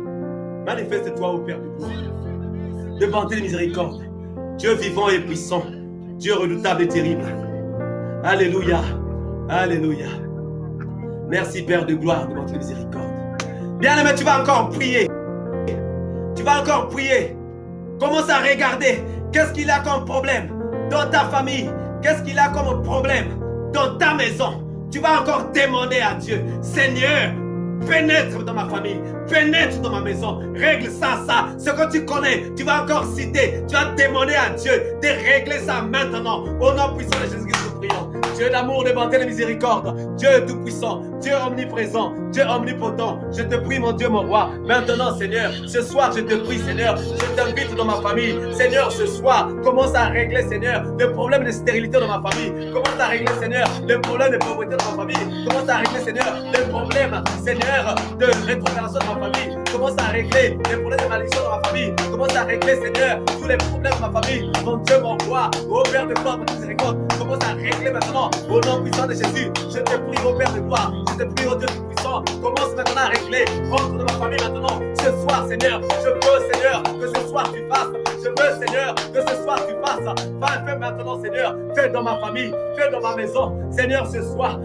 Manifeste-toi au Père du gloire. De bonté et de miséricorde. Dieu vivant et puissant. Dieu redoutable et terrible. Alléluia. Alléluia. Merci Père de gloire, de votre miséricorde. Bien-aimé, tu vas encore prier. Tu vas encore prier. Commence à regarder qu'est-ce qu'il a comme problème dans ta famille. Qu'est-ce qu'il a comme problème dans ta maison. Tu vas encore demander à Dieu, Seigneur, pénètre dans ma famille, pénètre dans ma maison, règle ça. Ce que tu connais, tu vas encore citer, tu vas demander à Dieu de régler ça maintenant. Au nom puissant de Jésus-Christ, nous prions. Dieu d'amour, de bonté, de miséricorde, Dieu tout-puissant, Dieu omniprésent, Dieu omnipotent. Je te prie, mon Dieu, mon roi. Maintenant, Seigneur, ce soir, je te prie, Seigneur, je t'invite dans ma famille. Seigneur, ce soir, commence à régler, Seigneur, le problème de stérilité dans ma famille. Commence à régler, Seigneur, le problème de pauvreté dans ma famille. Commence à régler, Seigneur, le problème, Seigneur, de rétrogradation dans ma famille. Commence à régler les problèmes de malédiction dans ma famille. Commence à régler, Seigneur, tous les problèmes de ma famille. Mon Dieu, mon roi, ô Père de gloire, de miséricorde, commence à régler maintenant, au nom puissant de Jésus. Je te prie, ô Père de gloire, je te prie, ô Dieu puissant, commence maintenant à régler. Rentre dans ma famille maintenant, ce soir, Seigneur. Je veux, Seigneur, que ce soir tu fasses. Je veux, Seigneur, que ce soir tu fasses. Fais maintenant, Seigneur, fais dans ma famille, fais dans ma maison. Seigneur, ce soir,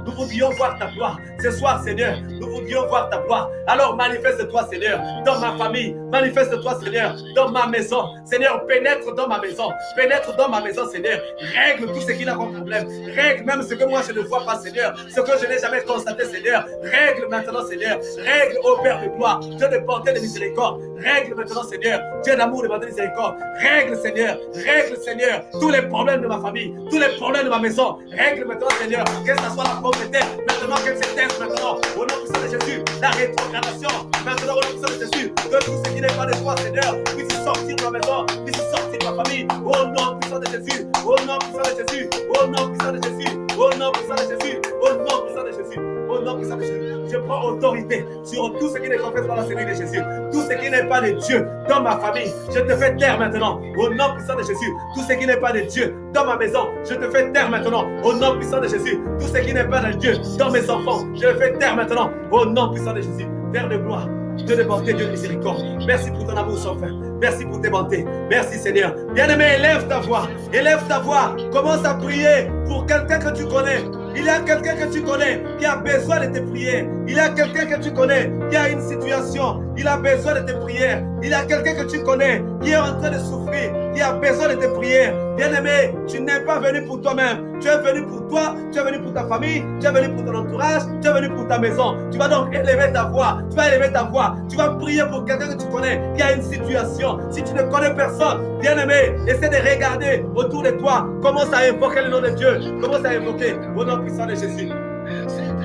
nous voudrions voir ta gloire. Ce soir, Seigneur, nous voudrions voir ta gloire. Alors manifeste-toi, Seigneur, dans ma famille. Manifeste-toi, Seigneur, dans ma maison. Seigneur, pénètre dans ma maison. Pénètre dans ma maison, Seigneur. Règle tout ce qui n'a pas de problème. Règle même ce que moi je ne vois pas, Seigneur. Ce que je n'ai jamais constaté, Seigneur. Règle maintenant, Seigneur. Règle, ô Père de gloire. Dieu de bonté et de miséricorde. Règle maintenant, Seigneur. Dieu d'amour et de bonté et de miséricorde. Règle, Seigneur. Règle, Seigneur. Tous les problèmes de ma famille. Tous les problèmes de ma maison. Règle maintenant, Seigneur. Que ce soit la pauvreté. Maintenant, qu'elle s'éteinte maintenant. Au nom puissant de Jésus. La rétrogradation. Maintenant, au nom puissant de Jésus. Que tout ce qui n'est pas de toi, Seigneur, puisse sortir de ma maison. Puisse sortir de ma famille. Au nom puissant de Jésus. Au nom puissant de Jésus. Au nom puissant de Jésus. Au nom puissant de Jésus. Au nom puissant de Jésus. Au nom puissant de Jésus. Je prends autorité sur tout ce qui n'est confessé par la Seigneur de Jésus. Tout ce qui n'est pas de Dieu dans ma famille, je te fais taire maintenant. Au nom puissant de Jésus. Tout ce qui n'est pas de Dieu dans ma maison, je te fais taire maintenant. Au nom puissant de Jésus. Tout ce qui n'est pas de Dieu dans mes enfants, je le fais taire maintenant. Au nom puissant de Jésus. Père de gloire, Dieu de bonté, Dieu de miséricorde. Merci pour ton amour sans fin. Merci pour tes bontés. Merci Seigneur. Bien-aimé, élève ta voix. Élève ta voix. Commence à prier pour quelqu'un que tu connais. Il y a quelqu'un que tu connais qui a besoin de tes prières. Il y a quelqu'un que tu connais qui a une situation. Il a besoin de tes prières. Il y a quelqu'un que tu connais qui est en train de souffrir, qui a besoin de tes prières. Bien-aimé, tu n'es pas venu pour toi-même. Tu es venu pour toi, tu es venu pour ta famille, tu es venu pour ton entourage, tu es venu pour ta maison. Tu vas donc élever ta voix. Tu vas élever ta voix. Tu vas prier pour quelqu'un que tu connais qui a une situation. Si tu ne connais personne, bien-aimé, essaie de regarder autour de toi. Commence à invoquer le nom de Dieu. Commence à invoquer au nom puissant de Jésus.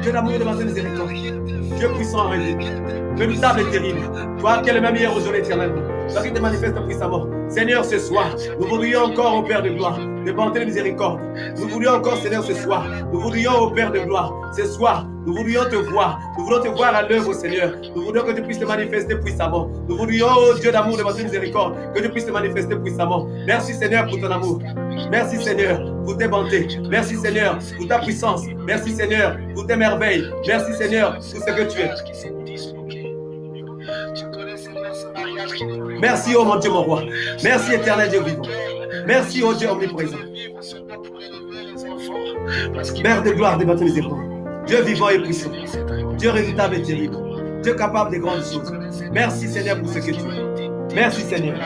Dieu d'amour et de bonté miséricorde. Dieu puissant en réalité. Redoutable et terrible. Toi qui es le même hier, aujourd'hui, éternellement. Toi qui te manifestes puissamment. Seigneur, ce soir, nous voudrions encore au Père de gloire, de bonté et miséricorde. Nous voudrions encore, Seigneur, ce soir. Nous voudrions au Père de gloire, ce soir. Nous voudrions te voir. Nous voulons te voir à l'œuvre, Seigneur. Nous voudrions que tu puisses te manifester puissamment. Nous voudrions, oh Dieu d'amour, de bonté et miséricorde, que tu puisses te manifester puissamment. Merci, Seigneur, pour ton amour. Merci, Seigneur, pour tes bontés. Merci, Seigneur, pour ta puissance. Merci, Seigneur, pour tes merveilles. Merci, Seigneur, pour ce que tu es. Merci, oh mon Dieu, mon roi. Merci, éternel Dieu vivant. Merci, oh Dieu omniprésent. Père de gloire, de bonté et miséricorde. Dieu vivant et puissant. Dieu redoutable et terrible. Dieu capable de grandes choses. Merci, Seigneur, pour ce que tu es. Merci, Seigneur.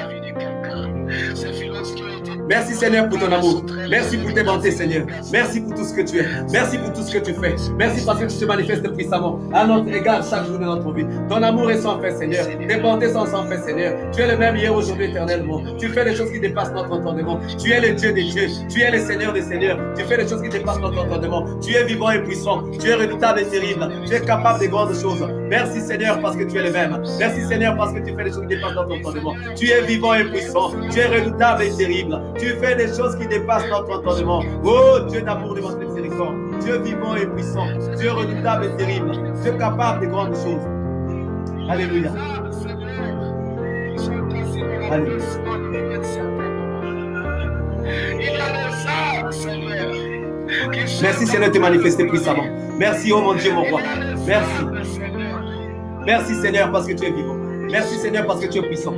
Merci Seigneur pour ton amour. Merci pour tes bontés Seigneur. Merci pour tout ce que tu es. Merci pour tout ce que tu fais. Merci parce que tu te manifestes puissamment à notre égard chaque jour de notre vie. Ton amour est sans fin Seigneur. Tes bontés sont sans fin Seigneur. Tu es le même hier, aujourd'hui, éternellement. Tu fais des choses qui dépassent notre entendement. Tu es le Dieu des dieux. Tu es le Seigneur des seigneurs. Tu fais des choses qui dépassent notre entendement. Tu es vivant et puissant. Tu es redoutable et terrible. Tu es capable de grandes choses. Merci Seigneur parce que tu es le même. Merci Seigneur parce que tu fais des choses qui dépassent notre entendement. Tu es vivant et puissant. Tu es redoutable et terrible. Tu fais des choses qui dépassent notre entendement. Oh Dieu d'amour, de votre miséricorde. Dieu vivant et puissant. Dieu redoutable et terrible. Dieu capable de grandes choses. Alléluia. Alléluia. Merci Seigneur de te manifester puissamment. Merci oh mon Dieu, mon roi. Merci. Merci Seigneur parce que tu es vivant. Merci Seigneur parce que tu es puissant.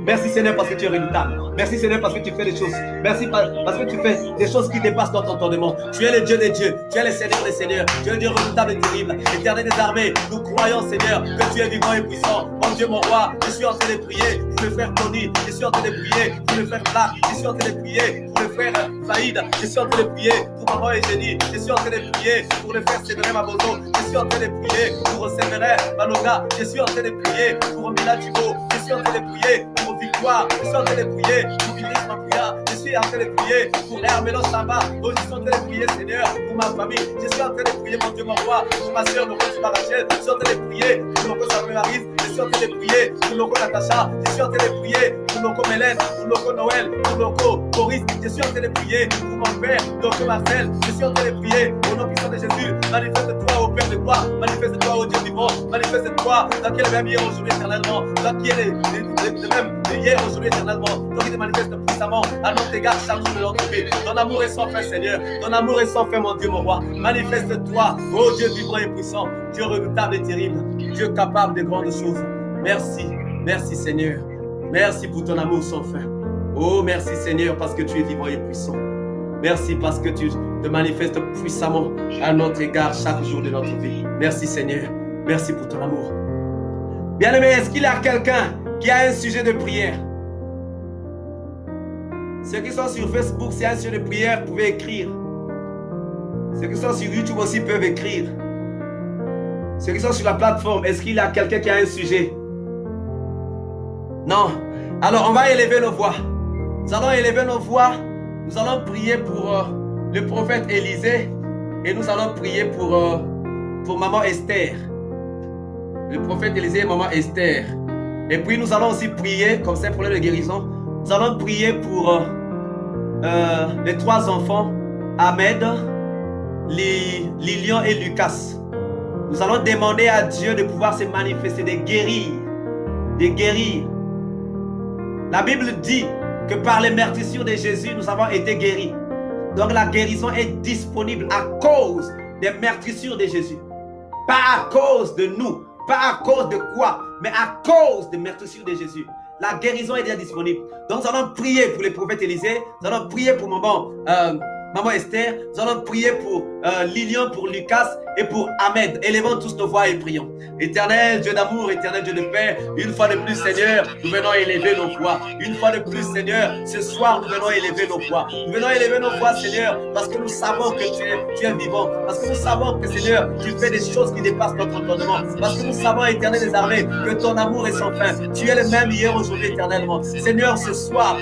Merci Seigneur parce que tu es redoutable. Merci Seigneur parce que tu fais des choses. Merci parce que tu fais des choses qui dépassent notre entendement. Tu es le Dieu des dieux. Tu es le Seigneur des seigneurs. Tu es le Dieu redoutable et terrible. Éternel des armées, nous croyons Seigneur que tu es vivant et puissant. Mon Dieu, mon roi, je suis en train de prier pour le frère Tony. Je suis en train de prier pour le frère Black. Je suis en train de prier pour le frère Faïd. Je suis en train de prier pour maman Eugénie. Je suis en train de prier pour le frère Séverin Mabozo. Je suis en train de prier pour Séverin Maloga. Je suis en train de prier pour Mila Thibault. Je suis en train de prier pour Victoire. Je suis en train de prier pour Iris Mapouya. Je suis en train de prier pour Hermélo Samba. Oh, je suis en train de prier, Seigneur, pour ma famille. Je suis en train de prier, mon Dieu, mon roi, pour ma soeur, Loko Rachel. Je suis en train de prier pour Loko Samuel Marie. Je suis en train de prier pour Loko Natacha. Je suis en train de prier pour Loko Mélène, pour Loko Noël, pour Loko Boris. Je suis en train de prier pour mon père, Loko Marcel. Je suis en train de prier au nom puissant de Jésus. Manifeste-toi au Père de gloire. Manifeste-toi au Dieu vivant. Manifeste-toi, toi qui es le même hier, aujourd'hui, éternellement. Toi qui es le même hier, aujourd'hui, éternellement. Toi qui te manifestes puissamment à notre égard chaque jour de notre vie. Ton amour est sans fin, Seigneur. Ton amour est sans fin, mon Dieu, mon roi. Manifeste-toi, ô Dieu vivant et puissant. Dieu redoutable et terrible. Dieu capable de grandes choses. Merci, merci, Seigneur. Merci pour ton amour sans fin. Oh, merci, Seigneur, parce que tu es vivant et puissant. Merci parce que tu te manifestes puissamment à notre égard chaque jour de notre vie. Merci, Seigneur. Merci pour ton amour. Bien-aimé, est-ce qu'il y a quelqu'un qui a un sujet de prière? Ceux qui sont sur Facebook, s'il y a un sujet de prière, vous pouvez écrire. Ceux qui sont sur YouTube aussi peuvent écrire. Ceux qui sont sur la plateforme, est-ce qu'il y a quelqu'un qui a un sujet? Non. Alors, on va élever nos voix. Nous allons élever nos voix. Nous allons prier pour le prophète Élisée. Et nous allons prier pour maman Esther. Le prophète Élisée et maman Esther. Et puis, nous allons aussi prier, comme c'est un problème de guérison, nous allons prier pour les 3 enfants, Ahmed, Lilian et Lucas. Nous allons demander à Dieu de pouvoir se manifester, de guérir. De guérir. La Bible dit que par les meurtrissures de Jésus, nous avons été guéris. Donc la guérison est disponible à cause des meurtrissures de Jésus. Pas à cause de nous, pas à cause de quoi, mais à cause des meurtrissures de Jésus. La guérison est déjà disponible. Donc nous allons prier pour le prophète Élisée, nous allons prier pour maman Esther, nous allons prier pour Lilian, pour Lucas et pour Ahmed. Élevons tous nos voix et prions. Éternel Dieu d'amour, éternel Dieu de paix, une fois de plus Seigneur, nous venons élever nos voix. Une fois de plus Seigneur, ce soir nous venons élever nos voix. Nous venons élever nos voix Seigneur, parce que nous savons que tu es vivant. Parce que nous savons que Seigneur, tu fais des choses qui dépassent notre entendement. Parce que nous savons éternel des armées, que ton amour est sans fin. Tu es le même hier, aujourd'hui, éternellement. Seigneur, ce soir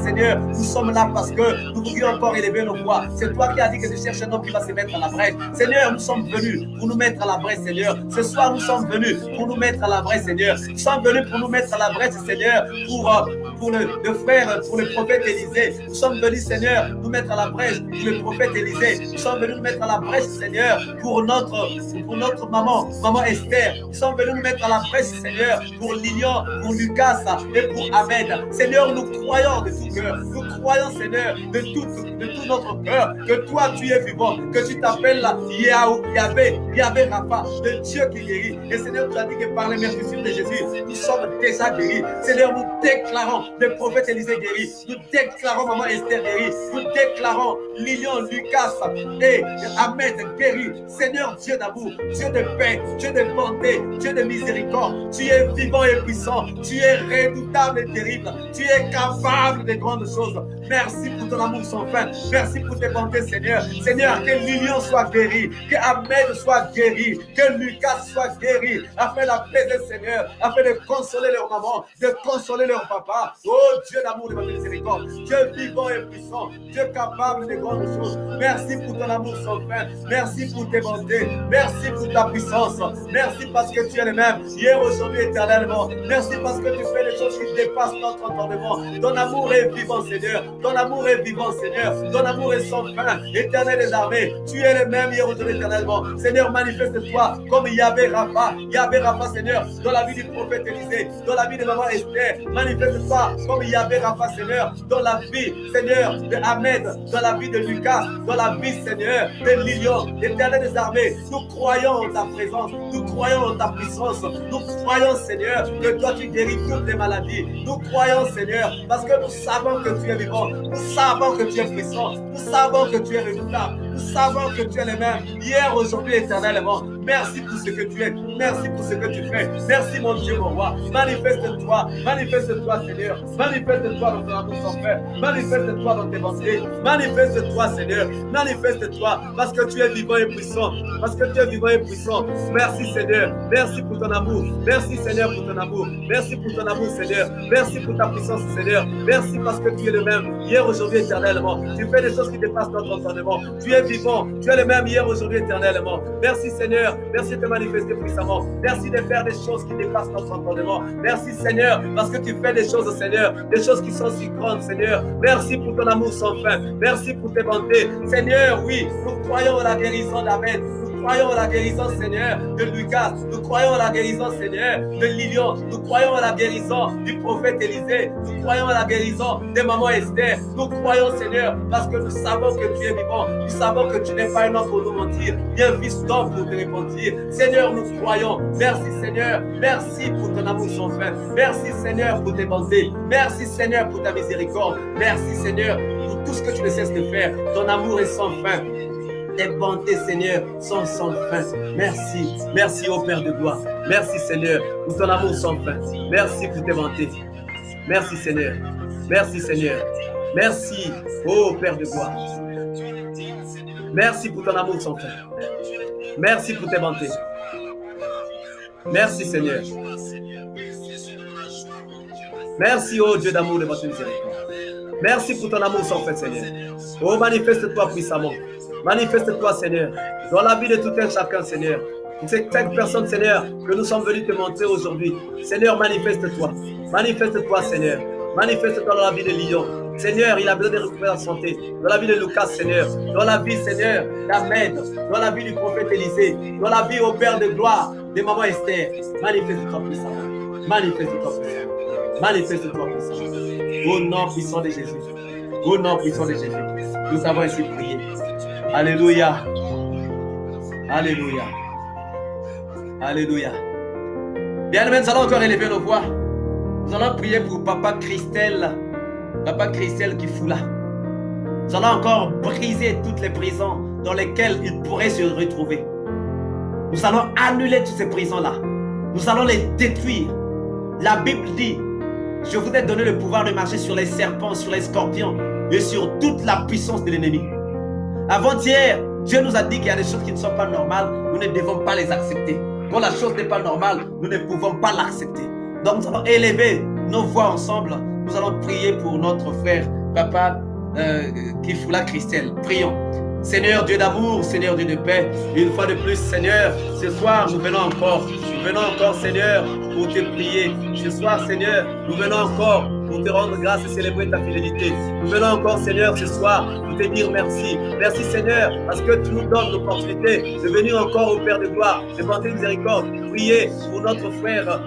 Seigneur, nous sommes là parce que nous voulions encore élever nos voix. C'est toi qui as dit que tu cherches un homme qui va se mettre à la brèche. Seigneur, nous sommes venus pour nous mettre à la brèche, Seigneur. Ce soir, nous sommes venus pour nous mettre à la brèche, Seigneur. Nous sommes venus pour nous mettre à la brèche, Seigneur, pour le frère, pour le prophète Élisée. Nous sommes venus, Seigneur, nous mettre à la brèche pour le prophète Élisée. Nous sommes venus nous mettre à la brèche, Seigneur, pour notre maman Esther. Nous sommes venus nous mettre à la brèche, Seigneur, pour Lilian, pour Lucas et pour Ahmed. Seigneur, nous croyons de tout cœur. Nous croyons, Seigneur, de tout notre cœur, que toi, tu es vivant, que tu t'appelles Yahvé Rapha, le Dieu qui guérit. Et Seigneur, tu as dit que par les meurtrissures de Jésus, nous sommes déjà guéris. Seigneur, nous déclarons le prophète Élisée guéri. Nous déclarons maman Esther guérie. Nous déclarons Lilian, Lucas et Ahmed guéri. Seigneur, Dieu d'amour, Dieu de paix, Dieu de bonté, Dieu de miséricorde. Tu es vivant et puissant. Tu es redoutable et terrible. Tu es capable de grandes choses. Merci pour ton amour sans fin. Merci pour tes bontés, Seigneur. Seigneur, que Lilian soit guéri, que Ahmed soit guéri, que Lucas soit guéri, afin d'apaiser, Seigneur, afin de consoler leur maman, de consoler leur papa. Oh Dieu d'amour et de miséricorde, Dieu vivant et puissant, Dieu capable de grandes choses. Merci pour ton amour sans fin. Merci pour tes bontés. Merci pour ta puissance. Merci parce que tu es le même, hier, aujourd'hui, éternellement. Merci parce que tu fais des choses qui dépassent notre entendement. Ton amour est vivant, Seigneur. Ton amour est vivant, Seigneur. Ton amour est sans fin, éternel des armées. Tu es le même hier, aujourd'hui, éternellement. Seigneur, manifeste-toi comme Yahvé Rapha, Seigneur, dans la vie du prophète Élisée, dans la vie de maman Esther. Manifeste-toi comme Yahvé Rapha, Seigneur, dans la vie, Seigneur, de Ahmed, dans la vie de Lucas, dans la vie, Seigneur, de Lilian, éternel des armées. Nous croyons en ta présence, nous croyons en ta puissance, nous croyons, Seigneur, que toi tu guéris toutes les maladies. Nous croyons, Seigneur, parce que nous savons que tu es vivant, nous savons que tu es puissant, nous savons que tu es redoutable, nous savons que tu es le même, hier, aujourd'hui, éternellement. Merci pour ce que tu es, merci pour ce que tu fais. Merci mon Dieu, mon roi. Manifeste-toi, Seigneur. Manifeste-toi dans ton amour sans fin. Manifeste-toi dans tes pensées. Manifeste-toi, Seigneur. Manifeste-toi parce que tu es vivant et puissant. Parce que tu es vivant et puissant. Merci, Seigneur. Merci pour ton amour. Merci, Seigneur, pour ton amour. Merci pour ton amour, Seigneur. Merci pour ta puissance, Seigneur. Merci parce que tu es le même, hier, aujourd'hui, éternellement. Tu fais des choses qui dépassent notre entendement. Tu es vivant. Tu es le même, hier, aujourd'hui, éternellement. Merci, Seigneur. Merci de te manifester puissamment. Merci de faire des choses qui dépassent notre entendement. Merci, Seigneur, parce que tu fais des choses, Seigneur, des choses qui sont si grandes, Seigneur. Merci pour ton amour sans fin. Merci pour tes bontés. Seigneur, oui, nous croyons à la guérison d'Ahmed. Nous croyons à la guérison, Seigneur, de Lucas. Nous croyons à la guérison, Seigneur, de Lilian. Nous croyons à la guérison du prophète Élisée. Nous croyons à la guérison de maman Esther. Nous croyons, Seigneur, parce que nous savons que tu es vivant. Nous savons que tu n'es pas un homme pour nous mentir, ni un fils d'homme pour te repentir. Seigneur, nous croyons. Merci, Seigneur. Merci pour ton amour sans fin. Merci, Seigneur, pour tes bontés. Merci, Seigneur, pour ta miséricorde. Merci, Seigneur, pour tout ce que tu ne cesses de faire. Ton amour est sans fin. Tes bontés, Seigneur, sont sans fin. Merci. Merci, ô Père de gloire. Merci, Seigneur, pour ton amour sans fin. Merci pour tes bontés. Merci, Seigneur. Merci, Seigneur. Merci, ô Père de gloire. Merci pour ton amour sans fin. Merci pour tes bontés. Merci, Seigneur. Merci, ô Dieu d'amour de votre miséricorde. Merci pour ton amour sans fin, Seigneur. Oh, manifeste-toi puissamment. Manifeste-toi, Seigneur, dans la vie de tout un chacun, Seigneur. Pour ces 5 personnes, Seigneur, que nous sommes venus te montrer aujourd'hui. Seigneur, manifeste-toi. Manifeste-toi, Seigneur. Manifeste-toi dans la vie de Lyon. Seigneur, il a besoin de récupérer la santé. Dans la vie de Lucas, Seigneur. Dans la vie, Seigneur, d'Ahmed. Dans la vie du prophète Élisée. Dans la vie au Père de gloire de Maman Esther. Manifeste-toi puissamment. Manifeste-toi puissamment. Manifeste-toi puissamment. Au nom puissant de Jésus. Au nom puissant de Jésus. Nous avons ainsi prié. Alléluia. Alléluia. Alléluia. Bien, nous allons encore élever nos voix. Nous allons prier pour Papa Christelle qui fout là. Nous allons encore briser toutes les prisons dans lesquelles il pourrait se retrouver. Nous allons annuler toutes ces prisons-là. Nous allons les détruire. La Bible dit, je vous ai donné le pouvoir de marcher sur les serpents, sur les scorpions et sur toute la puissance de l'ennemi. Avant-hier, Dieu nous a dit qu'il y a des choses qui ne sont pas normales, nous ne devons pas les accepter. Quand la chose n'est pas normale, nous ne pouvons pas l'accepter. Donc nous allons élever nos voix ensemble. Nous allons prier pour notre frère, Papa Kifoula Christelle. Prions. Seigneur Dieu d'amour, Seigneur Dieu de paix, une fois de plus, Seigneur, ce soir nous venons encore, Seigneur, pour te prier. Ce soir, Seigneur, nous venons encore pour te rendre grâce et célébrer ta fidélité. Nous venons encore, Seigneur, ce soir pour te dire merci. Merci, Seigneur, parce que tu nous donnes l'opportunité de venir encore au Père de gloire, de porter miséricorde, prier pour notre frère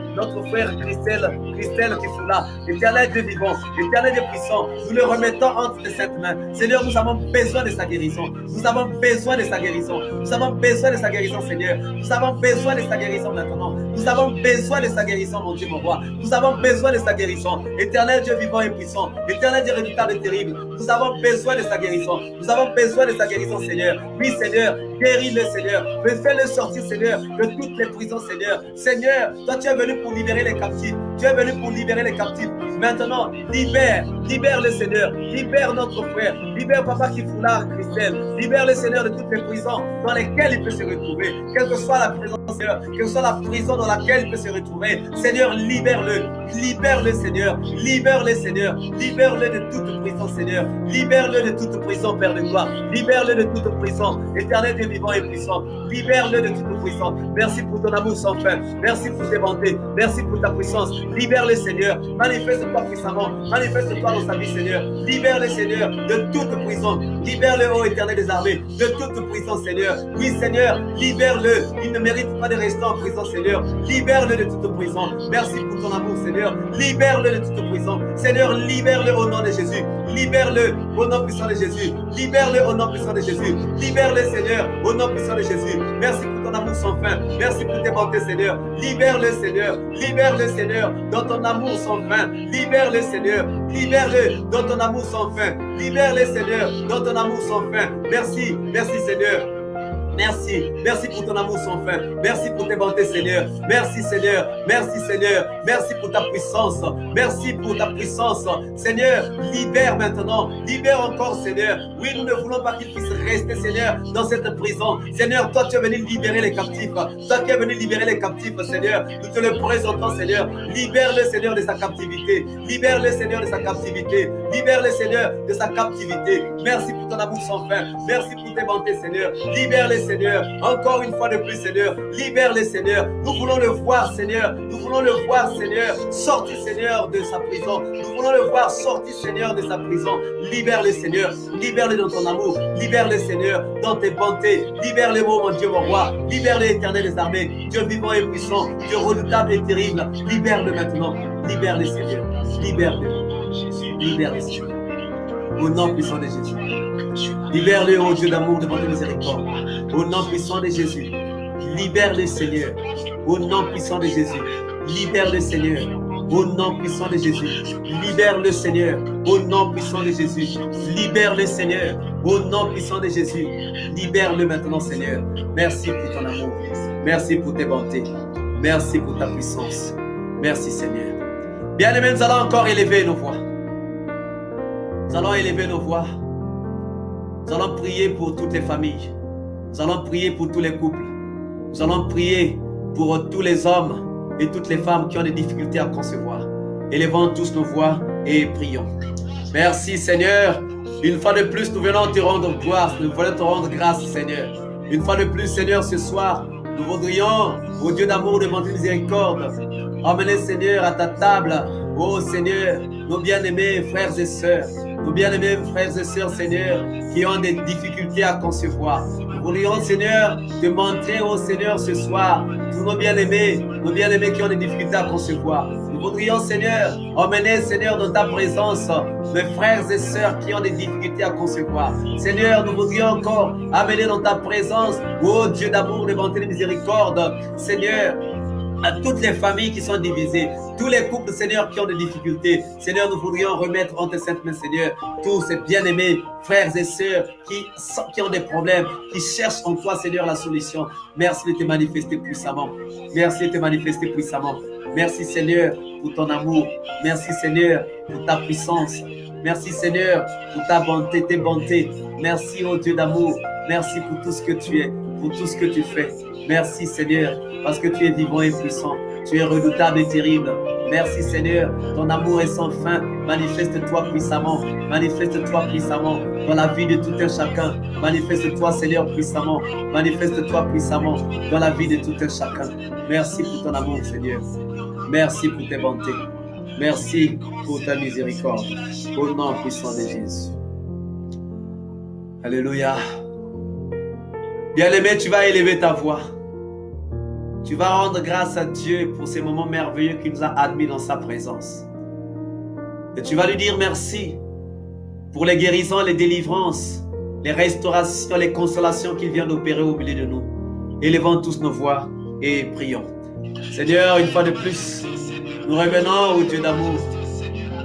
Christelle qui est là. Éternel Dieu vivant, Éternel Dieu puissant, nous le remettons entre tes saintes mains. Seigneur, nous avons besoin de sa guérison. Nous avons besoin de sa guérison. Nous avons besoin de sa guérison, Seigneur. Nous avons besoin de sa guérison maintenant. Nous avons besoin de sa guérison, mon Dieu, mon roi. Nous avons besoin de sa guérison. Éternel Dieu vivant et puissant. Éternel Dieu redoutable et terrible. Nous avons besoin de sa guérison. Nous avons besoin de sa guérison, Seigneur. Oui, Seigneur, guéris-le, Seigneur. Fais-le sortir, Seigneur, de toutes les prisons, Seigneur. Seigneur, toi, tu es venu pour libérer les captifs. Tu es venu pour libérer les captifs. Maintenant, libère le Seigneur. Libère notre frère. Libère Papa Kifoula Christelle. Libère le Seigneur de toutes les prisons dans lesquelles il peut se retrouver. Quelle que soit la prison, Seigneur, quelle que soit la prison dans laquelle il peut se retrouver. Seigneur, libère-le. Libère-le, Seigneur. Libère-le, Seigneur. Libère-le de toute prison, Seigneur. Libère-le de toute prison, Père de gloire. Libère-le de toute prison. Éternel Dieu vivant et puissant. Libère-le de toute prison. Merci pour ton amour sans fin. Merci pour tes bontés. Merci pour ta puissance. Libère-le, Seigneur. Manifeste-toi puissamment. Manifeste-toi dans sa vie, Seigneur. Libère-le, Seigneur, de toute prison. Libère-le, ô Éternel des armées, de toute prison, Seigneur. Oui, Seigneur, libère-le. Il ne mérite pas de rester en prison, Seigneur. Libère-le de toute prison. Merci pour ton amour, Seigneur. Libère-le de toute prison. Seigneur, libère-le au nom de Jésus. Libère-le au nom puissant de Jésus. Libère-le au nom puissant de Jésus. Libère-le, Seigneur, au nom puissant de Jésus. Merci pour ton amour sans fin. Merci pour tes bontés, Seigneur. Libère-le, Seigneur. Libère-le, Seigneur, dans ton amour sans fin. Libère-le, Seigneur. Libère-le dans ton amour sans fin. Libère-le, Seigneur, dans ton amour sans fin. Merci, merci, Seigneur. Merci, merci pour ton amour sans fin. Merci pour tes bontés, Seigneur. Merci, Seigneur. Merci, Seigneur. Merci pour ta puissance. Merci pour ta puissance. Seigneur, libère maintenant. Libère encore, Seigneur. Oui, nous ne voulons pas qu'il puisse rester, Seigneur, dans cette prison. Seigneur, toi, tu es venu libérer les captifs. Toi qui es venu libérer les captifs, Seigneur. Nous te le présentons, Seigneur. Libère-le, Seigneur, de sa captivité. Libère-le, Seigneur, de sa captivité. Libère-le, Seigneur, de sa captivité. Merci pour ton amour sans fin. Merci pour tes bontés, Seigneur. Libère-le, Seigneur, encore une fois de plus, Seigneur, libère-les, Seigneur. Nous voulons le voir, Seigneur. Nous voulons le voir, Seigneur, sorti, Seigneur, de sa prison. Nous voulons le voir sorti, Seigneur, de sa prison. Libère-les, Seigneur. Libère-les dans ton amour. Libère-les, Seigneur, dans tes bontés. Libère-les, mon Dieu, mon roi. Libère-les, Éternel des armées. Dieu vivant et puissant. Dieu redoutable et terrible. Libère-le maintenant. Libère-les, Seigneur. Libère-les. Libère-les, Seigneur. Au nom puissant de Jésus. Libère-le, ô Dieu d'amour, de votre miséricorde. Au nom puissant de Jésus. Libère-le, Seigneur. Au nom puissant de Jésus. Libère-le, Seigneur. au nom puissant de Jésus. Libère-le, Seigneur, au nom puissant de Jésus. Libère-le, Seigneur, au nom puissant de Jésus. Libère-le maintenant, Seigneur. Merci pour ton amour. Merci pour tes bontés. Merci pour ta puissance. Merci, Seigneur. Bien-aimés, nous allons encore élever nos voix. Nous allons élever nos voix. Nous allons prier pour toutes les familles. Nous allons prier pour tous les couples. Nous allons prier pour tous les hommes et toutes les femmes qui ont des difficultés à concevoir. Élevons tous nos voix et prions. Merci, Seigneur. Une fois de plus, nous venons te rendre gloire. Nous voulons te rendre grâce, Seigneur. Une fois de plus, Seigneur, ce soir, nous voudrions, au Dieu d'amour, de bonté, miséricorde, emmener, Seigneur, à ta table, oh Seigneur, nos bien-aimés frères et sœurs, nos bien-aimés frères et sœurs, Seigneur, qui ont des difficultés à concevoir. Nous voudrions, Seigneur, te montrer, oh Seigneur, ce soir, tous nos bien-aimés qui ont des difficultés à concevoir. Nous voudrions, Seigneur, emmener, Seigneur, dans ta présence, mes frères et sœurs qui ont des difficultés à concevoir. Seigneur, nous voudrions encore amener dans ta présence, oh Dieu d'amour, de bonté, de miséricorde, Seigneur, à toutes les familles qui sont divisées, tous les couples, Seigneur, qui ont des difficultés. Seigneur, nous voudrions remettre en tes saintes mains, Seigneur, tous ces bien-aimés frères et sœurs qui ont des problèmes, qui cherchent en toi, Seigneur, la solution. Merci de te manifester puissamment. Merci de te manifester puissamment. Merci, Seigneur, pour ton amour. Merci, Seigneur, pour ta puissance. Merci, Seigneur, pour ta bonté, tes bontés. Merci, oh Dieu d'amour. Merci pour tout ce que tu es, pour tout ce que tu fais. Merci, Seigneur, parce que tu es vivant et puissant. Tu es redoutable et terrible. Merci, Seigneur. Ton amour est sans fin. Manifeste-toi puissamment. Manifeste-toi puissamment dans la vie de tout un chacun. Manifeste-toi, Seigneur, puissamment. Manifeste-toi puissamment dans la vie de tout un chacun. Merci pour ton amour, Seigneur. Merci pour tes bontés. Merci pour ta miséricorde. Au nom puissant de Jésus. Alléluia. Bien-aimé, tu vas élever ta voix. Tu vas rendre grâce à Dieu pour ces moments merveilleux qu'il nous a admis dans sa présence. Et tu vas lui dire merci pour les guérisons, les délivrances, les restaurations, les consolations qu'il vient d'opérer au milieu de nous. Élevons tous nos voix et prions. Seigneur, une fois de plus, nous revenons au Dieu d'amour.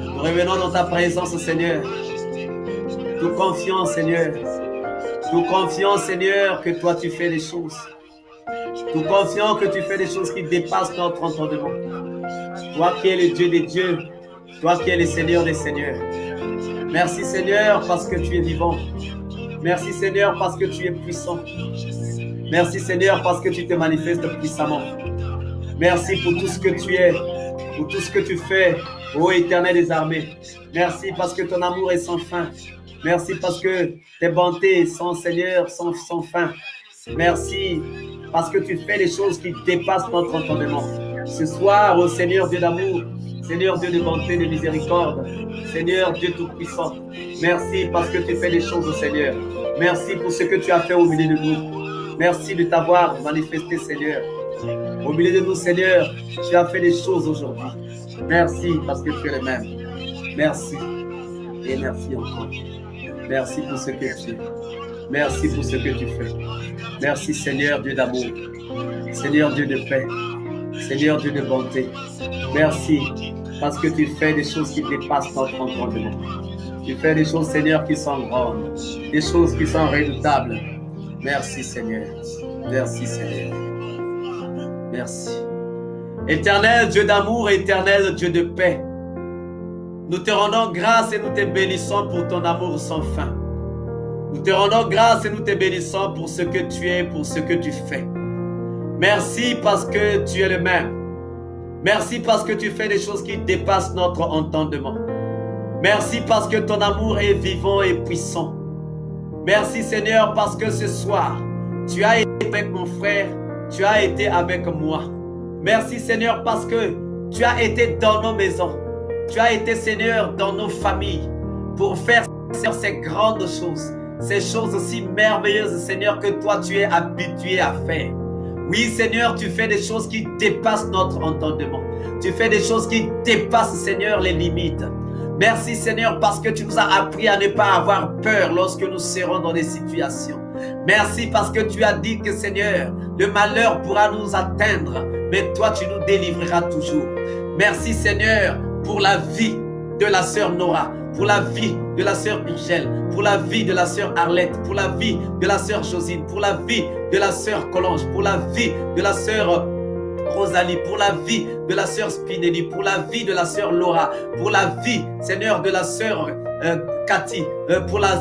Nous revenons dans ta présence, Seigneur. Nous confions, Seigneur. Nous confions, Seigneur, que toi tu fais des choses. Nous confions que tu fais des choses qui dépassent notre entendement. Toi qui es le Dieu des dieux, toi qui es le Seigneur des seigneurs. Merci, Seigneur, parce que tu es vivant. Merci, Seigneur, parce que tu es puissant. Merci, Seigneur, parce que tu te manifestes puissamment. Merci pour tout ce que tu es, pour tout ce que tu fais, ô Éternel des armées. Merci parce que ton amour est sans fin. Merci parce que tes bontés sont, Seigneur, sans fin. Merci parce que tu fais des choses qui dépassent notre entendement. Ce soir, ô Seigneur Dieu d'amour, Seigneur Dieu de bonté, de miséricorde, Seigneur Dieu tout-puissant, merci parce que tu fais des choses, ô Seigneur. Merci pour ce que tu as fait au milieu de nous. Merci de t'avoir manifesté, Seigneur. Au milieu de nous, Seigneur, tu as fait des choses aujourd'hui. Merci parce que tu es le même. Merci et merci encore. Merci pour ce que tu es. Merci pour ce que tu fais. Merci, Seigneur Dieu d'amour. Seigneur Dieu de paix. Seigneur Dieu de bonté. Merci parce que tu fais des choses qui dépassent notre entendement. Tu fais des choses, Seigneur, qui sont grandes. Des choses qui sont redoutables. Merci, Seigneur. Merci, Seigneur. Merci. Éternel Dieu d'amour, éternel Dieu de paix. Nous te rendons grâce et nous te bénissons pour ton amour sans fin. Nous te rendons grâce et nous te bénissons pour ce que tu es, pour ce que tu fais. Merci parce que tu es le même. Merci parce que tu fais des choses qui dépassent notre entendement. Merci parce que ton amour est vivant et puissant. Merci Seigneur parce que ce soir, tu as été avec mon frère, tu as été avec moi. Merci Seigneur parce que tu as été dans nos maisons. Tu as été Seigneur dans nos familles pour faire Seigneur, ces grandes choses. Ces choses aussi merveilleuses Seigneur que toi tu es habitué à faire. Oui Seigneur, tu fais des choses qui dépassent notre entendement. Tu fais des choses qui dépassent Seigneur les limites. Merci Seigneur parce que tu nous as appris à ne pas avoir peur lorsque nous serons dans des situations. Merci parce que tu as dit que Seigneur, le malheur pourra nous atteindre, mais toi tu nous délivreras toujours. Merci Seigneur pour la vie de la sœur Nora, pour la vie de la sœur Michel, pour la vie de la sœur Arlette, pour la vie de la sœur Josine, pour la vie de la sœur Collange, pour la vie de la sœur Rosalie, pour la vie de la sœur Spinelli, pour la vie de la sœur Laura, pour la vie, Seigneur, de la sœur Cathy, pour la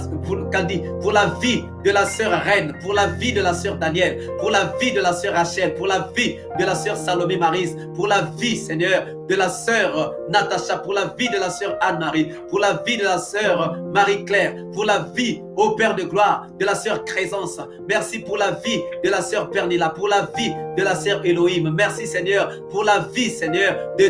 vie de la sœur Reine, pour la vie de la sœur Daniel, pour la vie de la sœur Rachel, pour la vie de la sœur Salomé Marise, pour la vie, Seigneur, de la sœur Natacha, pour la vie de la sœur Anne-Marie, pour la vie de la sœur Marie-Claire, pour la vie, ô Père de gloire, de la sœur Crézence. Merci pour la vie de la sœur Pernilla, pour la vie de la sœur Elohim. Merci Seigneur pour la vie, Seigneur, de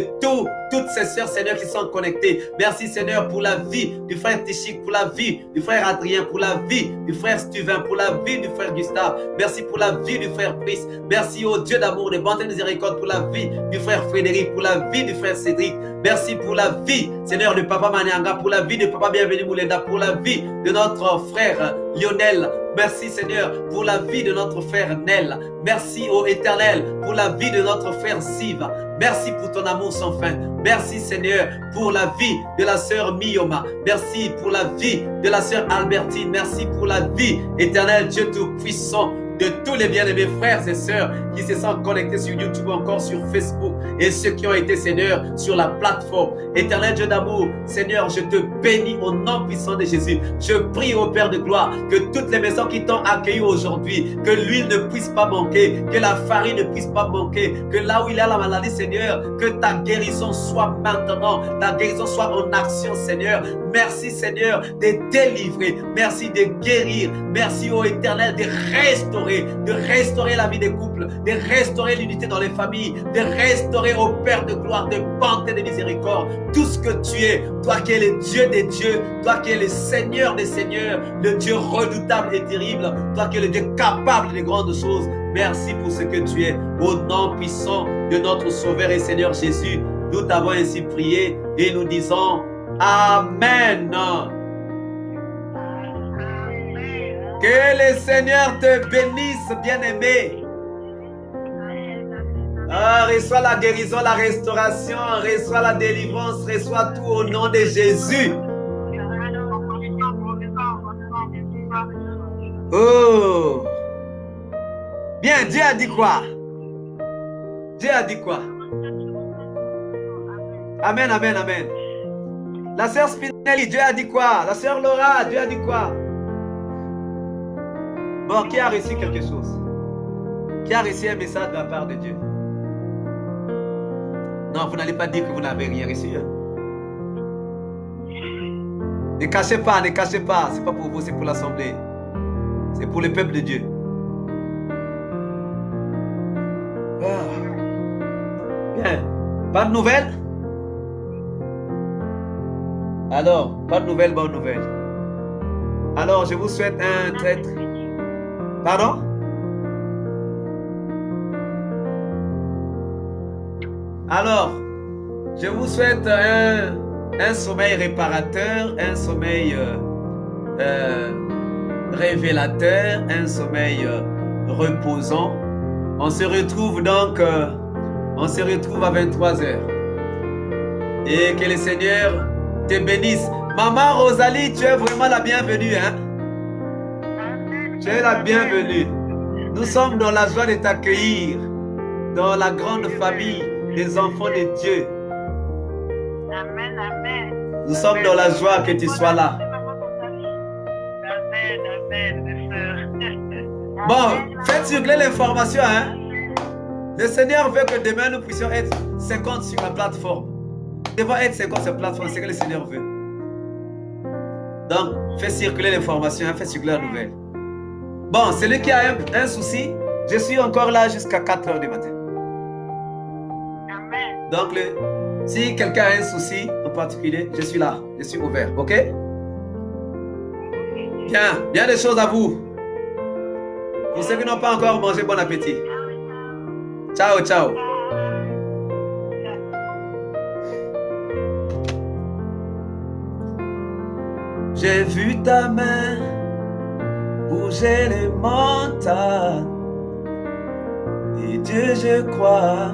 toutes ces sœurs, Seigneur, qui sont connectées. Merci Seigneur pour la vie du frère Tichik, pour la vie du frère Adrien, pour la vie du frère Stuvin, pour la vie du frère Gustave. Merci pour la vie du frère Brice. Merci au Dieu d'amour, de bonté et de miséricorde, pour la vie du frère Frédéric, pour la vie du frère Cédric. Merci pour la vie, Seigneur, de Papa Manianga, pour la vie de Papa Bienvenu Moulenda, pour la vie de notre frère Lionel. Merci Seigneur pour la vie de notre frère Nel. Merci ô Éternel pour la vie de notre frère Siva. Merci pour ton amour sans fin. Merci Seigneur pour la vie de la sœur Mioma. Merci pour la vie de la sœur Albertine. Merci pour la vie, Éternel Dieu Tout-Puissant, de tous les bien-aimés frères et sœurs qui se sont connectés sur YouTube ou encore sur Facebook et ceux qui ont été, Seigneur, sur la plateforme. Éternel Dieu d'amour, Seigneur, je te bénis au nom puissant de Jésus. Je prie au Père de gloire que toutes les maisons qui t'ont accueilli aujourd'hui, que l'huile ne puisse pas manquer, que la farine ne puisse pas manquer, que là où il y a la maladie, Seigneur, que ta guérison soit maintenant, ta guérison soit en action, Seigneur. Merci, Seigneur, de délivrer. Merci de guérir. Merci, ô Éternel, de restaurer la vie des couples, de restaurer l'unité dans les familles, de restaurer au Père de gloire, de bonté, de miséricorde, tout ce que tu es, toi qui es le Dieu des dieux, toi qui es le Seigneur des seigneurs, le Dieu redoutable et terrible, toi qui es le Dieu capable de grandes choses. Merci pour ce que tu es, au nom puissant de notre Sauveur et Seigneur Jésus. Nous t'avons ainsi prié et nous disons Amen. Que le Seigneur te bénisse, bien-aimé. Reçois la guérison, la restauration, reçois la délivrance, reçois tout au nom de Jésus. Oh. Bien, Dieu a dit quoi? Dieu a dit quoi? Amen, amen, amen. La sœur Spinelli, Dieu a dit quoi? La sœur Laura, Dieu a dit quoi? Bon, qui a reçu quelque chose? Qui a reçu un message de la part de Dieu? Non, vous n'allez pas dire que vous n'avez rien reçu. Hein? Ne cachez pas, ne cachez pas. Ce n'est pas pour vous, c'est pour l'assemblée. C'est pour le peuple de Dieu. Bien. Pas de nouvelles? Alors, pas de nouvelles, bonne nouvelle. Alors, je vous souhaite un très... Pardon? Alors, je vous souhaite un sommeil réparateur, un sommeil révélateur, un sommeil reposant. On se retrouve donc, à 23h. Et que le Seigneur te bénisse. Maman Rosalie, tu es vraiment la bienvenue, hein? Tu es la bienvenue. Nous sommes dans la joie de t'accueillir dans la grande famille des enfants de Dieu. Amen, amen. Nous sommes dans la joie que tu sois là. Amen, amen. Bon, faites circuler l'information, hein? Le Seigneur veut que demain nous puissions être 50 sur la plateforme. Nous devons être 50 sur la plateforme, c'est ce que le Seigneur veut. Donc, faites circuler l'information, hein? Faites circuler la nouvelle. Bon, celui qui a un souci, je suis encore là jusqu'à 4h du matin. Amen. Donc, si quelqu'un a un souci en particulier, je suis là, je suis ouvert, ok? Bien des choses à vous. Pour ceux qui n'ont pas encore mangé, bon appétit. Ciao, ciao. J'ai vu ta main bouger les montagnes. Et Dieu, je crois